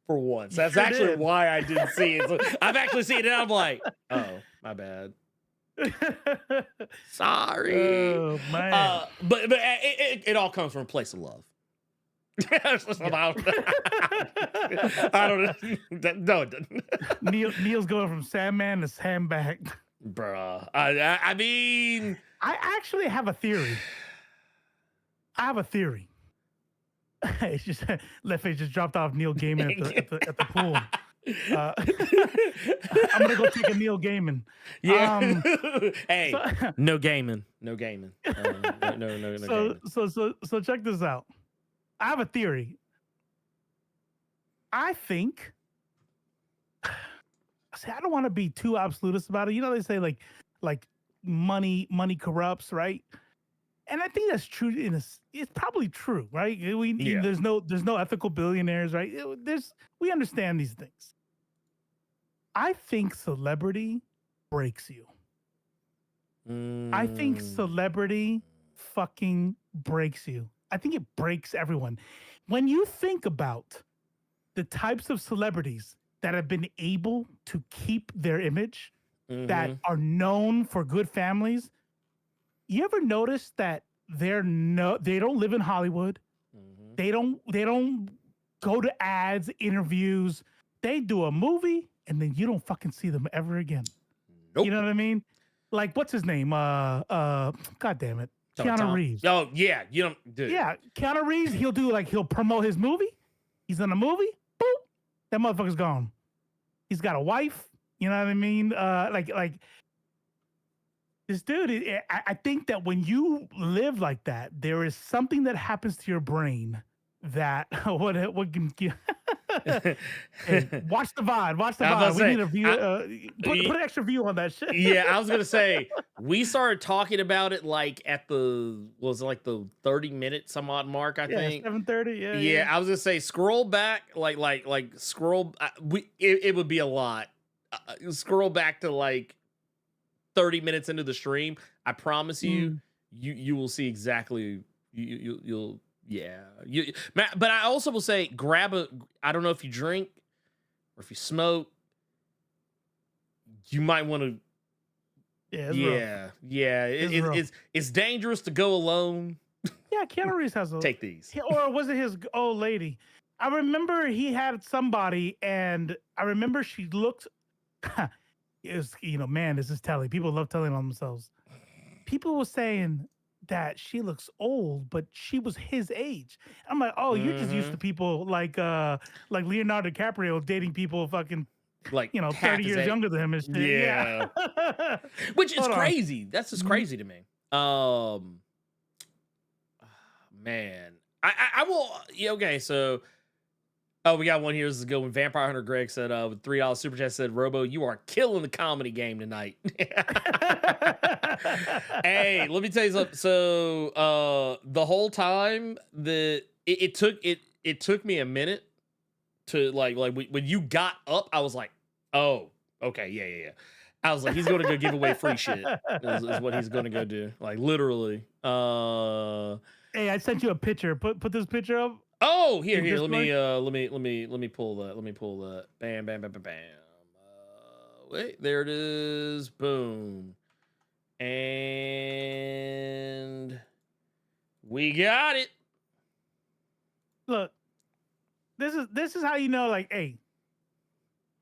Speaker 7: for once. That's actually why I didn't see it. So I've actually seen it and I'm like, oh, my bad. Sorry.
Speaker 6: Oh, man.
Speaker 7: But it all comes from a place of love. I don't know. No, it doesn't.
Speaker 6: Neil's going from Sandman to Sandbag.
Speaker 7: Bruh. I mean...
Speaker 6: I actually have a theory. It's just Leffe just dropped off Neil Gaiman at the pool. I'm gonna go take a Neil Gaiman.
Speaker 7: Yeah. Hey, no Gaiman. No Gaiman. No.
Speaker 6: So check this out. I have a theory. I think. See, I don't want to be too absolutist about it. You know, they say like money Corrupts, right? And I think that's true. It's probably true, right? There's no ethical billionaires, right? We understand these things. I think celebrity breaks you. I think celebrity fucking breaks you. I think it breaks everyone. When you think about the types of celebrities that have been able to keep their image, that are known for good families, you ever notice that they don't live in Hollywood? They don't go to ads, interviews. They do a movie and then you don't fucking see them ever again.
Speaker 7: Nope.
Speaker 6: You know what I mean? Like, what's his name? God damn it. Keanu Reeves.
Speaker 7: Oh, yeah. You don't, dude.
Speaker 6: Yeah, Keanu Reeves, he'll promote his movie. He's in a movie. Boop. That motherfucker's gone. He's got a wife. You know what I mean? Like this dude, I think that when you live like that, there is something that happens to your brain that what can Hey, watch the VOD. Watch the
Speaker 7: I was
Speaker 6: VOD.
Speaker 7: about to
Speaker 6: We
Speaker 7: say,
Speaker 6: need a view. Put an extra view on that shit.
Speaker 7: Yeah, I was gonna say we started talking about it like at the was it like the 30-minute some odd mark, I
Speaker 6: Yeah,
Speaker 7: think.
Speaker 6: 7:30. Yeah,
Speaker 7: Yeah, I was gonna say scroll back, like scroll. It would be a lot. Scroll back to like 30 minutes into the stream. I promise you, you will see exactly. You'll yeah. But I also will say grab a. I don't know if you drink or if you smoke. You might want to.
Speaker 6: Yeah,
Speaker 7: It's dangerous to go alone.
Speaker 6: Yeah, Keanu Reeves has a
Speaker 7: Take these.
Speaker 6: or was it his old lady? I remember he had somebody, and I remember she looked. It was, man, this is telling. People love telling on themselves. People were saying that she looks old, but she was his age. I'm like, oh, you're just used to people like Leonardo DiCaprio dating people fucking
Speaker 7: Like
Speaker 6: 30 years younger than him and shit.
Speaker 7: Yeah. Which is crazy. That's just crazy to me. Man. I will okay, so we got one here. This is a good one. Vampire Hunter Greg said with $3 super chat said, Robo, you are killing the comedy game tonight. Hey, let me tell you something. So the whole time that it took me a minute to like when you got up, I was like, oh, okay, yeah. I was like, he's gonna go give away free shit. Is what he's gonna go do. Like literally.
Speaker 6: Hey, I sent you a picture. Put this picture up.
Speaker 7: Oh, here. Let me pull that. Let me pull that. Bam. Wait, there it is. Boom. And we got it.
Speaker 6: Look, this is how you know, like, hey,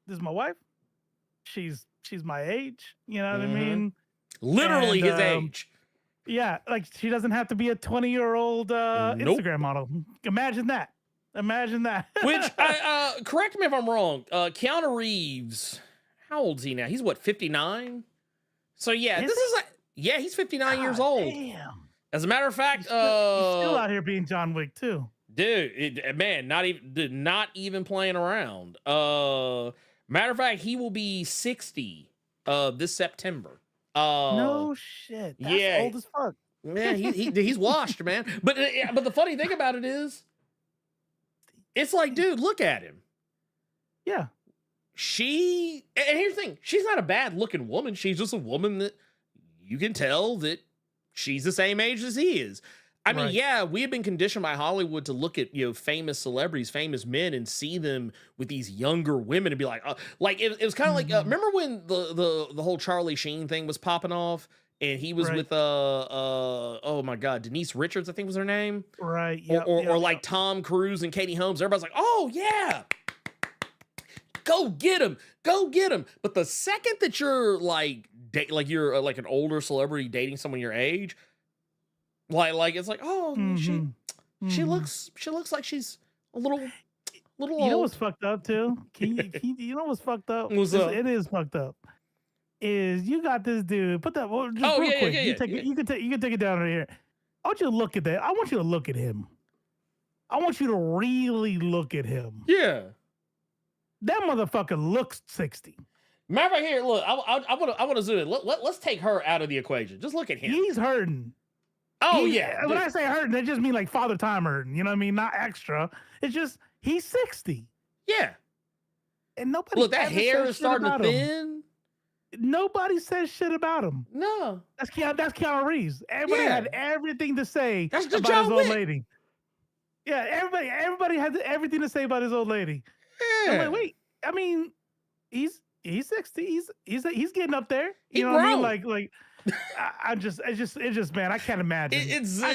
Speaker 6: this is my wife. She's my age. You know what I mean?
Speaker 7: Literally his age.
Speaker 6: Yeah, like she doesn't have to be a 20-year-old Instagram model. Imagine that.
Speaker 7: Which, correct me if I'm wrong. Keanu Reeves, how old is he now? He's what, 59? So yeah, he's 59 years old.
Speaker 6: Damn.
Speaker 7: As a matter of fact,
Speaker 6: he's still out here being John Wick too.
Speaker 7: Dude, man, not even playing around. Matter of fact, he will be 60 this September.
Speaker 6: No shit. That's old as fuck.
Speaker 7: Man, he's washed, man. But the funny thing about it is, it's like, dude, look at him.
Speaker 6: Yeah.
Speaker 7: And here's the thing, she's not a bad looking woman. She's just a woman that you can tell that she's the same age as he is. I mean, yeah, we have been conditioned by Hollywood to look at, famous celebrities, famous men, and see them with these younger women and be like, it was kind of like, remember when the whole Charlie Sheen thing was popping off and he was with, oh my God, Denise Richards, I think was her name.
Speaker 6: Right.
Speaker 7: Or like Tom Cruise and Katie Holmes. Everybody's like, oh yeah, go get him. But the second that you're you're like an older celebrity dating someone your age, like it's like, oh, she looks like she's a little old.
Speaker 6: You know what's fucked up too? You know what's fucked up? It is fucked up. Is you got this dude? Put that. Just real quick. You can take it down right here. I want you to look at that. I want you to look at him. I want you to really look at him.
Speaker 7: Yeah.
Speaker 6: That motherfucker looks 60.
Speaker 7: Matter of fact, here, look. I want to zoom in. Let's take her out of the equation. Just look at him.
Speaker 6: He's hurting.
Speaker 7: Oh, yeah.
Speaker 6: When I say hurting, that just mean like father time hurting. You know what I mean? Not extra. It's just he's 60.
Speaker 7: Yeah.
Speaker 6: And nobody.
Speaker 7: Look, that hair is starting to thin.
Speaker 6: Nobody says shit about him.
Speaker 7: No.
Speaker 6: That's Keanu Reeves. Everybody had everything to say
Speaker 7: about
Speaker 6: his old lady. Yeah, everybody had everything to say about his old lady.
Speaker 7: Yeah.
Speaker 6: I'm like, wait. I mean, he's 60. He's getting up there.
Speaker 7: You
Speaker 6: know what I mean? Like it's just man, I can't imagine. I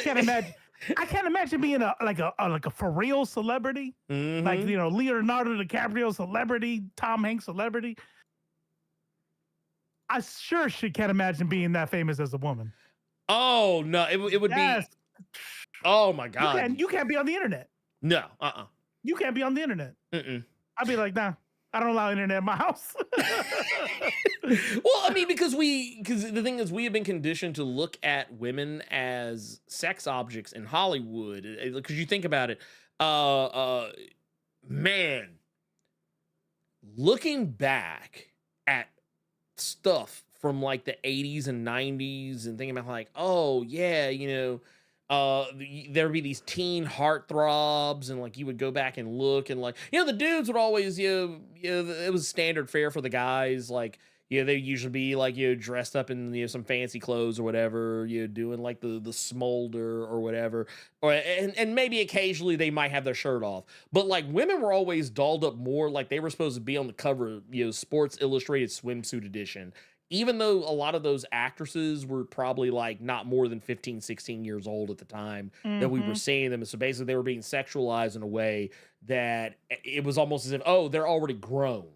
Speaker 6: can't imagine being a for real celebrity. Like, Leonardo DiCaprio celebrity, Tom Hanks celebrity. I sure can't imagine being that famous as a woman.
Speaker 7: Oh no, it would be. Oh my God,
Speaker 6: you can't be on the internet.
Speaker 7: No,
Speaker 6: You can't be on the internet. I'd be like, nah, I don't allow internet in my house.
Speaker 7: Well, I mean, because the thing is, we have been conditioned to look at women as sex objects in Hollywood. Because you think about it, man, looking back at stuff from like the 80s and 90s and thinking about like, oh yeah, there'd be these teen heartthrobs, and like you would go back and look, and like, the dudes would always, it was standard fare for the guys, like, they usually be like, dressed up in, some fancy clothes or whatever, doing like the smolder or whatever, and maybe occasionally they might have their shirt off, but like women were always dolled up more, like they were supposed to be on the cover of, Sports Illustrated swimsuit edition, even though a lot of those actresses were probably like not more than 15, 16 years old at the time that we were seeing them. And so basically they were being sexualized in a way that it was almost as if, oh, they're already grown.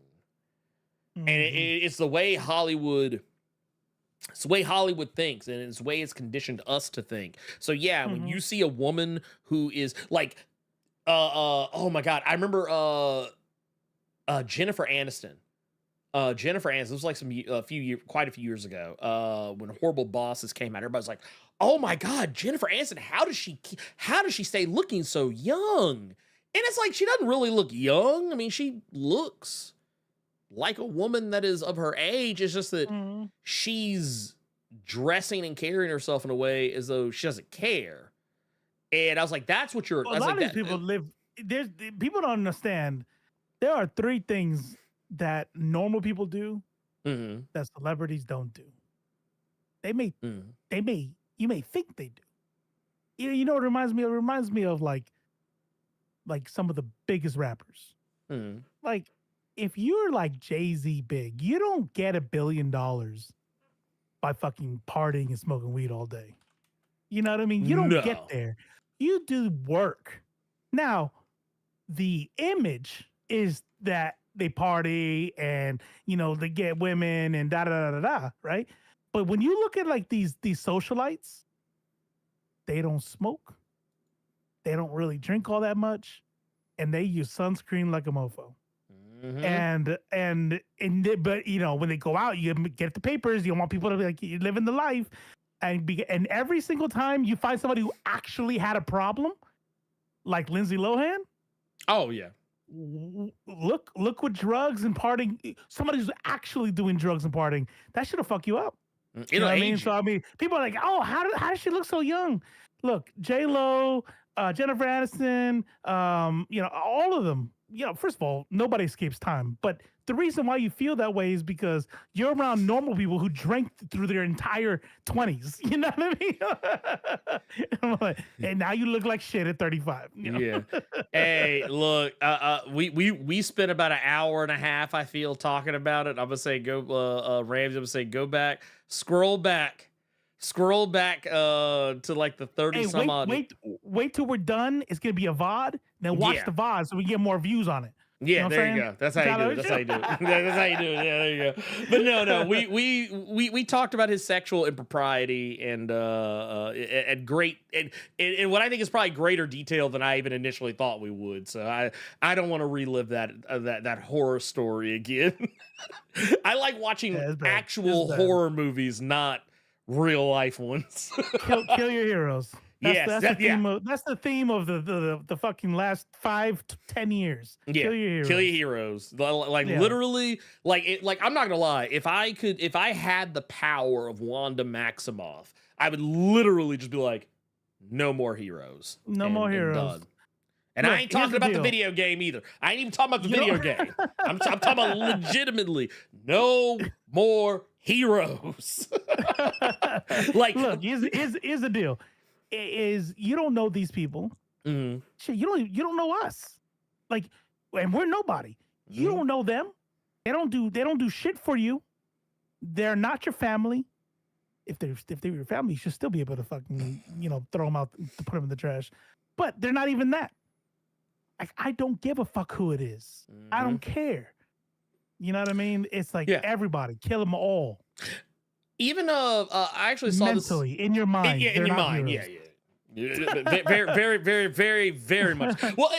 Speaker 7: And it's the way Hollywood thinks, and it's the way it's conditioned us to think. So yeah, when you see a woman who is like, oh my God, I remember Jennifer Aniston. This was like quite a few years ago, when Horrible Bosses came out. Everybody's like, "Oh my God, Jennifer Aniston! How does she stay looking so young?" And it's like, she doesn't really look young. I mean, she looks like a woman that is of her age. It's just that she's dressing and carrying herself in a way as though she doesn't care. And I was like, "That's what you're."
Speaker 6: Well, a lot of these people live. People don't understand. There are 3 things that normal people do that celebrities don't do. You may think they do. You know what it reminds me of? It reminds me of like some of the biggest rappers. Like, if you're like Jay-Z big, you don't get $1 billion by fucking partying and smoking weed all day. You know what I mean? You don't get there. You do work. Now, the image is that they party and, they get women and da, right? But when you look at like these socialites, they don't smoke. They don't really drink all that much. And they use sunscreen like a mofo. But when they go out, you get the papers. You want people to be like, you're living the life. And every single time you find somebody who actually had a problem, like Lindsay Lohan.
Speaker 7: Oh, yeah.
Speaker 6: Look with drugs and partying. Somebody who's actually doing drugs and partying, that should have fucked you up. You know what I mean? So I mean, people are like, "Oh, how does she look so young?" Look, J-Lo, Jennifer Aniston, all of them. First of all, nobody escapes time. But the reason why you feel that way is because you're around normal people who drank through their entire 20s. You know what I mean? And now you look like shit at 35.
Speaker 7: Yeah. Hey, look, we spent about an hour and a half, I feel, talking about it. I'm gonna say Ramsey. I'm gonna say go back, scroll back to like the 30 some odd.
Speaker 6: Wait till we're done. It's gonna be a VOD. Then watch the VOD so we get more views on it.
Speaker 7: Yeah, there you go. That's how you do it. That's how you do it. That's how you do it. Yeah, there you go. But no, we talked about his sexual impropriety and great and what I think is probably greater detail than I even initially thought we would. So I don't want to relive that horror story again. I like watching actual horror movies, not real life ones.
Speaker 6: Kill your heroes. That's the theme of the fucking last 5 to 10 years.
Speaker 7: Yeah. Kill your heroes. Literally, I'm not gonna lie. If I had the power of Wanda Maximoff, I would literally just be like, no more heroes.
Speaker 6: No more heroes.
Speaker 7: Done. And look, I ain't talking about the video game either. I ain't even talking about the video game. I'm talking about legitimately no more heroes.
Speaker 6: Look, here's the deal. Is you don't know these people. Shit, you don't know us. And we're nobody. You don't know them. They don't do shit for you. They're not your family. If they were your family, you should still be able to fucking throw them out to put them in the trash. But they're not even that. I don't give a fuck who it is. I don't care. You know what I mean? It's like everybody, kill them all.
Speaker 7: Even I actually saw
Speaker 6: mentally
Speaker 7: this
Speaker 6: in your mind.
Speaker 7: In your mind, yeah. Very, very, very, very, very much. Well,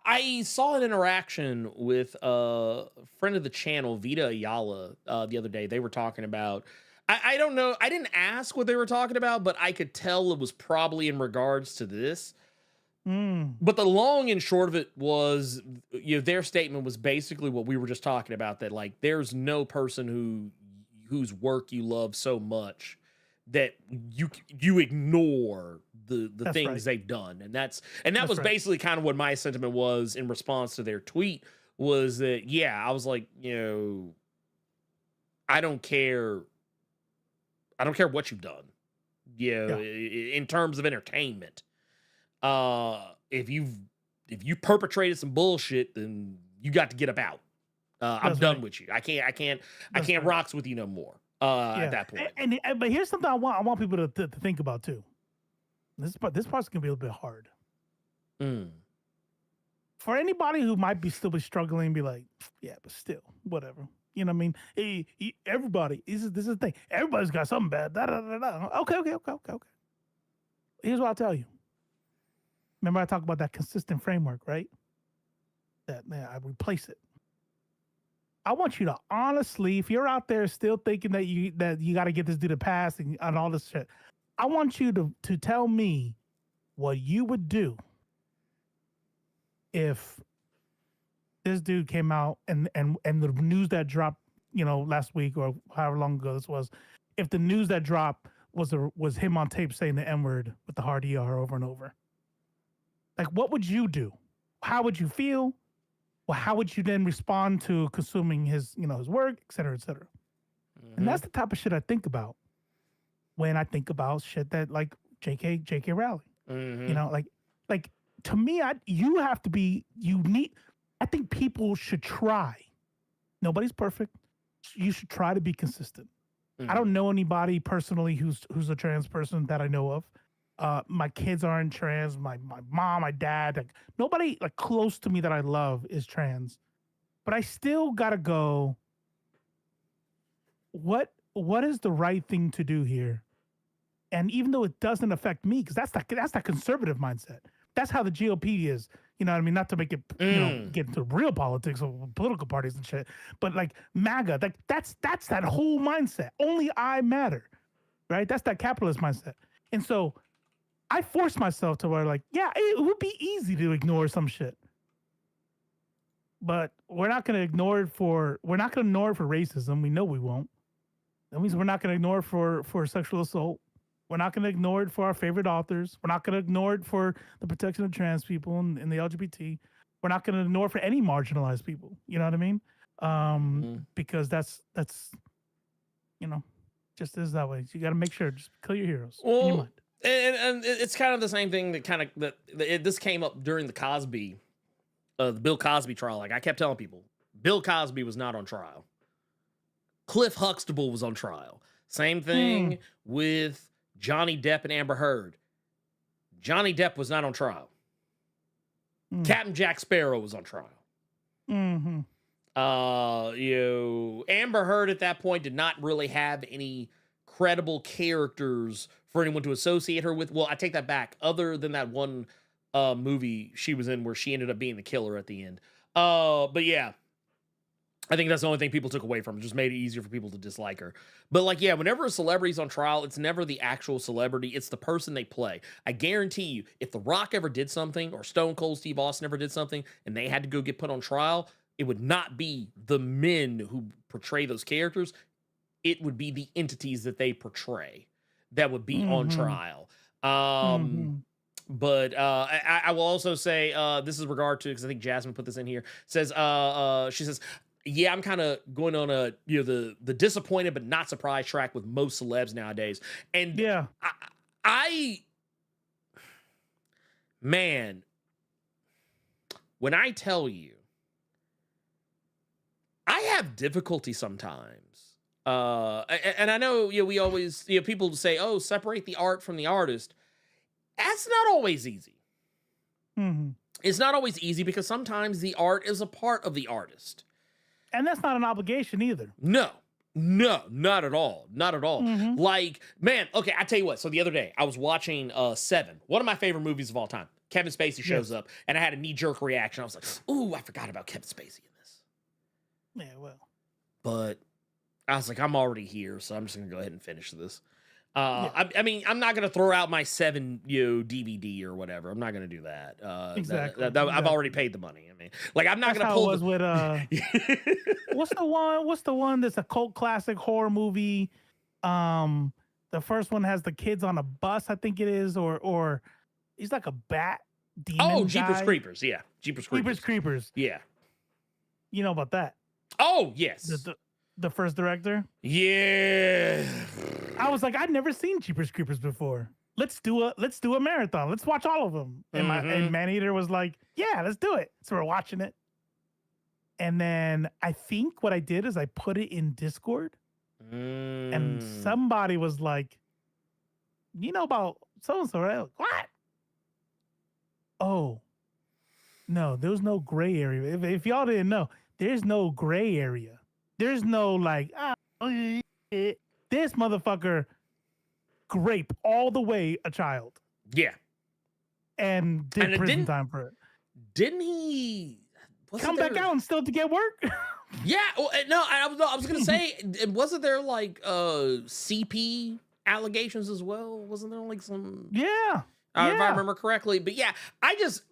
Speaker 7: I saw an interaction with a friend of the channel, Vita Ayala, the other day. They were talking about. I don't know. I didn't ask what they were talking about, but I could tell it was probably in regards to this. But the long and short of it was, their statement was basically what we were just talking about, that like there's no person whose work you love so much that you ignore the things they've done. And that was basically kind of what my sentiment was in response to their tweet, was that, I was like, I don't care what you've done, in terms of entertainment. If you perpetrated some bullshit, then you got to get about. I'm done with you. I can't rocks with you no more. At that point.
Speaker 6: But here's something I want people to think about too. This part's gonna be a little bit hard. For anybody who might still be struggling, be like, yeah, but still, whatever. You know what I mean? Everybody, this is the thing. Everybody's got something bad. Okay. Here's what I'll tell you. Remember I talked about that consistent framework, right? That, man, I replace it. I want you to honestly, if you're out there still thinking that you got to get this dude to pass and all this shit, I want you to tell me what you would do if this dude came out and the news that dropped, last week or however long ago this was, if the news that dropped was him on tape saying the N-word with the hard ER over and over. Like, what would you do? How would you feel? Well, how would you then respond to consuming his work, et cetera, et cetera? Mm-hmm. And that's the type of shit I think about when I think about shit that like J.K. Rowling. Mm-hmm. Like to me, you have to be unique. I think people should try. Nobody's perfect. You should try to be consistent. Mm-hmm. I don't know anybody personally who's a trans person that I know of. My kids aren't trans. My mom, my dad, like nobody like close to me that I love is trans. But I still gotta go. What is the right thing to do here? And even though it doesn't affect me, because that's that conservative mindset. That's how the GOP is. You know what I mean? Not to make it get into real politics or political parties and shit. But like MAGA, like that's that whole mindset. Only I matter, right? That's that capitalist mindset. And so I forced myself to where like, yeah, it would be easy to ignore some shit. But we're not going to ignore it for racism. We know we won't. That means we're not going to ignore it for sexual assault. We're not going to ignore it for our favorite authors. We're not going to ignore it for the protection of trans people and the LGBT. We're not going to ignore it for any marginalized people. You know what I mean? Because that's just is that way. So you got to make sure, just kill your heroes in your mind.
Speaker 7: And it's kind of the same thing this came up during the Bill Cosby trial. Like I kept telling people, Bill Cosby was not on trial. Cliff Huxtable was on trial. Same thing with Johnny Depp and Amber Heard. Johnny Depp was not on trial. Captain Jack Sparrow was on trial.
Speaker 6: Mm-hmm.
Speaker 7: Amber Heard at that point did not really have any credible characters for anyone to associate her with. Well, I take that back. Other than that one movie she was in where she ended up being the killer at the end. But yeah, I think that's the only thing people took away from it. Just made it easier for people to dislike her. But like, yeah, whenever a celebrity's on trial, it's never the actual celebrity. It's the person they play. I guarantee you, if The Rock ever did something or Stone Cold Steve Austin ever did something and they had to go get put on trial, it would not be the men who portray those characters. It would be the entities that they portray that would be on trial. But I will also say, this is regard to, because I think Jasmine put this in here, says, she says, yeah, I'm kind of going on the disappointed but not surprised track with most celebs nowadays. And
Speaker 6: yeah,
Speaker 7: man, when I tell you, I have difficulty sometimes. And I know, we always, people say, oh, separate the art from the artist. That's not always easy.
Speaker 6: Mm-hmm.
Speaker 7: It's not always easy because sometimes the art is a part of the artist.
Speaker 6: And that's not an obligation either.
Speaker 7: No, not at all. Not at all.
Speaker 6: Mm-hmm.
Speaker 7: Like, man, okay, I tell you what. So the other day I was watching Seven, one of my favorite movies of all time. Kevin Spacey shows up and I had a knee-jerk reaction. I was like, ooh, I forgot about Kevin Spacey in this.
Speaker 6: Yeah, well.
Speaker 7: But I was like, I'm already here, so I'm just going to go ahead and finish this. I mean, I'm not gonna throw out my 7 DVD or whatever. I'm not gonna do that.
Speaker 6: Exactly.
Speaker 7: I've already paid the money. I mean, like I'm not
Speaker 6: That's
Speaker 7: gonna
Speaker 6: how
Speaker 7: pull.
Speaker 6: it was with what's the one that's a cult classic horror movie? The first one has the kids on a bus, I think it is, or he's like a bat demon.
Speaker 7: Oh, Jeepers
Speaker 6: guy.
Speaker 7: Creepers, yeah, Jeepers Creepers.
Speaker 6: Jeepers Creepers.
Speaker 7: Yeah.
Speaker 6: You know about that?
Speaker 7: Oh yes.
Speaker 6: The first director.
Speaker 7: Yeah.
Speaker 6: I was like, I'd never seen Jeepers Creepers before. Let's do a marathon. Let's watch all of them. And and Maneater was like, yeah, let's do it. So we're watching it. And then I think what I did is I put it in Discord. And somebody was like, you know about so-and-so, right? Like, what? Oh, no, there was no gray area. If y'all didn't know, there's no gray area. There's no like, this motherfucker grape all the way a child.
Speaker 7: Yeah.
Speaker 6: And did prison time for it.
Speaker 7: Didn't he
Speaker 6: come back out and still to get work?
Speaker 7: Yeah. Well, no, I was going to say, wasn't there like CP allegations as well? Wasn't there like some?
Speaker 6: Yeah.
Speaker 7: If I remember correctly. But yeah, I just,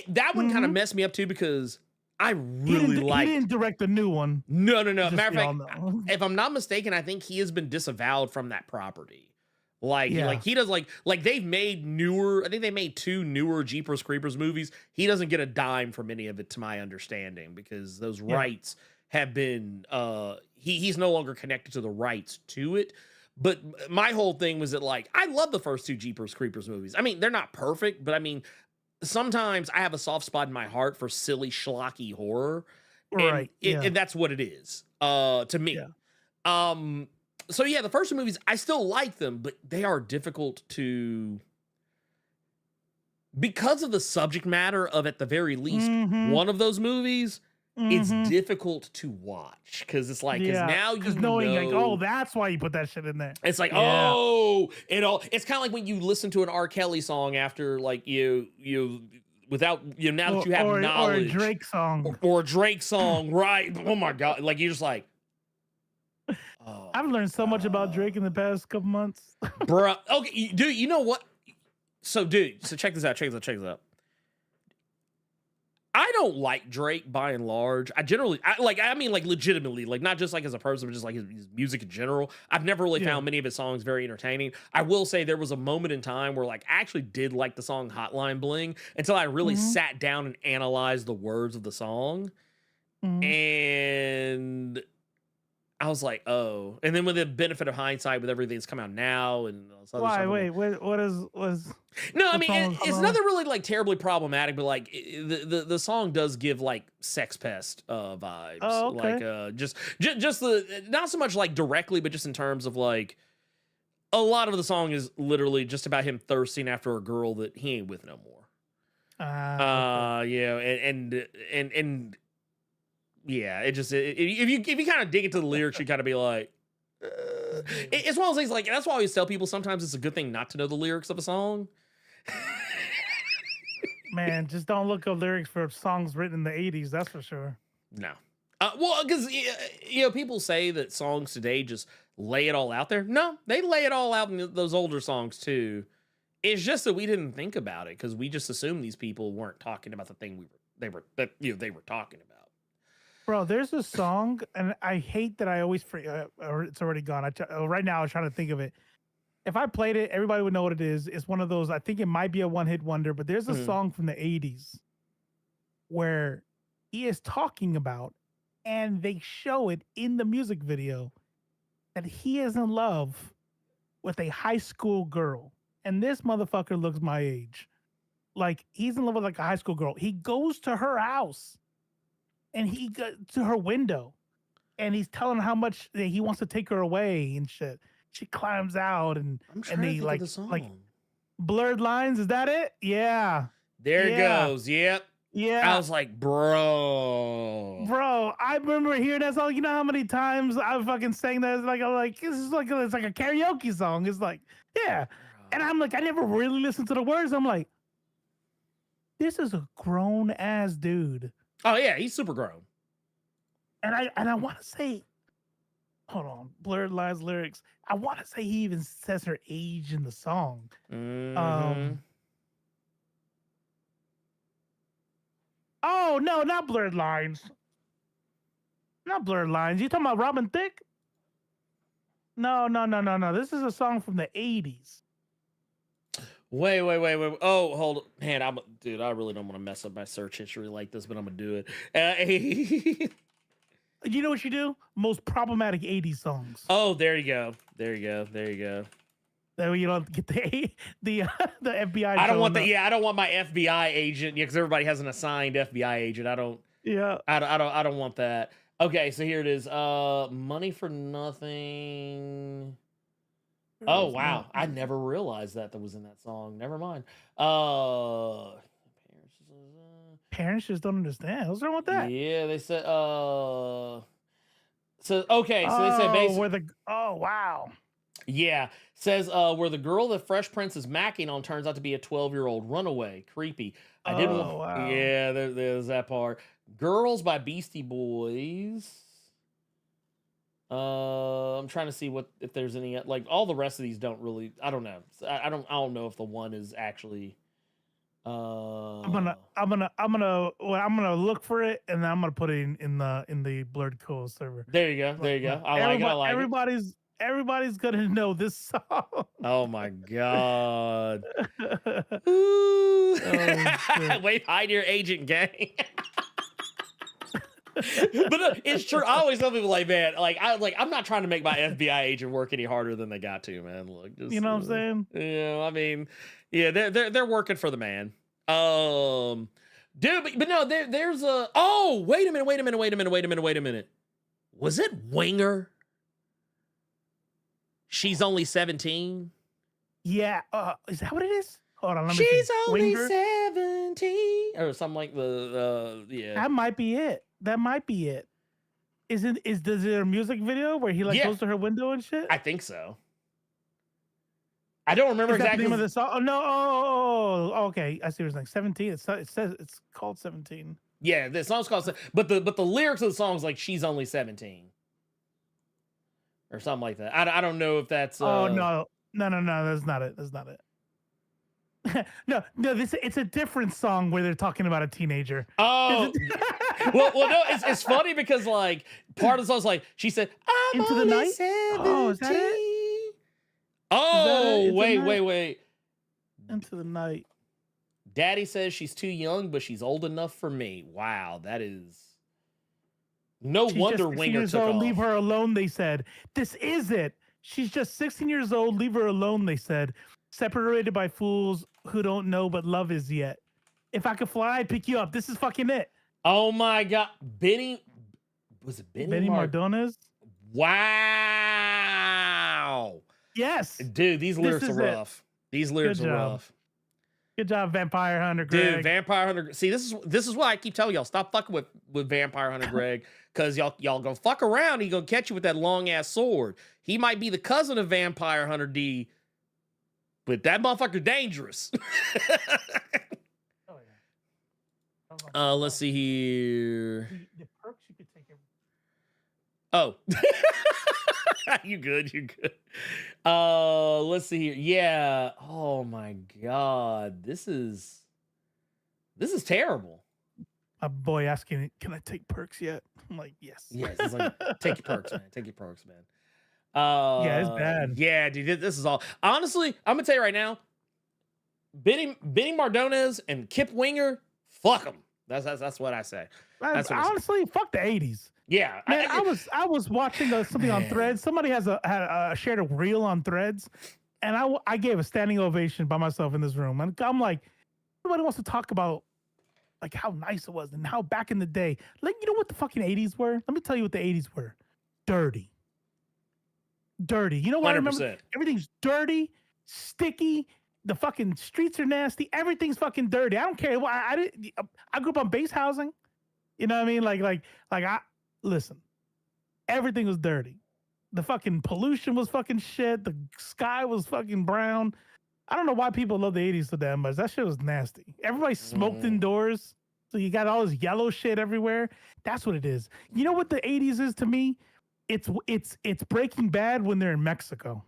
Speaker 7: that one kind of messed me up too because I really liked.
Speaker 6: He didn't direct the new one.
Speaker 7: No. Matter of fact, if I'm not mistaken, I think he has been disavowed from that property. Like he does like they've made newer. I think they made 2 newer Jeepers Creepers movies. He doesn't get a dime from any of it, to my understanding, because those rights have been. He's no longer connected to the rights to it. But my whole thing was that like I love the first 2 Jeepers Creepers movies. I mean, they're not perfect, but I mean, sometimes I have a soft spot in my heart for silly schlocky horror,
Speaker 6: right?
Speaker 7: And that's what it is to me. Yeah. So yeah, the first 2 movies, I still like them, but they are difficult to, because of the subject matter of, at the very least, one of those movies, it's difficult to watch. Because it's like, because now you
Speaker 6: knowing
Speaker 7: know,
Speaker 6: like, oh, that's why you put that shit in there.
Speaker 7: It's like, it's kind of like when you listen to an R. Kelly song after like you without, now that you have knowledge.
Speaker 6: Or a Drake song.
Speaker 7: Or a Drake song, right? Oh my God. Like you're just like,
Speaker 6: I've learned so much about Drake in the past couple months.
Speaker 7: Bruh. Okay, dude, you know what? So check this out. I don't like Drake by and large. I mean legitimately, like not just like as a person, but just like his music in general. I've never really found many of his songs very entertaining. I will say there was a moment in time where like I actually did like the song Hotline Bling until I really sat down and analyzed the words of the song. And I was like, oh. And then with the benefit of hindsight, with everything that's come out now and all this other stuff.
Speaker 6: Wait, what was?
Speaker 7: No, I mean, it's nothing really like terribly problematic, but like the song does give like Sex Pest vibes.
Speaker 6: Oh, okay.
Speaker 7: Like just the, not so much like directly, but just in terms of like, a lot of the song is literally just about him thirsting after a girl that he ain't with no more. Yeah, and yeah, it just if you kind of dig into the lyrics, you kind of be like, it's one of those things. Like that's why I always tell people sometimes it's a good thing not to know the lyrics of a song.
Speaker 6: Man, just don't look up lyrics for songs written in the 80s. That's for sure.
Speaker 7: No, well, because people say that songs today just lay it all out there. No, they lay it all out in those older songs too. It's just that we didn't think about it because we just assumed these people weren't talking about the thing they were talking about.
Speaker 6: Bro, there's a song, and I hate that I always forget, or it's already gone. Right now, I was trying to think of it. If I played it, everybody would know what it is. It's one of those, I think it might be a one-hit wonder, but there's a song from the 80s where he is talking about, and they show it in the music video, that he is in love with a high school girl. And this motherfucker looks my age. Like, he's in love with like a high school girl. He goes to her house. And he got to her window and he's telling her how much he wants to take her away and shit. She climbs out and they like blurred lines. Is that it? Yeah.
Speaker 7: There it goes. Yep.
Speaker 6: Yeah.
Speaker 7: I was like, bro,
Speaker 6: I remember hearing that song. You know how many times I fucking sang that? It's like a karaoke song. It's like, yeah. And I'm like, I never really listened to the words. I'm like, this is a grown ass dude.
Speaker 7: Oh yeah, he's super grown.
Speaker 6: And I want to say, hold on, Blerd Lines lyrics. I want to say he even says her age in the song. Oh no, not Blerd Lines. Not Blerd Lines. You talking about Robin Thicke? No. This is a song from the 80s.
Speaker 7: Wait. Oh, hold on. Man, dude, I really don't want to mess up my search history like this, but I'm gonna do it.
Speaker 6: You know what you do? Most problematic 80s songs.
Speaker 7: Oh, there you go.
Speaker 6: That way you don't get the FBI.
Speaker 7: I don't want
Speaker 6: showing up.
Speaker 7: I don't want my FBI agent. Yeah, because everybody has an assigned FBI agent. I don't want that. Okay, so here it is. Money for Nothing. Oh wow, I never realized that was in that song. Never mind.
Speaker 6: Parents just don't understand. What's wrong with that?
Speaker 7: Yeah, they said. So okay, so they said basically.
Speaker 6: Oh wow.
Speaker 7: Yeah, says where the girl that Fresh Prince is macking on turns out to be a 12-year-old runaway. Creepy. I didn't.
Speaker 6: Wow.
Speaker 7: Yeah, there's that part. Girls by Beastie Boys. I'm trying to see if there's any, like, all the rest of these don't really. I don't know. I don't know if the one is actually. I'm gonna look for it, and then I'm gonna put it in the Blerd Co server. There you go. I like it.
Speaker 6: Everybody's gonna know this song.
Speaker 7: Oh my god. Wait, hide your agent, gang. But it's true. I always tell people, like, man, I'm not trying to make my FBI agent work any harder than they got to, man. Look, just,
Speaker 6: you know what I'm saying?
Speaker 7: Yeah, I mean, yeah, they're working for the man. Dude, but no, there's a. Oh, wait a minute. Was it Winger? She's only 17.
Speaker 6: Yeah. Is that what it is? Hold on.
Speaker 7: She's only 17, or something like the. Yeah.
Speaker 6: That might be it. Does it a music video where he goes to her window and shit?
Speaker 7: I think so. I don't remember exactly
Speaker 6: the name of the song. Oh no! Oh, okay. I see what you're saying. 17. It says it's called 17.
Speaker 7: Yeah, the song's called. But the lyrics of the song's like she's only 17, or something like that. I don't know if that's.
Speaker 6: Oh no! That's not it. no. It's a different song where they're talking about a teenager.
Speaker 7: Oh, well, no. It's funny because, like, part of the song's like she said, "I'm
Speaker 6: Into the
Speaker 7: only
Speaker 6: Night."
Speaker 7: 17.
Speaker 6: Oh, is that it?
Speaker 7: Oh, wait.
Speaker 6: Into the Night.
Speaker 7: Daddy says she's too young, but she's old enough for me. Wow, that is. No wonder Winger took off.
Speaker 6: Leave her alone, they said. This is it. She's just 16 years old. Leave her alone, they said. Separated by fools who don't know what love is yet. If I could fly, I'd pick you up. This is fucking it.
Speaker 7: Oh my god, Benny
Speaker 6: Mardones?
Speaker 7: Wow.
Speaker 6: Yes,
Speaker 7: dude, these lyrics are rough. These lyrics are rough.
Speaker 6: Good job, Vampire Hunter Greg.
Speaker 7: Dude, Vampire Hunter. See, this is why I keep telling y'all, stop fucking with Vampire Hunter Greg, because y'all gonna fuck around. He gonna catch you with that long ass sword. He might be the cousin of Vampire Hunter D, but that motherfucker dangerous. Let's see here.
Speaker 6: The perks you could take.
Speaker 7: Oh. You good. Let's see here. Yeah. Oh my god. This is terrible.
Speaker 6: A boy asking, "Can I take perks yet?" I'm like, yes.
Speaker 7: Yes. It's like, take your perks, man. Take your perks, man.
Speaker 6: Yeah, it's bad.
Speaker 7: Yeah, dude. This is all. Honestly, I'm gonna tell you right now. Benny Mardones and Kip Winger, fuck them. That's what I say.
Speaker 6: Honestly, fuck the 80s.
Speaker 7: Yeah,
Speaker 6: man. I was watching something on Threads. Somebody had shared a reel on Threads, and I gave a standing ovation by myself in this room. And I'm like, everybody wants to talk about like how nice it was and how back in the day, like, you know what the fucking 80s were? Let me tell you what the 80s were. Dirty. You know what? 100%. I remember? Everything's dirty, sticky. The fucking streets are nasty. Everything's fucking dirty. I don't care. I grew up on base housing. You know what I mean? Listen, everything was dirty. The fucking pollution was fucking shit. The sky was fucking brown. I don't know why people love the 80s so damn much. That shit was nasty. Everybody smoked indoors. So you got all this yellow shit everywhere. That's what it is. You know what the 80s is to me? it's Breaking Bad when they're in Mexico.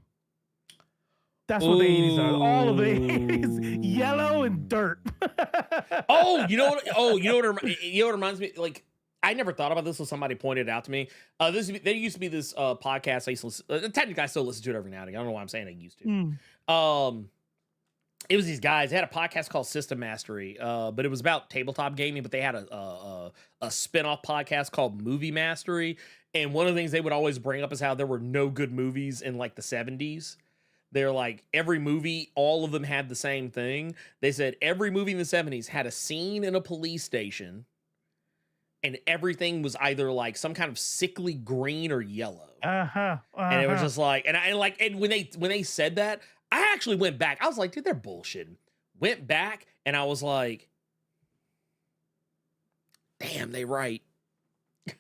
Speaker 6: That's what the 80s are. All of the 80s, yellow and dirt.
Speaker 7: Oh, you know what? Oh, you know what? You know what reminds me? Like, I never thought about this until somebody pointed it out to me. There used to be this podcast I used to listen. Technically, I still listen to it every now and again. I don't know why I'm saying I used to. It was these guys. They had a podcast called System Mastery, but it was about tabletop gaming. But they had a spin-off podcast called Movie Mastery. And one of the things they would always bring up is how there were no good movies in like the 70s. They're like, every movie, all of them had the same thing. They said every movie in the 70s had a scene in a police station, and everything was either like some kind of sickly green or yellow. And it was just like, and when they said that, I actually went back. I was like, dude, they're bullshitting. Went back, and I was like, damn, they right.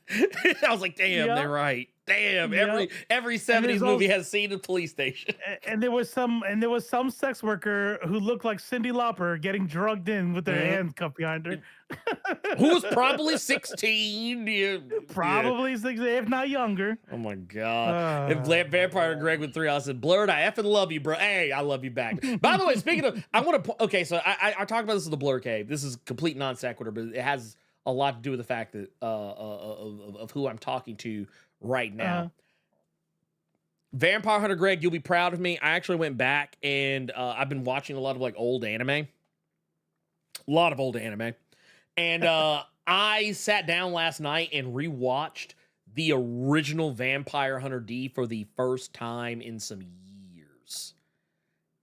Speaker 7: I was like, damn, they're right. Damn, every 70s movie has seen a police station.
Speaker 6: And there was some sex worker who looked like Cyndi Lauper getting drugged in with their hands cuffed behind her.
Speaker 7: Who was probably 16.
Speaker 6: Probably 16, if not younger.
Speaker 7: Oh my God. If Vampire Greg with 3, I said, Blerd, I effing love you, bro. Hey, I love you back. By the way, speaking of, I want to, okay, so I talked about this in the Blur Cave. This is complete non sequitur, but it has a lot to do with the fact that of who I'm talking to right now. Vampire Hunter Greg, you'll be proud of me. I actually went back and I've been watching a lot of like old anime. A lot of old anime. And I sat down last night and rewatched the original Vampire Hunter D for the first time in some years.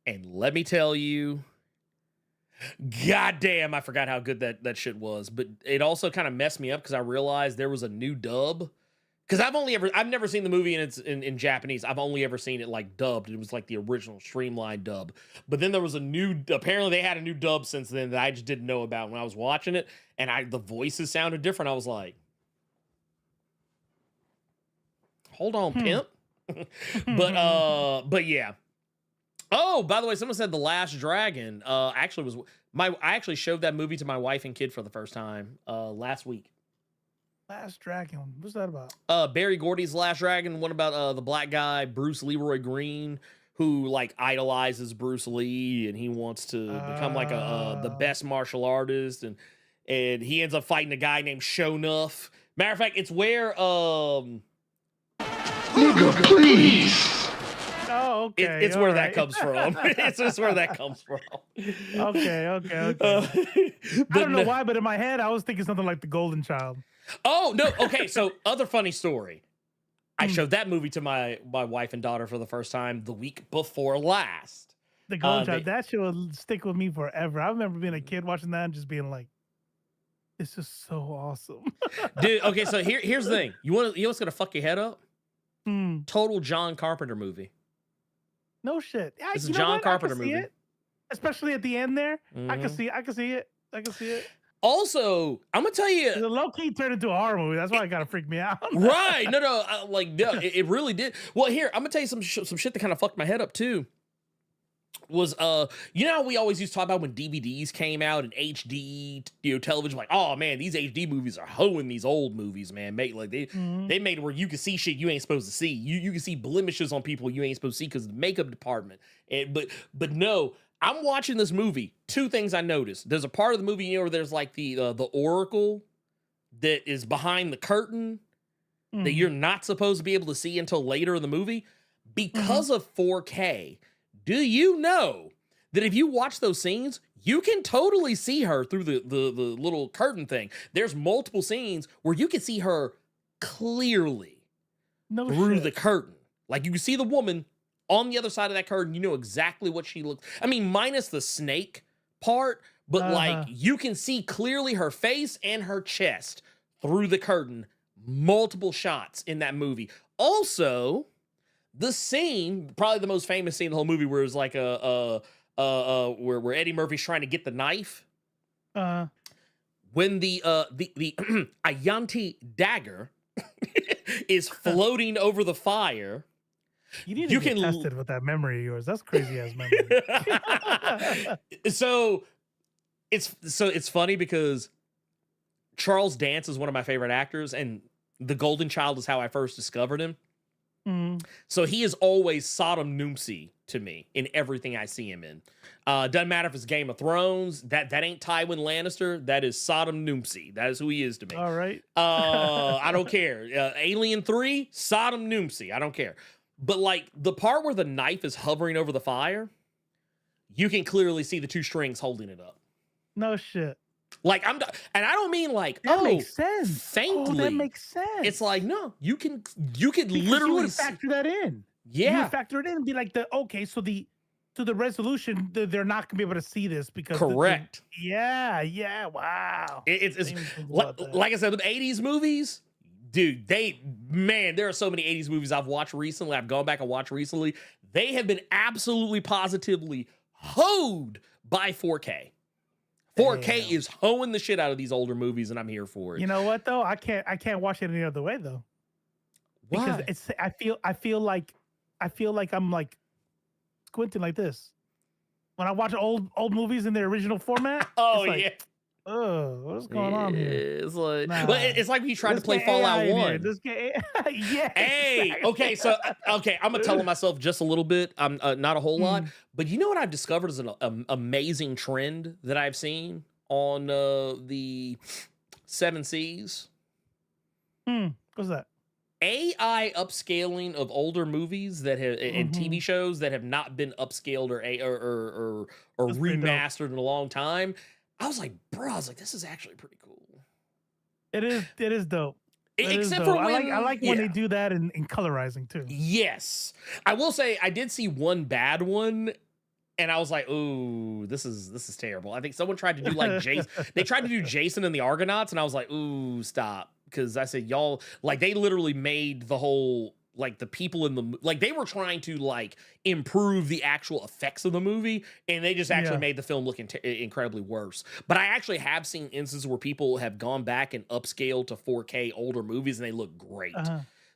Speaker 7: And let me tell you, goddamn, I forgot how good that shit was. But it also kind of messed me up because I realized there was a new dub. Because I've never seen the movie in Japanese. I've only ever seen it like dubbed. It was like the original streamlined dub. But then there was apparently they had a new dub since then that I just didn't know about when I was watching it. And the voices sounded different. I was like, hold on, pimp. But yeah. Oh, by the way, someone said The Last Dragon I actually showed that movie to my wife and kid for the first time last week.
Speaker 6: Last Dragon. What's that about?
Speaker 7: Barry Gordy's Last Dragon, one about the black guy, Bruce Leroy Green, who like idolizes Bruce Lee and he wants to become like the best martial artist, and he ends up fighting a guy named Shonuff. Matter of fact, it's where
Speaker 2: Nigga, please.
Speaker 6: Oh, okay.
Speaker 7: It's where that comes from. It's just where that comes from.
Speaker 6: Okay. I don't know why, but in my head, I was thinking something like The Golden Child.
Speaker 7: Oh, no. Okay, so other funny story. I showed that movie to my wife and daughter for the first time the week before last.
Speaker 6: The Golden Child. That shit will stick with me forever. I remember being a kid watching that and just being like, this is so awesome.
Speaker 7: Dude, okay, so here's the thing. You know what's going to fuck your head up? Total John Carpenter movie.
Speaker 6: No shit. Yeah,
Speaker 7: it's a John Carpenter movie.
Speaker 6: It. Especially at the end there. I can see it.
Speaker 7: Also, I'm gonna tell you,
Speaker 6: the low key turned into a horror movie. That's why it gotta freak me out.
Speaker 7: Right? No, it really did. Well, here I'm gonna tell you some shit that kind of fucked my head up too. Was you know how we always used to talk about when DVDs came out and HD television, like, oh man, these HD movies are hoeing these old movies, man. They made it where you can see shit you ain't supposed to see. You can see blemishes on people you ain't supposed to see because of the makeup department. But no. I'm watching this movie. Two things I noticed. There's a part of the movie, where there's like the oracle that is behind the curtain that you're not supposed to be able to see until later in the movie. Because of 4K, do you know that if you watch those scenes, you can totally see her through the little curtain thing? There's multiple scenes where you can see her clearly through the curtain. Like you can see the woman on the other side of that curtain, you know exactly what she looks. I mean, minus the snake part, but like you can see clearly her face and her chest through the curtain. Multiple shots in that movie. Also, the scene, probably the most famous scene in the whole movie, where it's like where Eddie Murphy's trying to get the knife. When the Ayanti dagger is floating over the fire.
Speaker 6: You need to get tested with that memory of yours. That's crazy ass memory.
Speaker 7: So it's funny because Charles Dance is one of my favorite actors, and The Golden Child is how I first discovered him. So he is always Sodom Noomsy to me in everything I see him in. Doesn't matter if it's Game of Thrones. That ain't Tywin Lannister. That is Sodom Noomsy. That is who he is to me.
Speaker 6: All right.
Speaker 7: I don't care. Alien 3, Sodom Noomsy. I don't care. But like the part where the knife is hovering over the fire, you can clearly see the two strings holding it up.
Speaker 6: No shit.
Speaker 7: Like and I don't mean like
Speaker 6: That makes sense.
Speaker 7: faintly.
Speaker 6: Oh, that makes sense.
Speaker 7: It's like no, you can
Speaker 6: because
Speaker 7: literally
Speaker 6: you would factor that in.
Speaker 7: Yeah,
Speaker 6: you would factor it in and be like so the resolution they're not gonna be able to see this because
Speaker 7: correct.
Speaker 6: Yeah, wow.
Speaker 7: It's like I said, the 80s movies, dude. There are so many 80s movies I've watched recently. I've gone back and watched recently. They have been absolutely positively hoed by 4K. 4K is hoeing the shit out of these older movies, and I'm here for it.
Speaker 6: You know what though? I can't watch it any other way though.
Speaker 7: Why?
Speaker 6: Because I feel like I'm like squinting like this when I watch old movies in their original format.
Speaker 7: Oh
Speaker 6: it's like,
Speaker 7: yeah.
Speaker 6: Oh, what's going on here?
Speaker 7: It's like
Speaker 6: Nah.
Speaker 7: it's like when you tried to
Speaker 6: Let's
Speaker 7: play
Speaker 6: get
Speaker 7: Fallout
Speaker 6: AI in
Speaker 7: 1.
Speaker 6: here. Let's get yeah.
Speaker 7: Hey,
Speaker 6: exactly.
Speaker 7: okay, so I'm gonna tell myself just a little bit. I'm not a whole lot, but you know what I've discovered is an amazing trend that I've seen on the 7 Seas.
Speaker 6: What's that?
Speaker 7: AI upscaling of older movies that have and TV shows that have not been upscaled or remastered in a long time. I was like, this is actually pretty cool.
Speaker 6: It is dope.
Speaker 7: Except for when
Speaker 6: I like when they do that in colorizing too.
Speaker 7: Yes. I will say I did see one bad one and I was like, ooh, this is terrible. I think someone tried to do like Jason. They tried to do Jason and the Argonauts, and I was like, ooh, stop. Because I said, y'all, like they literally made the whole, like the people in the, like they were trying to like improve the actual effects of the movie, and they just actually made the film look incredibly worse. But I actually have seen instances where people have gone back and upscaled to 4K older movies, and they look great.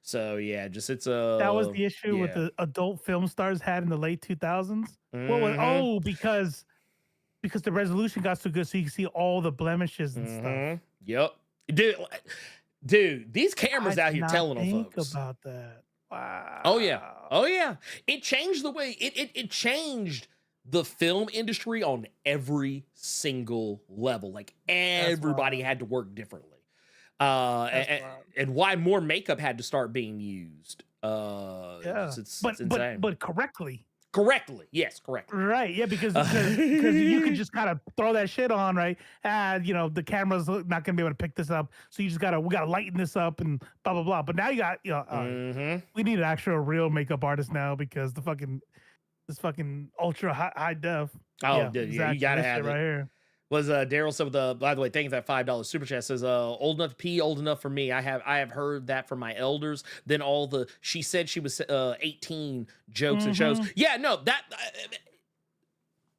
Speaker 7: So yeah, just
Speaker 6: that was the issue with the adult film stars had in the late 2000s. What was because the resolution got so good, so you can see all the blemishes and stuff.
Speaker 7: Yep, dude, these cameras out here telling on folks
Speaker 6: about that. Wow.
Speaker 7: Oh yeah. It changed the way it changed the film industry on every single level. Like everybody had to work differently. And why more makeup had to start being used. It's insane.
Speaker 6: But correctly.
Speaker 7: Correctly, yes, correctly.
Speaker 6: Right, yeah, because you could just kind of throw that shit on, right? The camera's not gonna be able to pick this up, so we gotta lighten this up and blah blah blah. But now you got, we need an actual real makeup artist now because this fucking ultra high def.
Speaker 7: Oh, yeah, exactly. You gotta have it
Speaker 6: right here.
Speaker 7: Was Daryl said by the way, thank you for that $5 super chat. Says old enough to pee, old enough for me. I have heard that from my elders. Then she said she was 18 jokes and shows. Yeah, no, that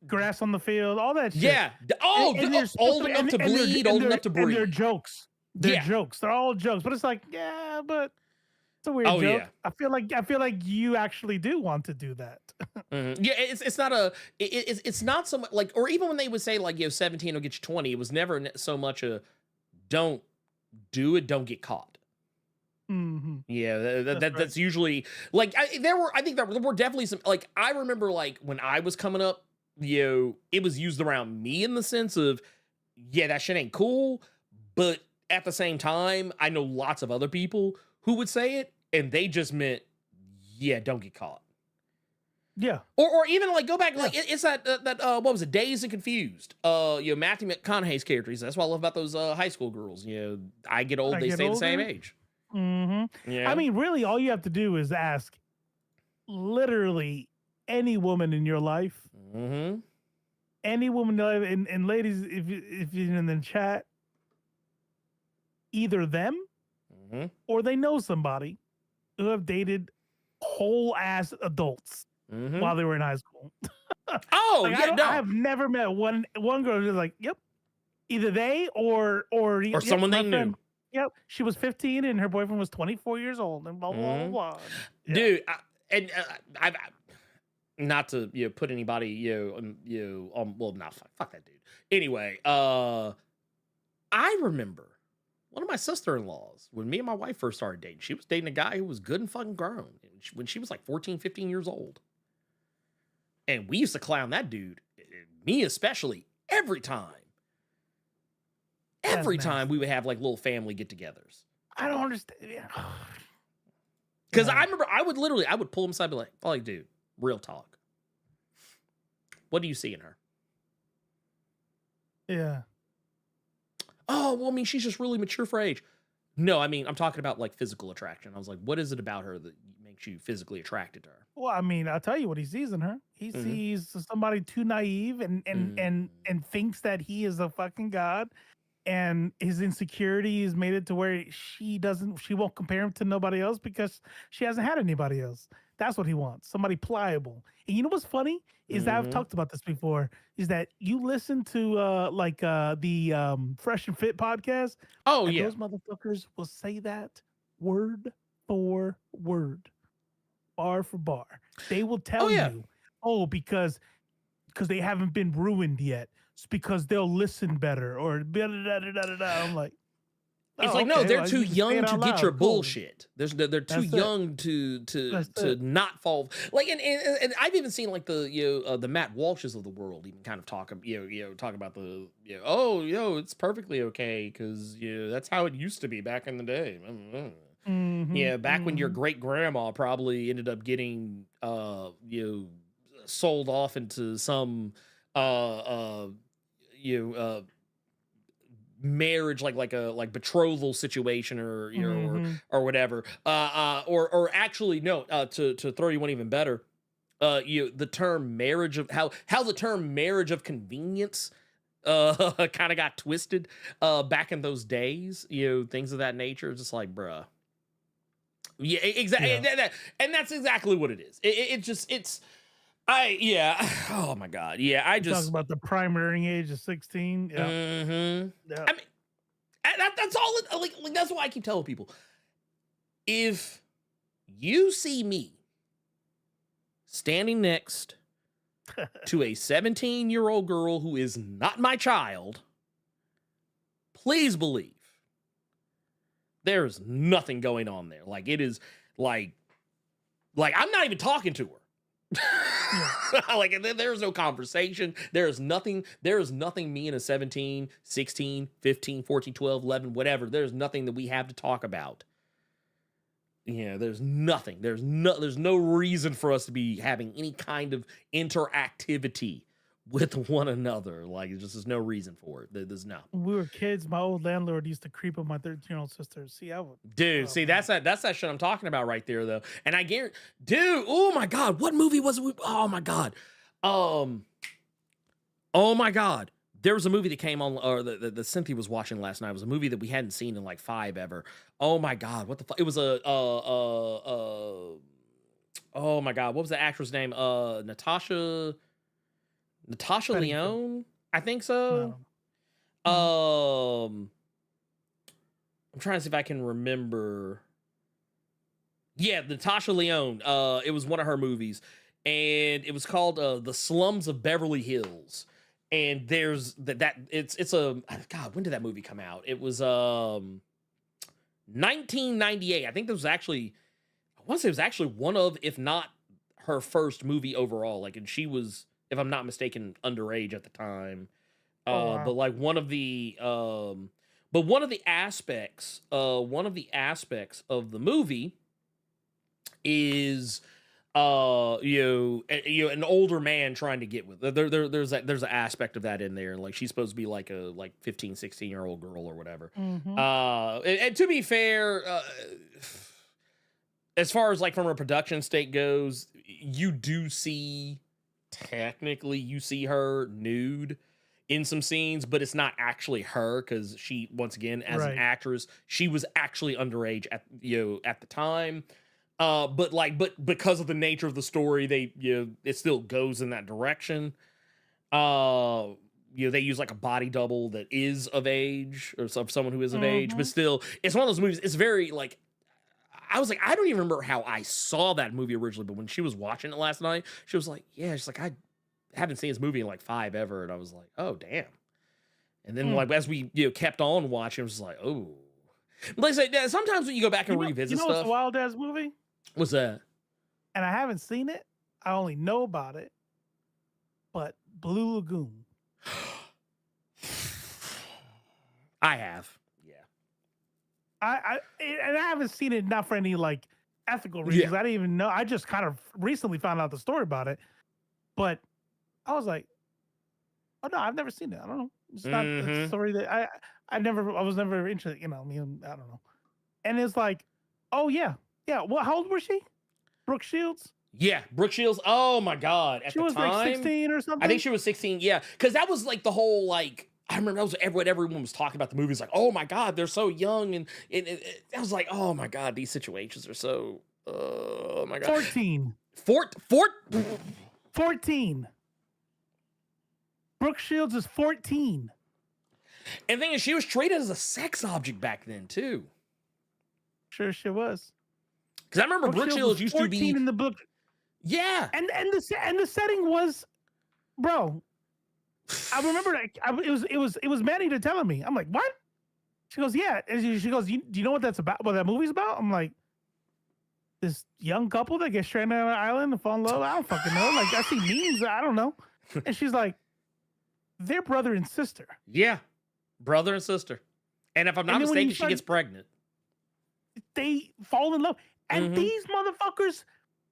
Speaker 6: grass on the field, all that shit.
Speaker 7: Yeah. Old enough to bleed, old enough to breathe.
Speaker 6: And they're jokes. They're jokes. They're all jokes. But it's like, but it's a weird joke. Yeah. I feel like you actually do want to do that.
Speaker 7: Yeah, it's not it's not so much like, or even when they would say like 17 will get you 20, it was never so much a don't do it, don't get caught. Yeah, that's usually like I think there were definitely some, like I remember like when I was coming up, it was used around me in the sense of that shit ain't cool, but at the same time I know lots of other people who would say it and they just meant don't get caught.
Speaker 6: Yeah.
Speaker 7: Or even like go back, like it's that what was it, Dazed and Confused. Matthew McConaughey's character. That's what I love about those high school girls. I get old, they stay the same age.
Speaker 6: Yeah. I mean, really, all you have to do is ask literally any woman in your life. Any woman in your life, and ladies, if you're in the chat, either them or they know somebody who have dated whole ass adults. While they were in high school. I have never met one girl who's like, yep, either they or
Speaker 7: someone they knew.
Speaker 6: Yep, she was 15 and her boyfriend was 24 years old and blah blah blah. Yeah.
Speaker 7: Dude, I've not to put anybody fuck that dude. Anyway, I remember one of my sister-in-laws, when me and my wife first started dating, she was dating a guy who was good and fucking grown when she was like 14, 15 years old. And we used to clown that dude, me especially, every time. Every time we would have like little family get-togethers.
Speaker 6: I don't understand.
Speaker 7: Because I remember I would pull him aside and be like, dude, real talk. What do you see in her?
Speaker 6: Yeah.
Speaker 7: Oh, well, I mean, she's just really mature for age. No, I mean, I'm talking about like physical attraction. I was like, what is it about her that makes you physically attracted to her?
Speaker 6: Well, I mean, I'll tell you what he sees in her. He sees somebody too naive and thinks that he is a fucking god. And his insecurities made it to where she won't compare him to nobody else because she hasn't had anybody else. That's what he wants. Somebody pliable. And you know what's funny is that I've talked about this before, is that you listen to the Fresh and Fit podcast.
Speaker 7: Oh,
Speaker 6: and
Speaker 7: yeah.
Speaker 6: Those motherfuckers will say that word for word, bar for bar. They will tell you, because they haven't been ruined yet. It's because they'll listen better or I'm like,
Speaker 7: it's like, no, they're too young to get your bullshit. They're too young to not fall. Like, and I've even seen like the Matt Walshes of the world even kind of talk about the it's perfectly okay because that's how it used to be back in the day. Back when your great grandma probably ended up getting sold off into some marriage, like betrothal situation or or whatever, or actually no, to throw you one even better, the term marriage of how the term marriage of convenience kind of got twisted back in those days, things of that nature. It's just like, bruh. Yeah, exactly. And that's exactly what it is. Oh my God. Yeah, I just
Speaker 6: talking about the primary age of 16. Yeah.
Speaker 7: I mean, that's all like that's why I keep telling people. If you see me standing next to a 17-year-old girl who is not my child, please believe there's nothing going on there. Like it is like I'm not even talking to her. Like there's no conversation. There's nothing me and a 17, 16, 15, 14, 12, 11, whatever. There's nothing that we have to talk about. There's nothing. There's no reason for us to be having any kind of interactivity with one another. Like there's no reason for it. There's no.
Speaker 6: When we were kids, my old landlord used to creep on my 13-year-old sister. See, I would.
Speaker 7: Dude, that's that shit I'm talking about right there, though. And I guarantee, dude, oh my God, what movie was it? Oh my God. Oh my God. There was a movie that came on, or the Cynthia was watching last night. It was a movie that we hadn't seen in like 5 ever. Oh my God, what the fuck? It was oh my God, what was the actress name? Natasha Lyonne, I think so. No. I'm trying to see if I can remember. Yeah, Natasha Lyonne. It was one of her movies, and it was called The Slums of Beverly Hills. And there's it's a God. When did that movie come out? It was 1998. I think this was actually, I want to say it was actually one of, if not her first movie overall. Like, and she was, if I'm not mistaken, underage at the time. Wow. But like one of the aspects of the movie is an older man trying to get with there's an aspect of that in there. Like she's supposed to be like a 15, 16-year-old girl or whatever. And to be fair, as far as like from a production state goes, you do see, technically you see her nude in some scenes, but it's not actually her, because she, once again, as an actress, she was actually underage at the time. But because of the nature of the story, it still goes in that direction. They use like a body double that is of age, or of someone who is of age, but still, it's one of those movies. It's very like, I was like, I don't even remember how I saw that movie originally, but when she was watching it last night, she was like, yeah, she's like, I haven't seen this movie in like 5 ever. And I was like, oh damn. And then like, as we kept on watching, it was like, oh Like I said, sometimes when you go back and
Speaker 6: You
Speaker 7: revisit
Speaker 6: know what's
Speaker 7: stuff,
Speaker 6: a wild ass movie?
Speaker 7: what's that?
Speaker 6: And I haven't seen it. I only know about it. But Blue Lagoon.
Speaker 7: I have. Yeah.
Speaker 6: And I haven't seen it not for any like ethical reasons. I didn't even know. I just kind of recently found out the story about it. But I was like, oh no, I've never seen it. I don't know. It's not a story that I was never interested. You know, I mean, I don't know. And it's like, oh yeah. Well, how old was she? Brooke Shields?
Speaker 7: Yeah, Brooke Shields. Oh my God. At
Speaker 6: She
Speaker 7: the
Speaker 6: was
Speaker 7: time,
Speaker 6: like 16 or something.
Speaker 7: I think she was 16. Yeah. Because that was like the whole, like, I remember that was what everyone was talking about the movies. Like, oh my God, they're so young. And I was like, oh my God, these situations are so, oh my God.
Speaker 6: 14. 14. Brooke Shields is 14.
Speaker 7: And the thing is, she was treated as a sex object back then, too.
Speaker 6: Sure she was.
Speaker 7: Because I remember Brooke Shields used to be
Speaker 6: in the book.
Speaker 7: Yeah.
Speaker 6: And the setting was, bro. I remember like it was Manny telling me. I'm like, what? She goes, yeah. And she goes, do you know what that's about? What that movie's about? I'm like, this young couple that gets stranded on an island and fall in love. I don't fucking know. Like I see memes. I don't know. And she's like, they're brother and sister.
Speaker 7: Yeah, brother and sister. And if I'm not mistaken, she gets pregnant.
Speaker 6: They fall in love. And these motherfuckers,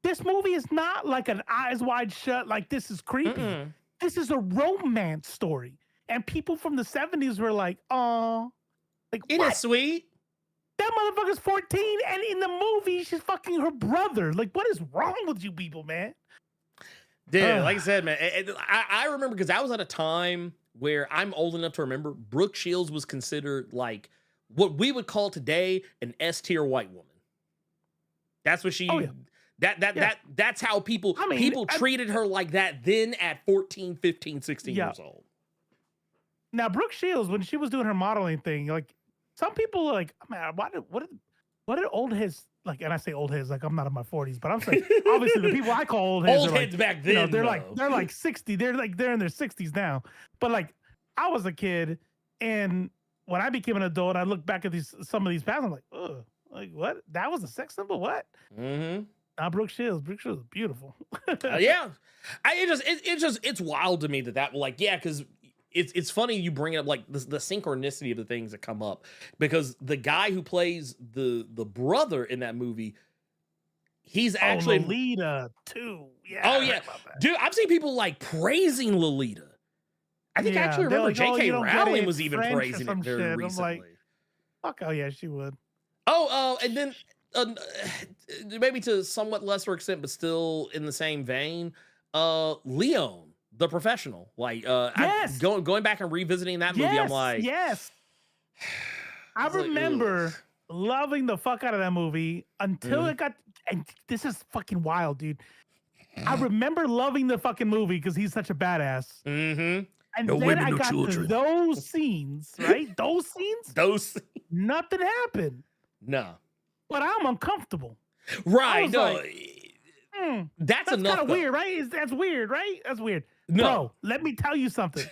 Speaker 6: this movie is not like an Eyes Wide Shut, like this is creepy. This is a romance story. And people from the 70s were like, oh, like
Speaker 7: it is sweet.
Speaker 6: That motherfucker's 14, and in the movie, she's fucking her brother. Like, what is wrong with you people, man?
Speaker 7: Dude, like I said, man, I remember because I was at a time where I'm old enough to remember Brooke Shields was considered like what we would call today an S-tier white woman. That's what she. Oh, yeah. That's how people treated her like that then at 14, 15, 16 years old.
Speaker 6: Now, Brooke Shields, when she was doing her modeling thing, like some people are like, man, what did old heads like? And I say old heads like I'm not in my 40s, but I'm saying obviously the people I call old heads,
Speaker 7: back then,
Speaker 6: they're like 60. They're in their 60s now. But like I was a kid, and when I became an adult, I look back at some of these past. I'm like, ugh. Like what? That was a sex symbol? What? Now Brooke Shields is beautiful.
Speaker 7: Yeah, it's wild to me that like because it's funny you bring up like the synchronicity of the things that come up because the guy who plays the brother in that movie, he's actually
Speaker 6: Lolita too. Yeah.
Speaker 7: Oh yeah, dude, I've seen people like praising Lolita. I think I actually remember like, J.K. Rowling was even praising it very recently. I'm like,
Speaker 6: fuck, oh yeah, she would.
Speaker 7: And then maybe to somewhat lesser extent, but still in the same vein, Leon, the professional. Like,
Speaker 6: yes.
Speaker 7: Going back and revisiting that movie, I'm like,
Speaker 6: yes. I remember loving the fuck out of that movie until it got, and this is fucking wild, dude. I remember loving the fucking movie because he's such a badass. And no then women, I got to those scenes, right? Those scenes? Nothing happened.
Speaker 7: No.
Speaker 6: But I'm uncomfortable.
Speaker 7: Right. No.
Speaker 6: Like,
Speaker 7: that's enough.
Speaker 6: Kind of weird, right? That's weird, right? That's weird.
Speaker 7: No.
Speaker 6: Bro, let me tell you something.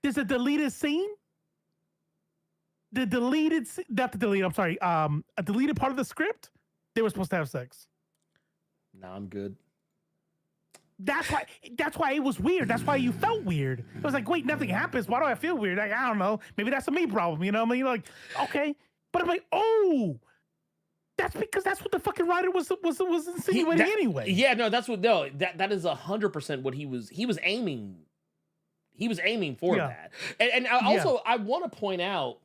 Speaker 6: There's a deleted scene. A deleted part of the script. They were supposed to have sex.
Speaker 7: No, I'm good.
Speaker 6: That's why it was weird. That's why you felt weird. It was like, wait, nothing happens. Why do I feel weird? Like, I don't know. Maybe that's a me problem. You know what I mean? Like, okay. But I'm like, oh, that's because that's what the fucking writer was insinuating anyway.
Speaker 7: Yeah, no, that is 100% what he was aiming. He was aiming for that. And also, I want to point out,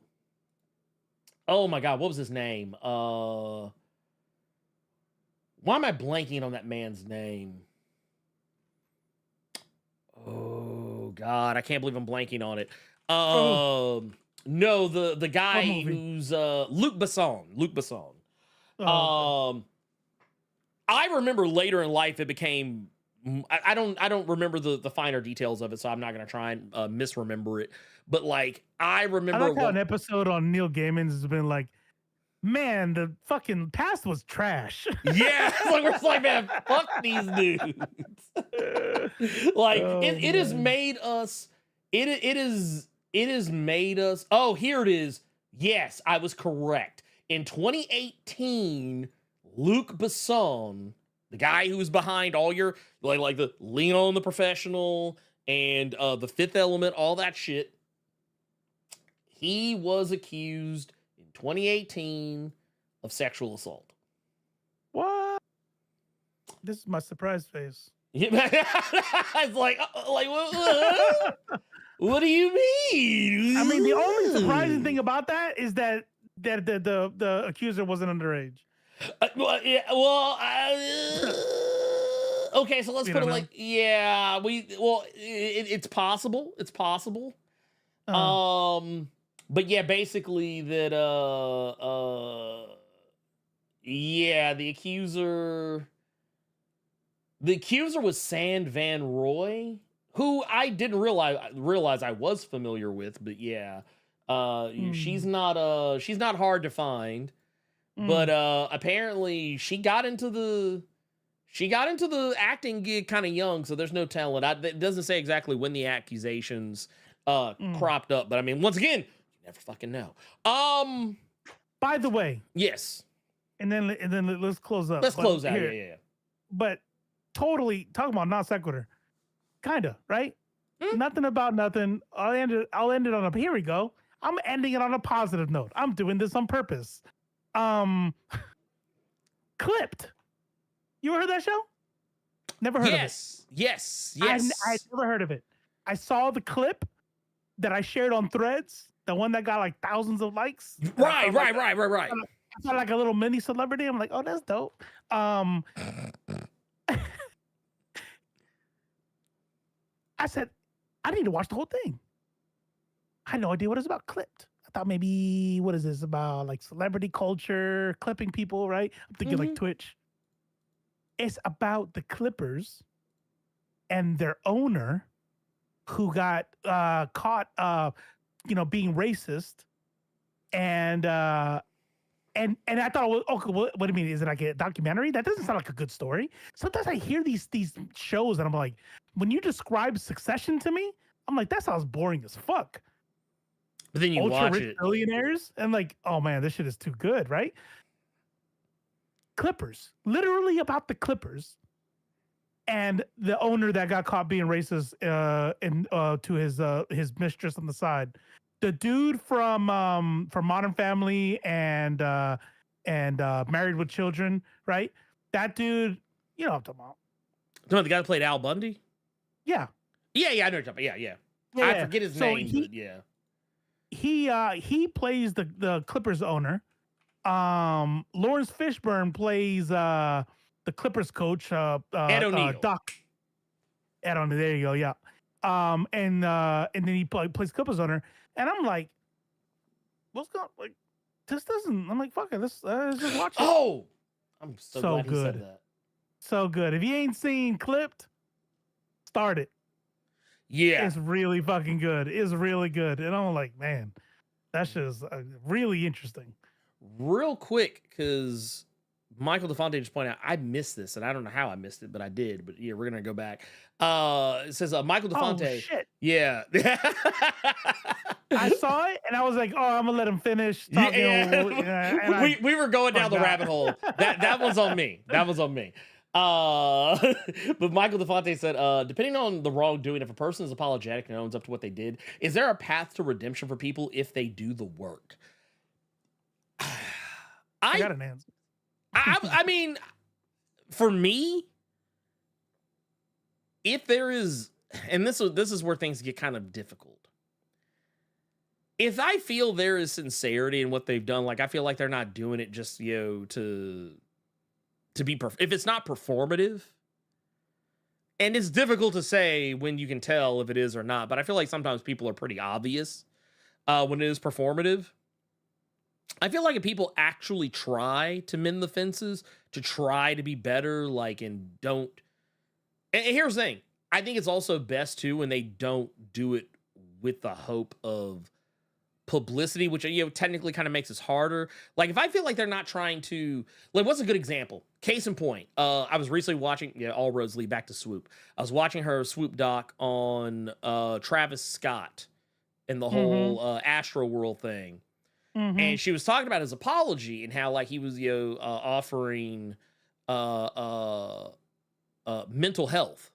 Speaker 7: oh my God, what was his name? Why am I blanking on that man's name? Oh God, I can't believe I'm blanking on it. No, the guy who's Luc Besson. I remember later in life it became. I don't remember the finer details of it, so I'm not gonna try and misremember it. But like I remember,
Speaker 6: I like how an episode on Neil Gaiman has been like, man, the fucking past was trash.
Speaker 7: Yeah, like we're like, man, fuck these dudes. Like it has made us. It has made us. Oh, here it is. Yes, I was correct. In 2018, Luc Besson, the guy who was behind all your like the Leon the Professional and the Fifth Element, all that shit, he was accused in 2018 of sexual assault.
Speaker 6: What? This is my surprise face.
Speaker 7: It's like what do you mean?
Speaker 6: I mean, the only surprising thing about that is that the accuser wasn't underage.
Speaker 7: Okay, so let's
Speaker 6: You
Speaker 7: put it
Speaker 6: don't
Speaker 7: like, it's possible. It's possible. But yeah, basically that the accuser was Sand Van Roy, who I didn't realize I was familiar with, but yeah. She's not hard to find. But apparently she got into the acting gig kind of young, so there's no telling. It doesn't say exactly when the accusations cropped up, but I mean, once again, you never fucking know.
Speaker 6: By the way,
Speaker 7: yes.
Speaker 6: And then let's close up.
Speaker 7: Let's close out. Yeah.
Speaker 6: But totally talking about non sequitur, kinda right. Nothing about nothing. I'll end it on a. Here we go. I'm ending it on a positive note. I'm doing this on purpose. Clipped. You ever heard that show? Never heard of it.
Speaker 7: Yes.
Speaker 6: I never heard of it. I saw the clip that I shared on Threads, the one that got like thousands of likes.
Speaker 7: Right.
Speaker 6: I felt like a little mini celebrity. I'm like, oh, that's dope. I said, I need to watch the whole thing. I had no idea what it's about. Clipped. I thought maybe, what is this about? Like celebrity culture, clipping people, right? I'm thinking like Twitch. It's about the Clippers and their owner who got caught, being racist. And I thought, okay, what do you mean? Is it like a documentary? That doesn't sound like a good story. Sometimes I hear these shows and I'm like, when you describe Succession to me, I'm like, that sounds boring as fuck.
Speaker 7: But then you watch it.
Speaker 6: Billionaires, and like, oh man, this shit is too good, right? Clippers, literally about the Clippers, and the owner that got caught being racist to his mistress on the side. The dude from Modern Family and Married with Children, right? That dude, you know what I'm talking about.
Speaker 7: No, the guy that played Al Bundy?
Speaker 6: Yeah.
Speaker 7: Yeah, I know what you're talking about. Yeah. I forget his name, but yeah.
Speaker 6: He plays the Clippers owner. Lawrence Fishburne plays the Clippers coach, Ed
Speaker 7: O'Neill.
Speaker 6: Doc. Ed O'Neill, there you go, yeah. And then he plays Clippers owner, and I'm like, what's going? Like, this doesn't. I'm like, fuck it, let's just watch it.
Speaker 7: Oh, I'm so glad
Speaker 6: good.
Speaker 7: He said that.
Speaker 6: So good. If you ain't seen Clipped, start it.
Speaker 7: Yeah,
Speaker 6: it's really fucking good. It's really good, and I'm like, man, that's just really interesting.
Speaker 7: Real quick, because Michael DeFonte just pointed out, I missed this, and I don't know how I missed it, but I did. But yeah, we're gonna go back. It says Michael DeFonte.
Speaker 6: Oh shit!
Speaker 7: Yeah,
Speaker 6: I saw it, and I was like, oh, I'm gonna let him finish talking.
Speaker 7: Yeah. We were going down the rabbit hole. That was on me. That was on me. But Michael DeFonte said, depending on the wrongdoing, if a person is apologetic and owns up to what they did, is there a path to redemption for people if they do the work?
Speaker 6: I got an answer.
Speaker 7: I mean, for me, if there is, and this is where things get kind of difficult. If I feel there is sincerity in what they've done, like I feel like they're not doing it just to be if it's not performative, and it's difficult to say when you can tell if it is or not, but I feel like sometimes people are pretty obvious when it is performative. I feel like if people actually try to mend the fences, to try to be better, and here's the thing, I think it's also best too when they don't do it with the hope of publicity, which technically kind of makes it harder. Like if I feel like they're not trying to, what's a good example? Case in point, I was recently watching, all roads lead back to Swoop. I was watching her Swoop doc on Travis Scott and the whole Astro World thing. And she was talking about his apology and how like he was offering mental health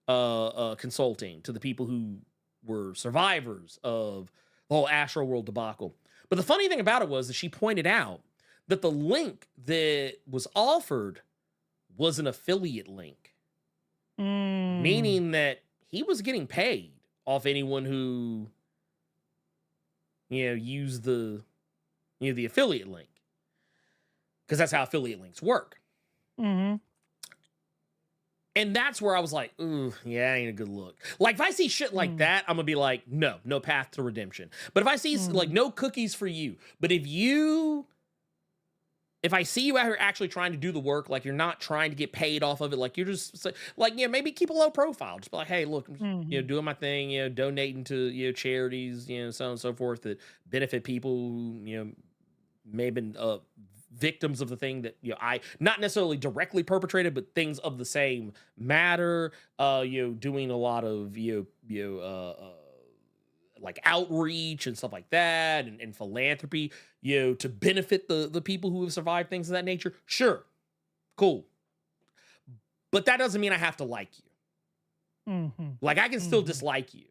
Speaker 7: consulting to the people who were survivors of the whole Astroworld debacle. But the funny thing about it was that she pointed out that the link that was offered was an affiliate link, meaning that he was getting paid off anyone who used the the affiliate link, because that's how affiliate links work. And that's where I was like, ooh, yeah, ain't a good look. Like, if I see shit like that, I'm gonna be like, no path to redemption. But if I see like no cookies for you, but if I see you out here actually trying to do the work, like you're not trying to get paid off of it, like you're just like, maybe keep a low profile. Just be like, hey, look, I'm just, doing my thing, donating to charities, so on and so forth that benefit people who may have been victims of the thing that I not necessarily directly perpetrated, but things of the same matter. Doing a lot of like outreach and stuff like that, and philanthropy, to benefit the people who have survived things of that nature. Sure, cool, but that doesn't mean I have to like you. Like I can still dislike you.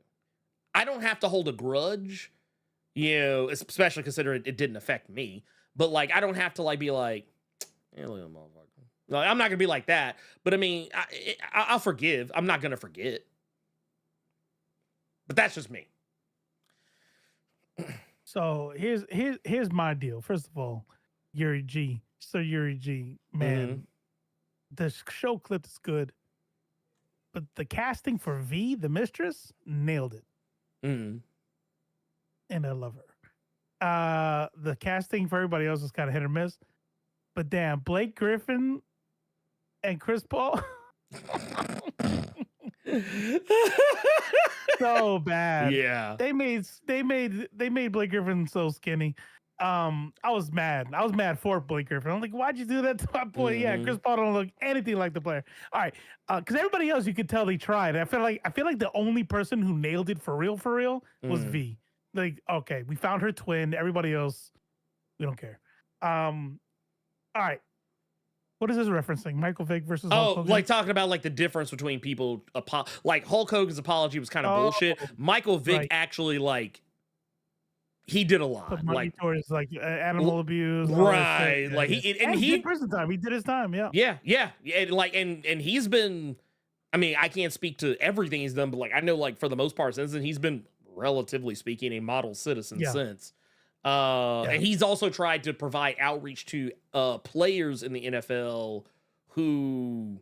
Speaker 7: I don't have to hold a grudge, especially considering it didn't affect me. But like, I don't have to like be like, hey, look at that motherfucker. Like, I'm not gonna be like that. But I mean, I'll forgive. I'm not gonna forget. But that's just me.
Speaker 6: So here's my deal. First of all, Yuri G. So Yuri G, man, the show clip is good, but the casting for V, the mistress, nailed it. And I love her. The casting for everybody else is kind of hit or miss, but damn, Blake Griffin and Chris Paul, so bad.
Speaker 7: Yeah,
Speaker 6: they made Blake Griffin so skinny. I was mad for Blake Griffin. I'm like, why'd you do that to my boy? Yeah, Chris Paul don't look anything like the player. All right, because everybody else you could tell they tried. I feel like the only person who nailed it for real was V. Like, okay, we found her twin. Everybody else, we don't care. All right. What is this referencing? Michael Vick versus Hulk Hogan?
Speaker 7: Like talking about like the difference between people. Like Hulk Hogan's apology was kind of bullshit. Michael Vick actually like he did a lot.
Speaker 6: Put money
Speaker 7: like
Speaker 6: towards like animal abuse,
Speaker 7: right? Like he
Speaker 6: did prison time. He did his time. Yeah.
Speaker 7: And he's been. I mean, I can't speak to everything he's done, but like I know, like for the most part, since then he's been, relatively speaking, a model citizen since. And he's also tried to provide outreach to players in the NFL who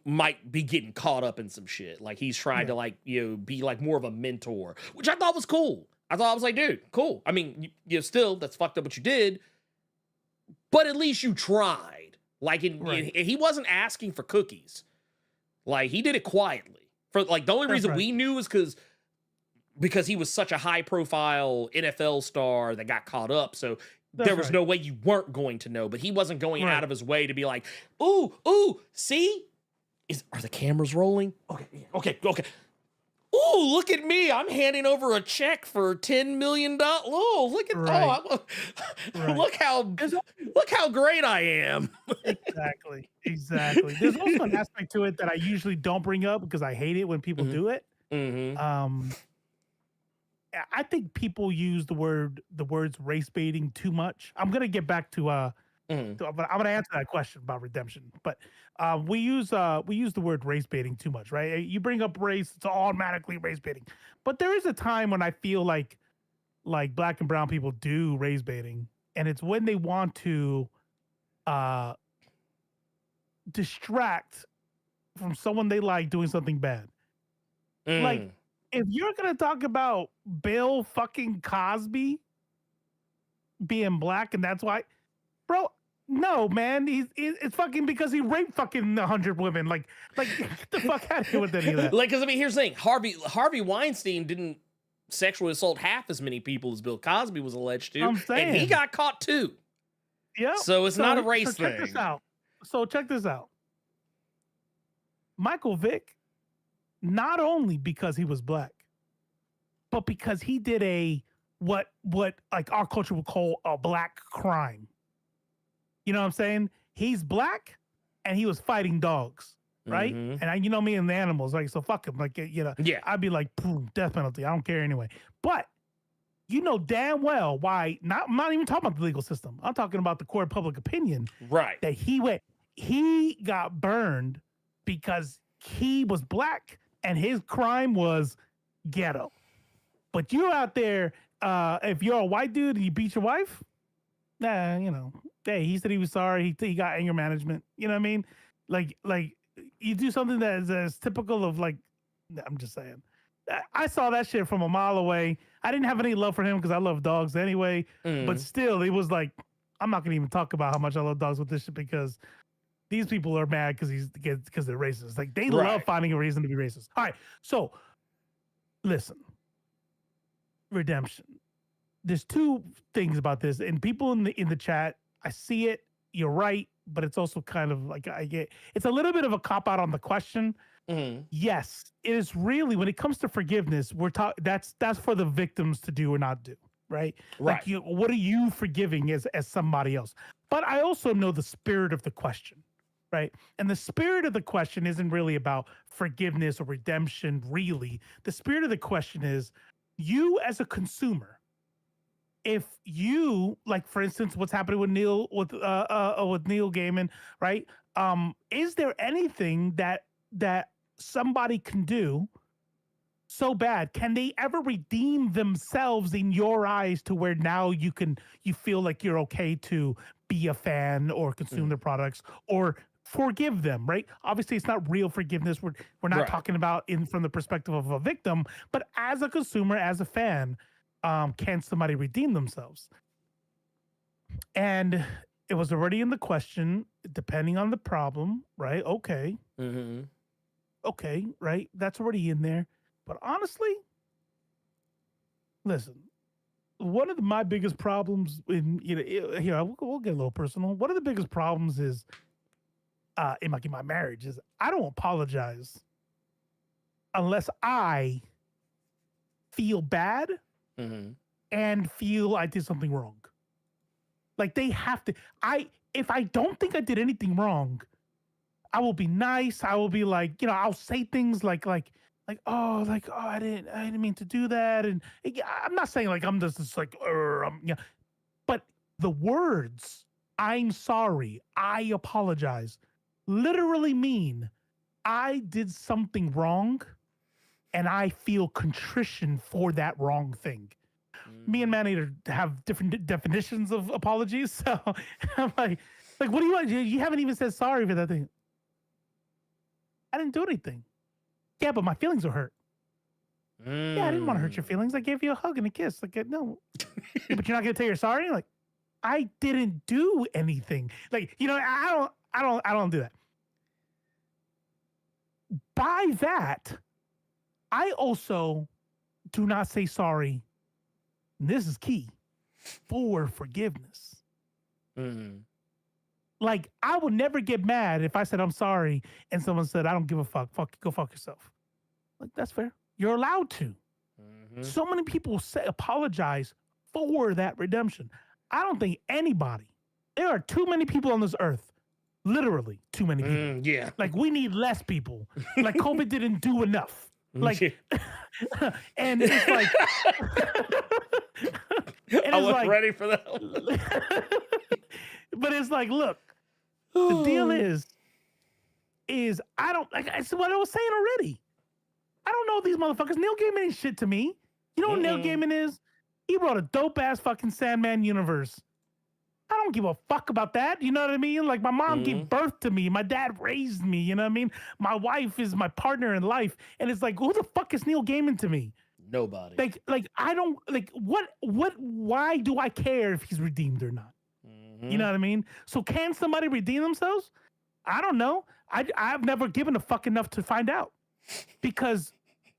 Speaker 7: might be getting caught up in some shit. Like he's trying to like be like more of a mentor, which I thought was cool. I was like, dude, cool. I mean, you still, that's fucked up what you did, but at least you tried. Like he wasn't asking for cookies. Like he did it quietly. For like the only reason we knew is because he was such a high profile NFL star that got caught up. So there was no way you weren't going to know, but he wasn't going out of his way to be like, ooh, see? Are the cameras rolling? Okay. Ooh, look at me. I'm handing over a check for $10 million. Oh, look at look how great I am.
Speaker 6: Exactly. There's also an aspect to it that I usually don't bring up because I hate it when people do it. I think people use the words race baiting too much. I'm gonna get back to I'm gonna answer that question about redemption, but we use the word race baiting too much, right? You bring up race, it's automatically race baiting. But there is a time when I feel like black and brown people do race baiting, and it's when they want to distract from someone they like doing something bad. Like, if you're gonna talk about Bill fucking Cosby being black and that's why, bro, no, man, it's fucking because he raped fucking 100 women. Like get the fuck out of here with any of that.
Speaker 7: Like, because I mean, here's the thing: Harvey Weinstein didn't sexually assault half as many people as Bill Cosby was alleged to, and he got caught too.
Speaker 6: Yeah.
Speaker 7: So it's not a race thing.
Speaker 6: Check this out. Michael Vick, not only because he was black, but because he did a what like our culture would call a black crime. You know what I'm saying? He's black and he was fighting dogs, right? And you know me and the animals, like, so fuck him. Like, you know,
Speaker 7: Yeah.
Speaker 6: I'd be like, death penalty. I don't care anyway. But you know damn well why, I'm not even talking about the legal system. I'm talking about the court of public opinion.
Speaker 7: Right.
Speaker 6: That he got burned because he was black and his crime was ghetto. But you're out there, if you're a white dude and you beat your wife, nah, you know, hey, he said he was sorry. He got anger management. You know what I mean? Like you do something that is as typical of like, I'm just saying. I saw that shit from a mile away. I didn't have any love for him because I love dogs anyway. But still, it was like, I'm not gonna even talk about how much I love dogs with this shit because these people are mad because they're racist. Like they love finding a reason to be racist. All right, so listen, redemption. There's two things about this, and people in the chat, I see it. You're right, but it's also kind of like it's a little bit of a cop out on the question. Yes, it is really, when it comes to forgiveness, that's for the victims to do or not do, right? Like what are you forgiving as somebody else? But I also know the spirit of the question, right? And the spirit of the question isn't really about forgiveness or redemption, really. The spirit of the question is you as a consumer. If you, like, for instance, what's happening with Neil Gaiman, right? Is there anything that somebody can do so bad? Can they ever redeem themselves in your eyes to where now you feel like you're okay to be a fan or consume their products or forgive them, right? Obviously, it's not real forgiveness. We're not talking about from the perspective of a victim, but as a consumer, as a fan, can somebody redeem themselves? And it was already in the question, depending on the problem, right? Okay. Okay, right? That's already in there. But honestly, listen, one of my biggest problems in, here, we'll get a little personal. One of the biggest problems is in my marriage is I don't apologize unless I feel bad and feel I did something wrong. Like they have to. If I don't think I did anything wrong, I will be nice. I will be like, I'll say things like, oh, I didn't mean to do that. And I'm not saying like I'm just like, but the words, I'm sorry, I apologize, literally mean I did something wrong and I feel contrition for that wrong thing. Me and Manny have different definitions of apologies. So I'm like, what do you want? You haven't even said sorry for that thing. I didn't do anything. Yeah, but my feelings were hurt. Yeah, I didn't want to hurt your feelings. I gave you a hug and a kiss. Like, no. Yeah, but you're not gonna tell you're sorry? Like, I didn't do anything. Like, I don't do that. By that, I also do not say sorry. And this is key for forgiveness. Like, I would never get mad if I said I'm sorry and someone said, I don't give a fuck. Go fuck yourself. Like, that's fair. You're allowed to. So many people apologize for that redemption. I don't think there are too many people on this earth. Literally too many people.
Speaker 7: Yeah.
Speaker 6: Like, we need less people. Like, COVID didn't do enough. Like, and it's like,
Speaker 7: I wasn't ready for that one.
Speaker 6: But it's like, look, the deal is I don't, like I said, what I was saying already. I don't know these motherfuckers. Neil Gaiman ain't shit to me. You know what Neil Gaiman is? He wrote a dope ass fucking Sandman universe. I don't give a fuck about that. You know what I mean? Like, my mom gave birth to me. My dad raised me. You know what I mean? My wife is my partner in life. And it's like, who the fuck is Neil Gaiman to me?
Speaker 7: Nobody.
Speaker 6: Like I don't, like, why do I care if he's redeemed or not? You know what I mean? So can somebody redeem themselves? I don't know. I've never given a fuck enough to find out, because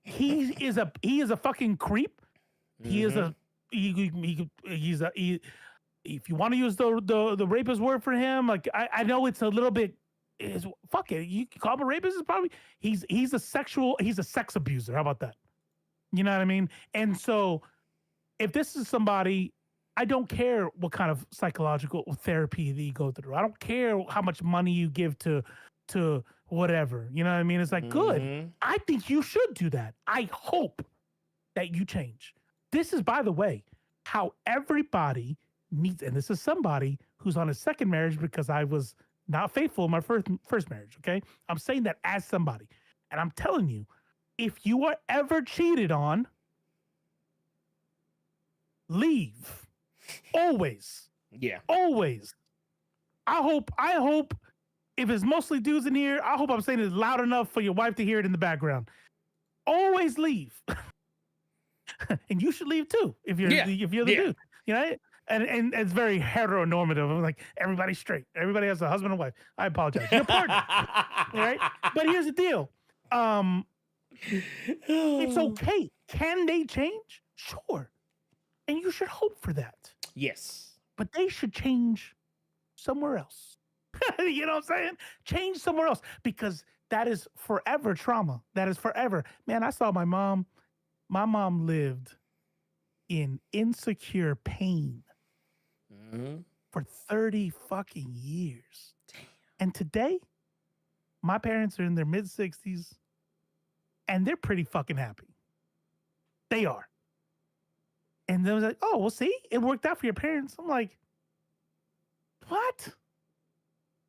Speaker 6: he is a fucking creep. He is he's a if you want to use the rapist word for him, like, I know it's a little bit, fuck it. You can call him a rapist. Is probably he's a sex abuser. How about that? You know what I mean? And so if this is somebody, I don't care what kind of psychological therapy that you go through. I don't care how much money you give to whatever. You know what I mean? It's like, good. I think you should do that. I hope that you change. This is, by the way, how everybody meets, and this is somebody who's on a second marriage because I was not faithful in my first marriage. Okay, I'm saying that as somebody, and I'm telling you, if you are ever cheated on, leave. Always.
Speaker 7: Yeah.
Speaker 6: Always. I hope if it's mostly dudes in here, I hope I'm saying it loud enough for your wife to hear it in the background. Always leave. And you should leave too if you're the dude. You know? And it's very heteronormative. Like everybody's straight. Everybody has a husband and wife. I apologize. Your partner. Right? But here's the deal. It's okay. Can they change? Sure. And you should hope for that.
Speaker 7: Yes.
Speaker 6: But they should change somewhere else. You know what I'm saying? Change somewhere else, because that is forever trauma. That is forever. Man, I saw my mom. My mom lived in insecure pain for 30 fucking years. Damn. And today, my parents are in their mid-60s and they're pretty fucking happy. They are. And they was like, oh, well, see, it worked out for your parents. I'm like, what?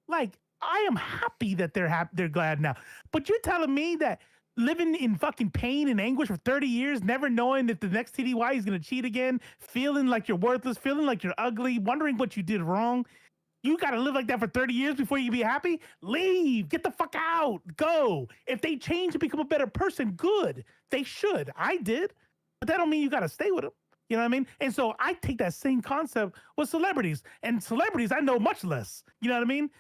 Speaker 6: Like, I am happy that they're happy, they're glad now. But you're telling me that living in fucking pain and anguish for 30 years, never knowing that the next TDY is going to cheat again, feeling like you're worthless, feeling like you're ugly, wondering what you did wrong. You got to live like that for 30 years before you can be happy? Leave. Get the fuck out. Go. If they change and become a better person, good. They should. I did. But that don't mean you got to stay with them. You know what I mean? And so I take that same concept with celebrities. And celebrities, I know much less. You know what I mean?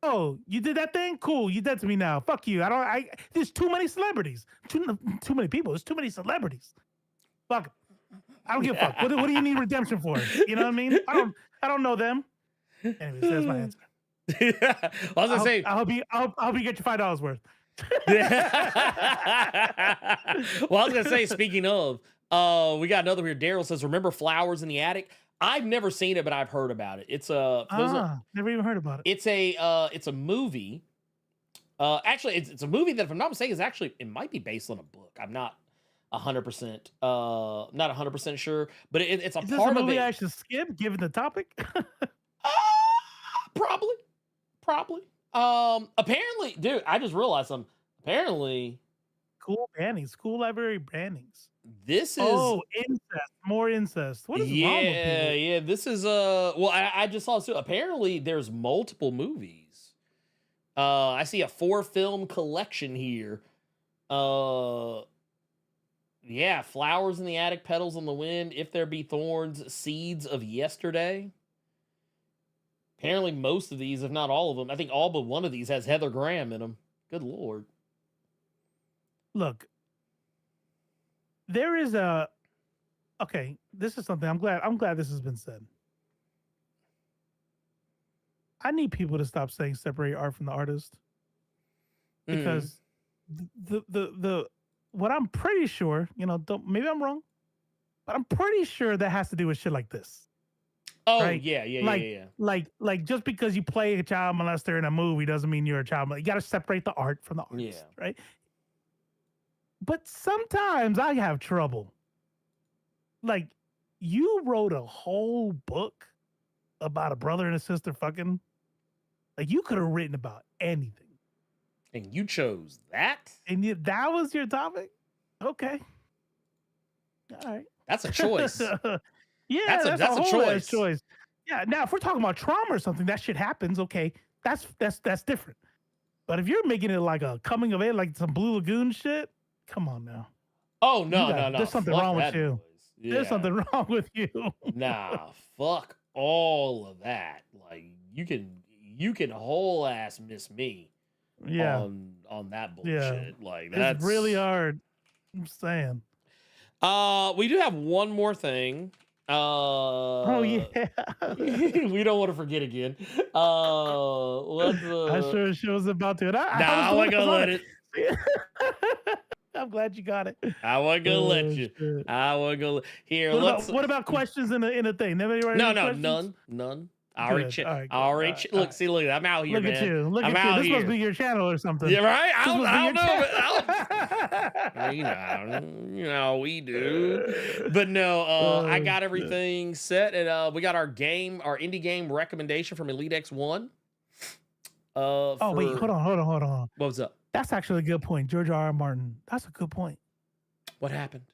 Speaker 6: Oh, you did that thing? Cool. You dead to me now. Fuck you. There's too many celebrities. Too many people. There's too many celebrities. Fuck. I don't give a fuck. What do you need redemption for? You know what I mean? I don't know them. Anyways, that's my answer.
Speaker 7: I was gonna say,
Speaker 6: I hope you get your $5 worth.
Speaker 7: Well, I was gonna say, speaking of, we got another here. Daryl says, "Remember Flowers in the Attic?" I've never seen it, but I've heard about it. It's
Speaker 6: never even heard about it.
Speaker 7: It's a movie. Actually, it's a movie that, if I'm not mistaken, it might be based on a book. I'm not 100% sure, but it's a
Speaker 6: Is this
Speaker 7: part
Speaker 6: a
Speaker 7: of
Speaker 6: movie
Speaker 7: it.
Speaker 6: I should skip, given the topic?
Speaker 7: Probably. Apparently, dude, I just realized something. Apparently,
Speaker 6: Cool bannings, school library bannings.
Speaker 7: this is
Speaker 6: incest, more incest. What is wrong with people?
Speaker 7: yeah. This is well, I just saw this too. Apparently, there's multiple movies. I see a 4-film collection here. Yeah, Flowers in the Attic, Petals on the Wind, If There Be Thorns, Seeds of Yesterday. Apparently, most of these, if not all of them, I think all but one of these has Heather Graham in them. Good Lord.
Speaker 6: Look, there is okay, this is something I'm glad this has been said. I need people to stop saying separate art from the artist, because the what I'm pretty sure, maybe I'm wrong, but I'm pretty sure that has to do with shit like this.
Speaker 7: Oh,
Speaker 6: right?
Speaker 7: Yeah.
Speaker 6: Like just because you play a child molester in a movie doesn't mean you're a child molester. You got to separate the art from the artist, right? But sometimes I have trouble. Like, you wrote a whole book about a brother and a sister fucking. Like, you could have written about anything.
Speaker 7: And you chose that?
Speaker 6: And that was your topic? Okay. All right.
Speaker 7: That's a choice.
Speaker 6: Yeah, that's a whole choice. Yeah, now if we're talking about trauma or something, that shit happens. Okay, that's different. But if you're making it like a coming of age, like some Blue Lagoon shit, come on now.
Speaker 7: Oh no.
Speaker 6: There's something wrong with you.
Speaker 7: Yeah.
Speaker 6: There's something wrong with you.
Speaker 7: Nah, fuck all of that. Like, you can whole ass miss me.
Speaker 6: Yeah.
Speaker 7: On that bullshit. Yeah. Like, that's
Speaker 6: it's really hard. I'm saying.
Speaker 7: We do have one more thing.
Speaker 6: Oh yeah.
Speaker 7: We don't want to forget again. I
Speaker 6: sure was about to.
Speaker 7: I wasn't gonna let it.
Speaker 6: I I'm glad you got it.
Speaker 7: I wasn't gonna let you.
Speaker 6: Shit.
Speaker 7: I wasn't gonna here.
Speaker 6: What about questions in the thing? Nobody write
Speaker 7: No,
Speaker 6: any questions?
Speaker 7: none. I already
Speaker 6: Good.
Speaker 7: checked.
Speaker 6: All right,
Speaker 7: I already
Speaker 6: good.
Speaker 7: look. See, look. I'm out here,
Speaker 6: Look
Speaker 7: man.
Speaker 6: at you. Look
Speaker 7: I'm
Speaker 6: at you.
Speaker 7: out
Speaker 6: This
Speaker 7: here.
Speaker 6: must be your channel or something.
Speaker 7: Yeah, right.
Speaker 6: This must be
Speaker 7: I
Speaker 6: your
Speaker 7: don't know. You know, we do. But no, I got everything set, and we got our indie game recommendation from Elite X1.
Speaker 6: Oh wait, hold on.
Speaker 7: What was up?
Speaker 6: That's actually a good point, George R. R. Martin. That's a good point.
Speaker 7: What happened?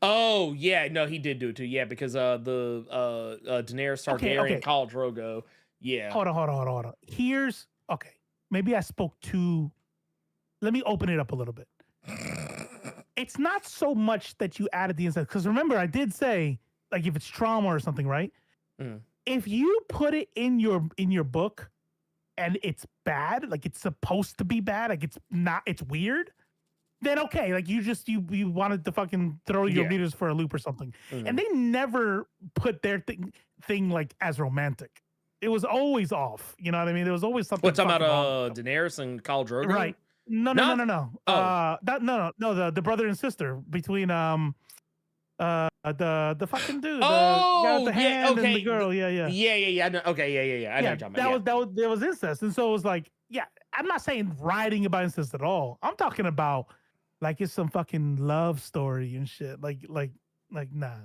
Speaker 7: Oh yeah, no, he did do it too. Yeah, because the Daenerys Targaryen and Khal Drogo. Yeah.
Speaker 6: Hold on. Here's okay. Maybe I spoke too. Let me open it up a little bit. It's not so much that you added the incest, because remember I did say like if it's trauma or something, right? If you put it in your book and it's bad, like it's supposed to be bad, like it's not, it's weird, then okay, like you wanted to fucking throw your readers for a loop or something. And they never put their thing like as romantic. It was always off. You know what I mean? There was always something.
Speaker 7: What's about Daenerys and Khal Drogo?
Speaker 6: Right. No.
Speaker 7: Oh.
Speaker 6: The brother and sister between the fucking dude.
Speaker 7: Oh,
Speaker 6: the hand and the girl. Yeah.
Speaker 7: I know. Okay, yeah. I know what you're talking about.
Speaker 6: There was incest, and so it was like, yeah. I'm not saying writing about incest at all. I'm talking about like it's some fucking love story and shit. Like nah.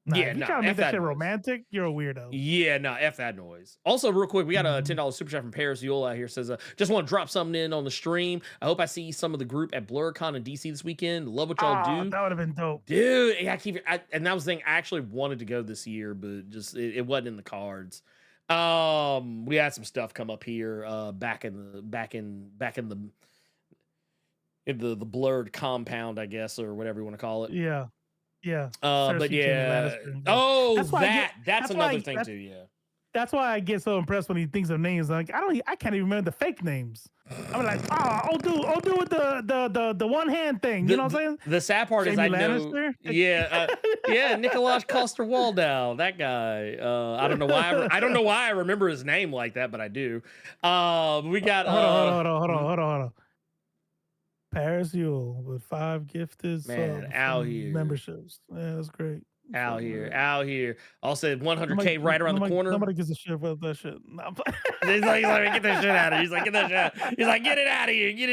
Speaker 7: Yeah,
Speaker 6: if you
Speaker 7: nah,
Speaker 6: trying to make
Speaker 7: F
Speaker 6: that shit
Speaker 7: noise.
Speaker 6: romantic, you're a weirdo.
Speaker 7: Yeah, no, F that noise. Also, real quick, we got a $10 super chat from Paris Yola here. Says, just want to drop something in on the stream. I hope I see some of the group at BlerdCon in DC this weekend. Love what y'all do.
Speaker 6: That would have been dope.
Speaker 7: Dude, and that was the thing. I actually wanted to go this year, but just it wasn't in the cards. We had some stuff come up here back in the Blerd compound, I guess, or whatever you want to call it.
Speaker 6: Yeah.
Speaker 7: But yeah. That's another thing too. Yeah.
Speaker 6: That's why I get so impressed when he thinks of names. Like I can't even remember the fake names. I'm like, old dude with the one hand thing. You know what I'm saying?
Speaker 7: The sad part is I know. Yeah, Nikolaj Coster-Waldau, that guy. I don't know why I remember his name like that, but I do. We got.
Speaker 6: Hold on. Paris Yule with 5 gifted memberships. Yeah, that's great.
Speaker 7: Out here. Also 100K right around the corner.
Speaker 6: Nobody gives a shit about that shit. No,
Speaker 7: he's like, get that shit out of here. He's like, get that shit out. He's like, get it out of here. He's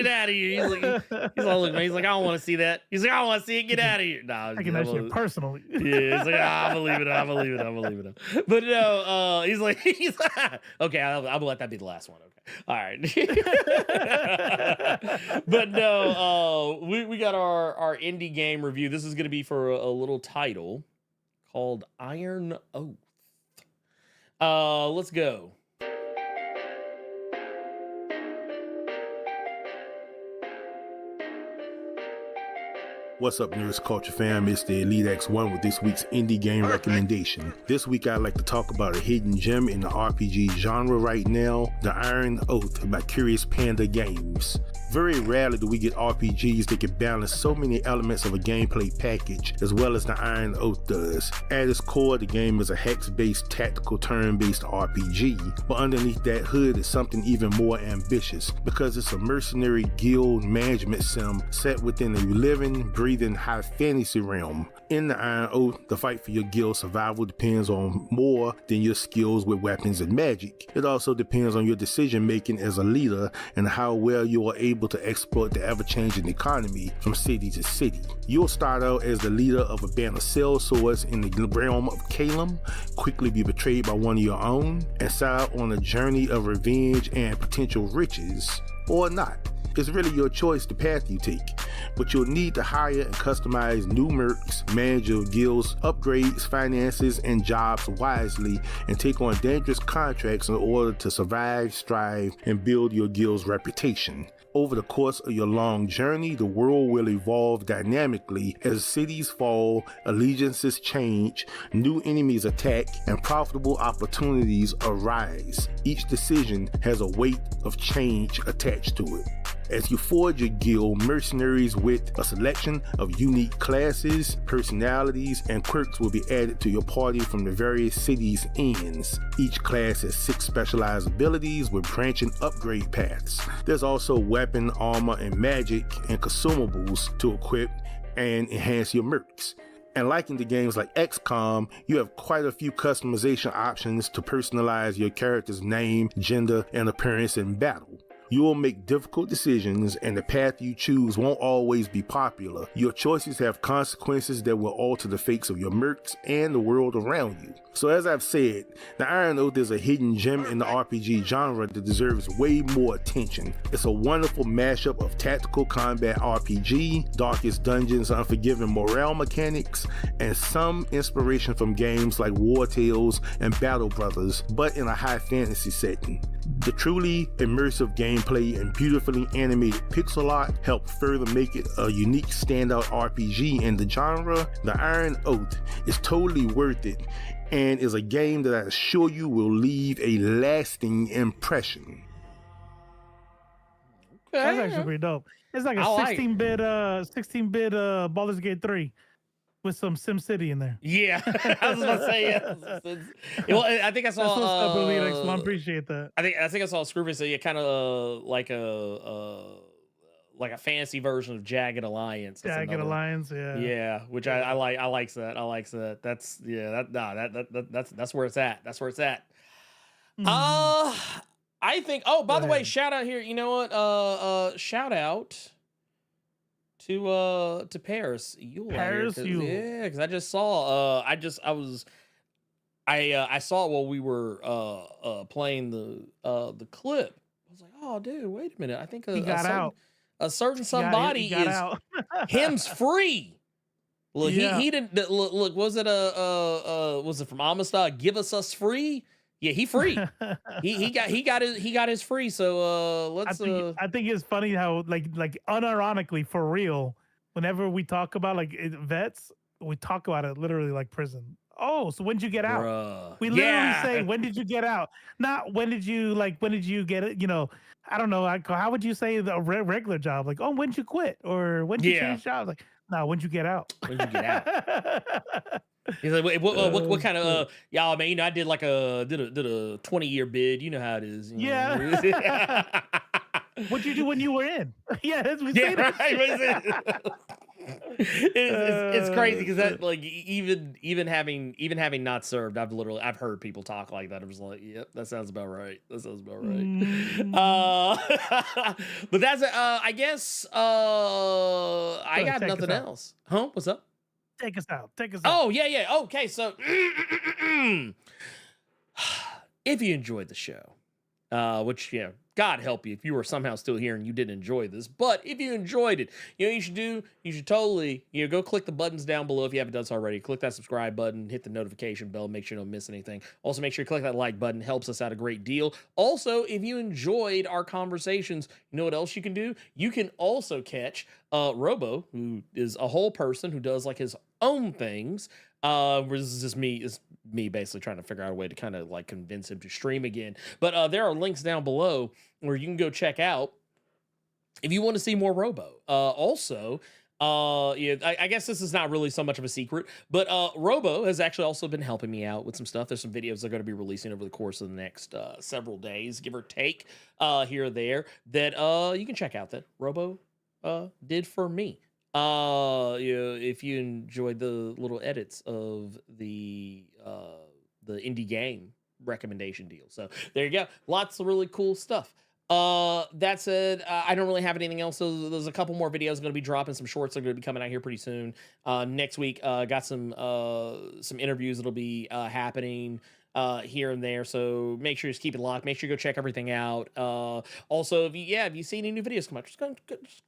Speaker 7: like, look, man. He's like, I don't want to see that. He's like, I don't want to see it. Get out of here. Nah,
Speaker 6: taking that shit personally.
Speaker 7: Yeah, he's like, I'm gonna leave it. But no, he's like, okay, I'll let that be the last one. Okay. All right. But no, we got our indie game review. This is gonna be for a little title called Iron Oath. Let's go.
Speaker 8: What's up, Nerds Culture fam? It's the Elite X1 with this week's indie game recommendation. This week I'd like to talk about a hidden gem in the RPG genre right now, The Iron Oath by Curious Panda Games. Very rarely do we get RPGs that can balance so many elements of a gameplay package as well as The Iron Oath does. At its core, the game is a hex-based tactical turn-based RPG, but underneath that hood is something even more ambitious because it's a mercenary guild management sim set within a living, breathing high fantasy realm. In The Iron Oath, the fight for your guild survival depends on more than your skills with weapons and magic. It also depends on your decision making as a leader and how well you are able to exploit the ever-changing economy from city to city. You'll start out as the leader of a band of sellswords in the realm of Calum, quickly be betrayed by one of your own, and set out on a journey of revenge and potential riches, or not. It's really your choice the path you take, but you'll need to hire and customize new mercs, manage your guild's upgrades, finances, and jobs wisely, and take on dangerous contracts in order to survive, strive, and build your guild's reputation. Over the course of your long journey, the world will evolve dynamically as cities fall, allegiances change, new enemies attack, and profitable opportunities arise. Each decision has a weight of change attached to it. As you forge your guild, mercenaries with a selection of unique classes, personalities, and quirks will be added to your party from the various cities' ends. Each class has 6 specialized abilities with branching upgrade paths. There's also weapon, armor, and magic and consumables to equip and enhance your mercs. And like in the games like XCOM, you have quite a few customization options to personalize your character's name, gender, and appearance in battle. You will make difficult decisions, and the path you choose won't always be popular. Your choices have consequences that will alter the fates of your mercs and the world around you. So as I've said, the Iron Oath is a hidden gem in the RPG genre that deserves way more attention. It's a wonderful mashup of tactical combat RPG, Darkest Dungeons, unforgiving morale mechanics, and some inspiration from games like War Tales and Battle Brothers, but in a high fantasy setting. The truly immersive gameplay and beautifully animated pixel art help further make it a unique standout RPG in the genre. The Iron Oath is totally worth it and is a game that I assure you will leave a lasting impression.
Speaker 6: That's actually pretty dope. It's like a 16-bit Baldur's Gate 3 with some SimCity in there.
Speaker 7: Yeah, I was about to say well, I think I saw.
Speaker 6: That's what's up, Elite X. I appreciate that.
Speaker 7: I think I saw a Screwface. So yeah, kind of like a fancy version of Jagged Alliance.
Speaker 6: Jagged Alliance, yeah.
Speaker 7: Yeah, which I like. I like that. I like that. That's that's where it's at. That's where it's at. I think. Oh, by the way, shout out here. You know what? Shout out to Paris Yule.
Speaker 6: Paris Yule.
Speaker 7: Yeah, because I just saw. I saw it while we were playing the clip. I was like, oh, dude, wait a minute. I think a certain somebody is him's free. Look, he didn't look. Was it was it from Amistad? Give us free. Yeah, he free. he got his free. So let's.
Speaker 6: I think it's funny how like unironically for real, whenever we talk about like vets, we talk about it literally like prison. Oh, so when did you get out?
Speaker 7: Bruh.
Speaker 6: We literally say, when did you get out? Not when did you get it? You know, I don't know. How would you say the regular job? Like, oh, when did you quit? Or when did you change jobs? Like, no, when did you get out?
Speaker 7: When did you get out? He's like, what kind of y'all? Man, you know, I did like a 20-year bid. You know how it is.
Speaker 6: Yeah. What'd you do when you were in? Yeah, that's what we say.
Speaker 7: Right. It's crazy because that like even having not served, I've heard people talk like that. I was like, yep, that sounds about right. That sounds about right. But that's I guess I got nothing else. Huh? What's up?
Speaker 6: Take us out.
Speaker 7: Oh, yeah. Okay, so if you enjoyed the show, which, yeah, God help you if you were somehow still here and you didn't enjoy this, but if you enjoyed it, you know, you should totally, go click the buttons down below if you haven't done so already. Click that subscribe button, hit the notification bell, make sure you don't miss anything. Also, make sure you click that like button, helps us out a great deal. Also, if you enjoyed our conversations, you know what else you can do? You can also catch Robo, who is a whole person who does like his own things. This is just me basically trying to figure out a way to kind of like convince him to stream again. But there are links down below where you can go check out if you want to see more Robo. Also, I guess this is not really so much of a secret, but Robo has actually also been helping me out with some stuff. There's some videos they're going to be releasing over the course of the next several days, give or take, here or there, that you can check out that Robo did for me. If you enjoyed the little edits of the indie game recommendation deal. So there you go. Lots of really cool stuff. That said, I don't really have anything else. So there's a couple more videos going to be dropping. Some shorts are going to be coming out here pretty soon. Next week, got some interviews that'll be happening here and there. So make sure you just keep it locked. Make sure you go check everything out. Also, if you see any new videos come out, just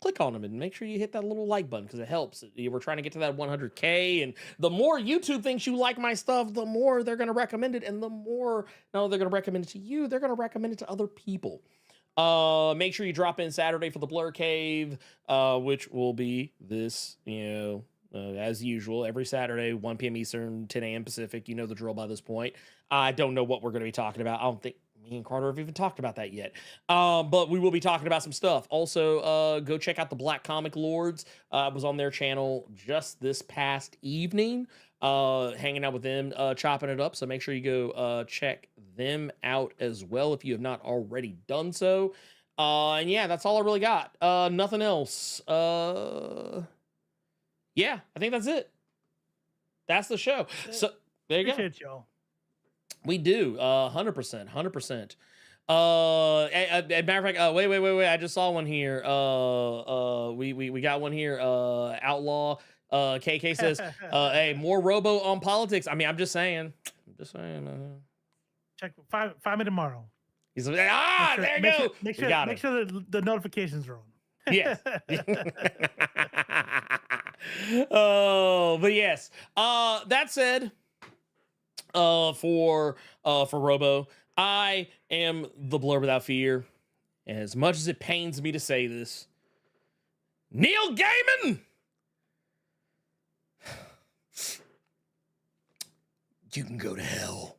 Speaker 7: click on them and make sure you hit that little like button because it helps. We're trying to get to that 100K, and the more YouTube thinks you like my stuff, the more they're going to recommend it, and the more they're going to recommend it to you, they're going to recommend it to other people. Make sure you drop in Saturday for the Blerd Cave, which will be this, as usual, every Saturday, 1 p.m. Eastern, 10 a.m. Pacific. You know the drill by this point. I don't know what we're going to be talking about. I don't think me and Carter have even talked about that yet. But we will be talking about some stuff. Also, go check out the Black Comic Lords. I was on their channel just this past evening, hanging out with them, chopping it up. So make sure you go check them out as well if you have not already done so. And yeah, that's all I really got. Nothing else. Yeah, I think that's it. That's the show. So there you
Speaker 6: Appreciate y'all.
Speaker 7: We do, 100%, 100%. Matter of fact, wait. I just saw one here. We got one here. Outlaw. KK says, hey, more robo on politics. I mean, I'm just saying.
Speaker 6: Check find me tomorrow.
Speaker 7: He's like, there you go.
Speaker 6: Make sure the notifications are on.
Speaker 7: Yes. Oh, but yes. That said, for Robo, I am the Blerd without fear. And as much as it pains me to say this, Neil Gaiman, you can go to hell.